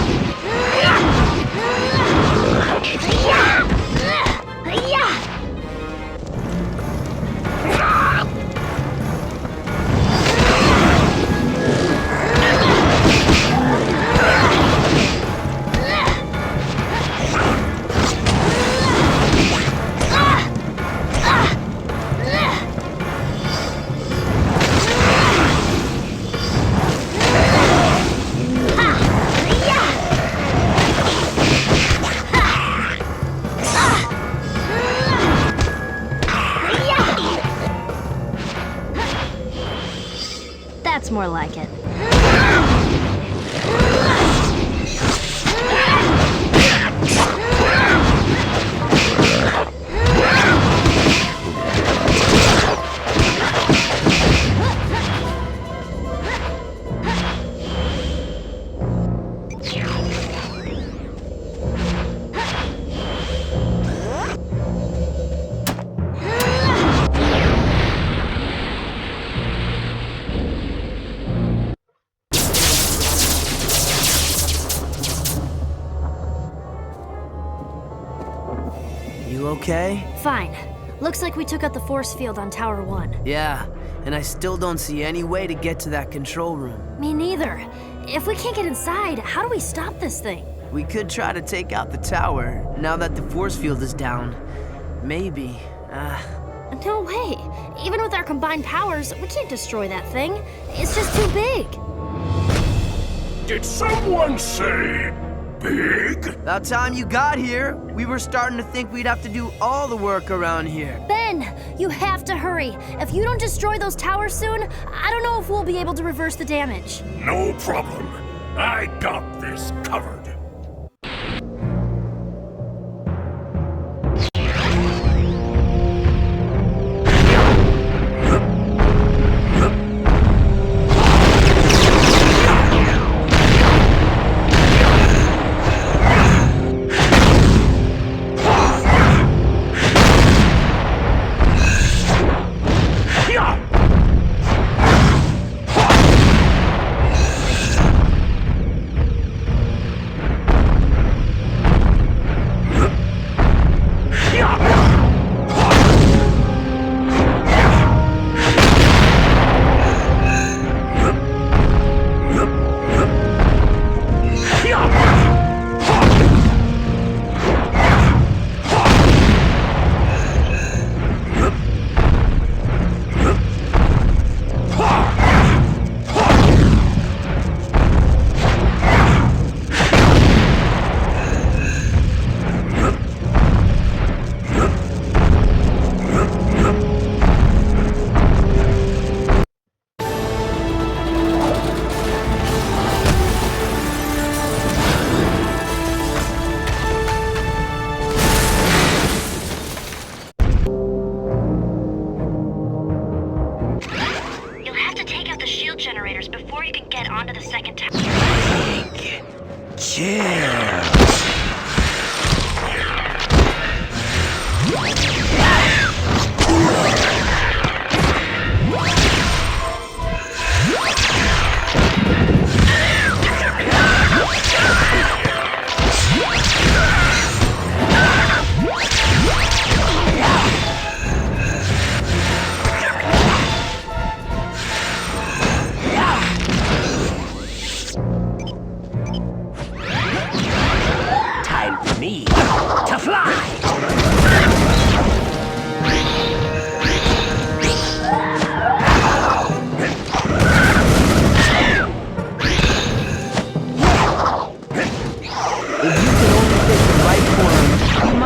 That's more like it. You okay? Fine. Looks like we took out the force field on Tower 1. Yeah, and I still don't see any way to get to that control room. Me neither. If we can't get inside, how do we stop this thing? We could try to take out the tower, now that the force field is down. Maybe. No way. Even with our combined powers, we can't destroy that thing. It's just too big. Did someone say big? About time you got here. We were starting to think we'd have to do all the work around here. Ben, you have to hurry. If you don't destroy those towers soon, I don't know if we'll be able to reverse the damage. No problem. I got this covered.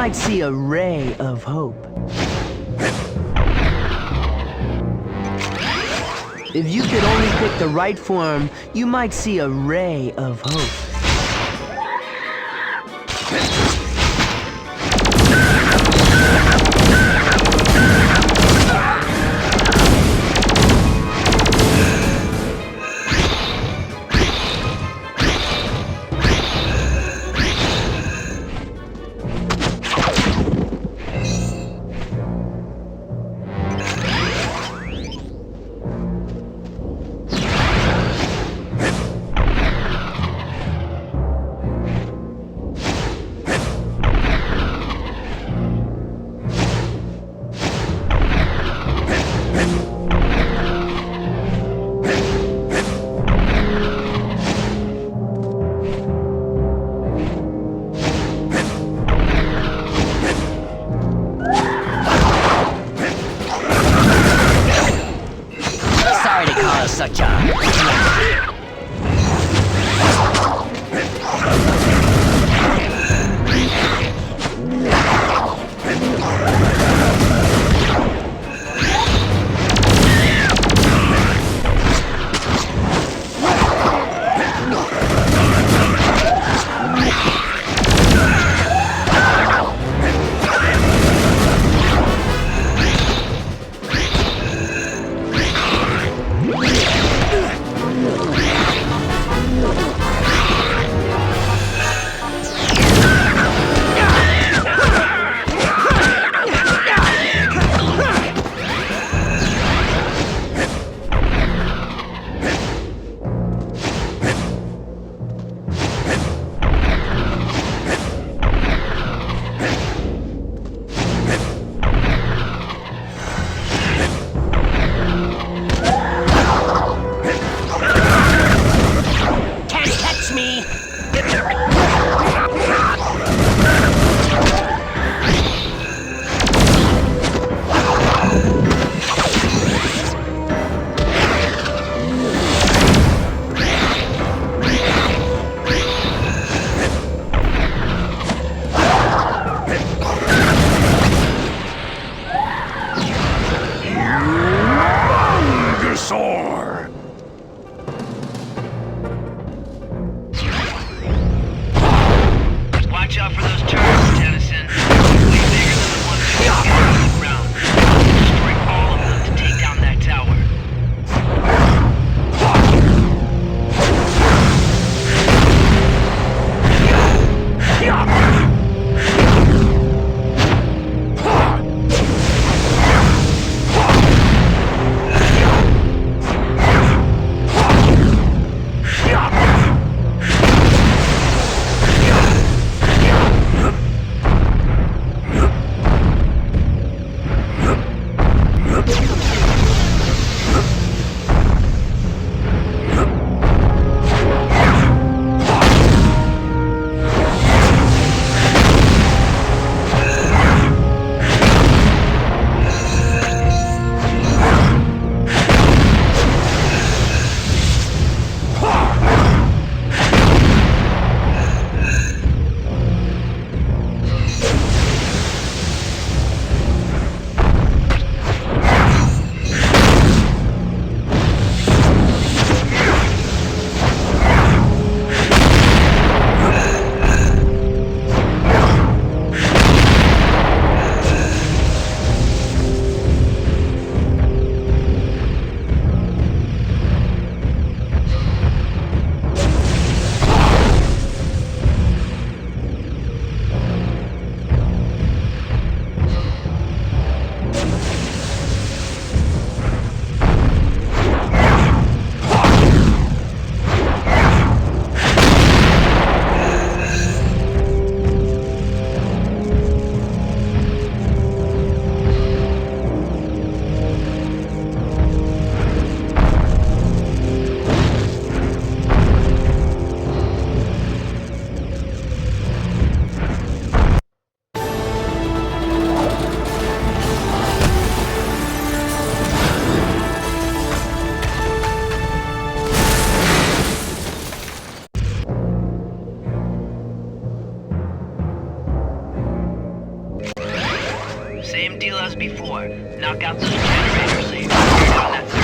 might see a ray of hope. If you could only pick the right form, you might see a ray of hope. Same deal as before. Knock out those generators so you can get on that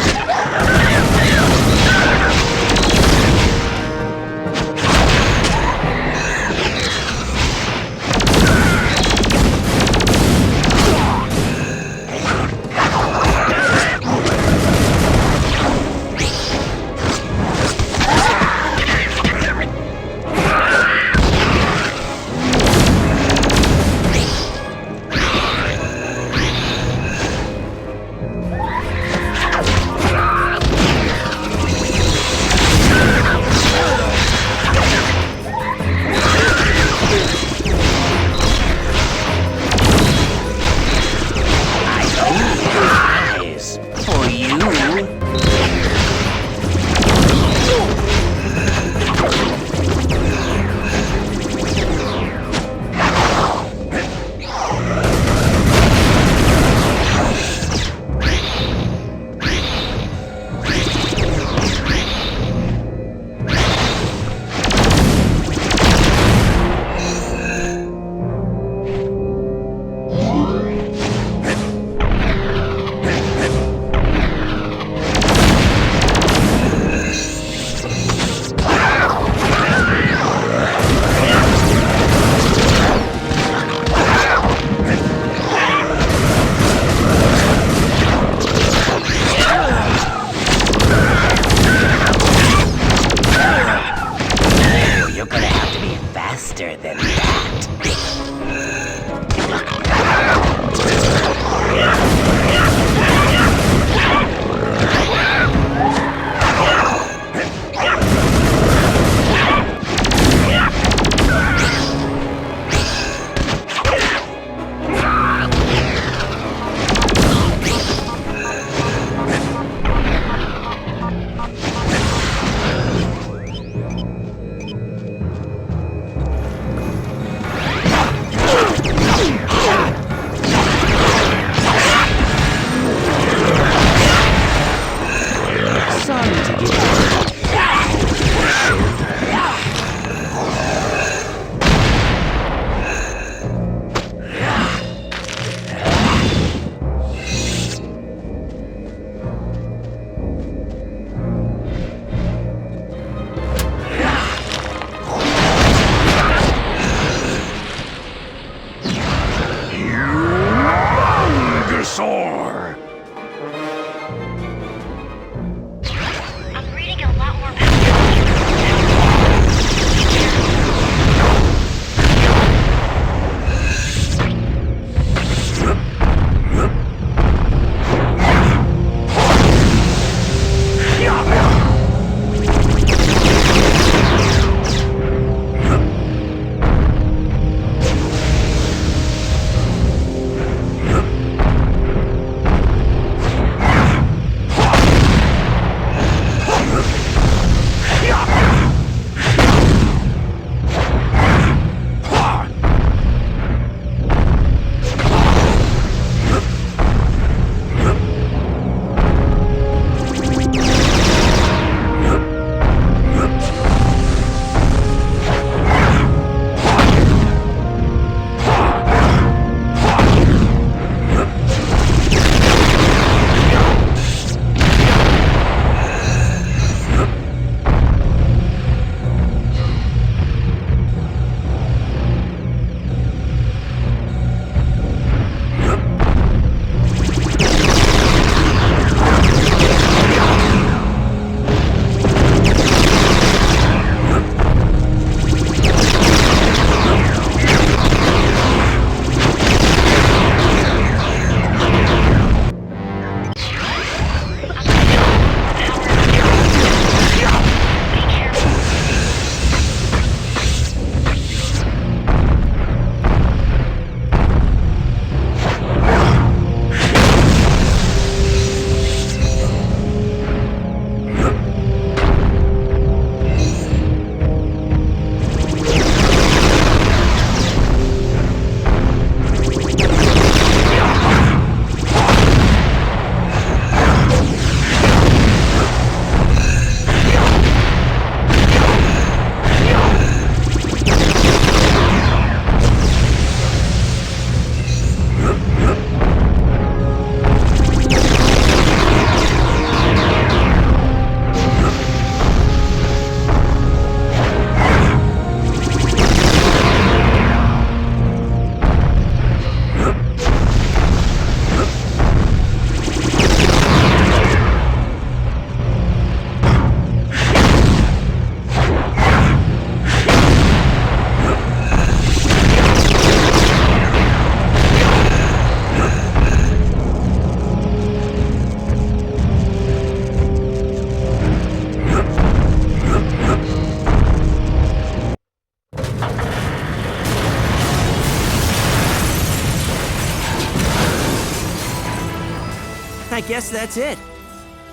I guess that's it.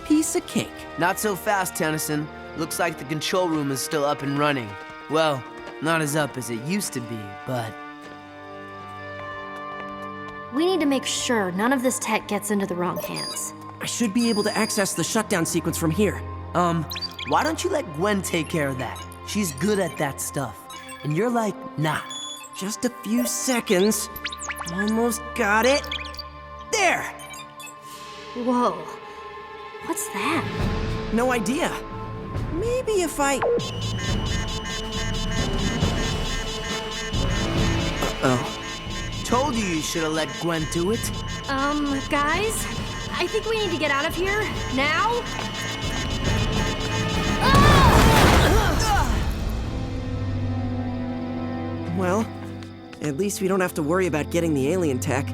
Piece of cake. Not so fast, Tennyson. Looks like the control room is still up and running. Well, not as up as it used to be, but... We need to make sure none of this tech gets into the wrong hands. I should be able to access the shutdown sequence from here. Why don't you let Gwen take care of that? She's good at that stuff. And you're like, nah. Just a few seconds. Almost got it. There! Whoa. What's that? No idea. Maybe if I... Uh-oh. Told you should have let Gwen do it. Guys? I think we need to get out of here. Now? Well, at least we don't have to worry about getting the alien tech.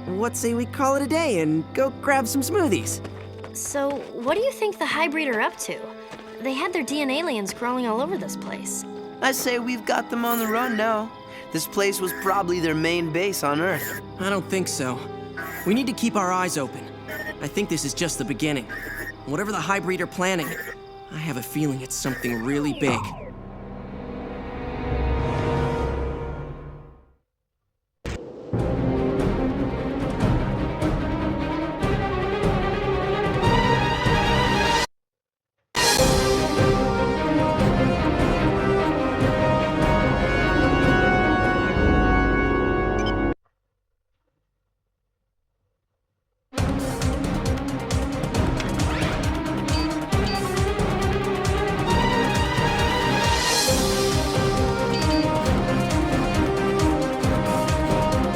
What say we call it a day and go grab some smoothies? So, what do you think the Hybrid are up to? They had their DNA aliens crawling all over this place. I say we've got them on the run now. This place was probably their main base on Earth. I don't think so. We need to keep our eyes open. I think this is just the beginning. Whatever the Hybrid are planning, I have a feeling it's something really big.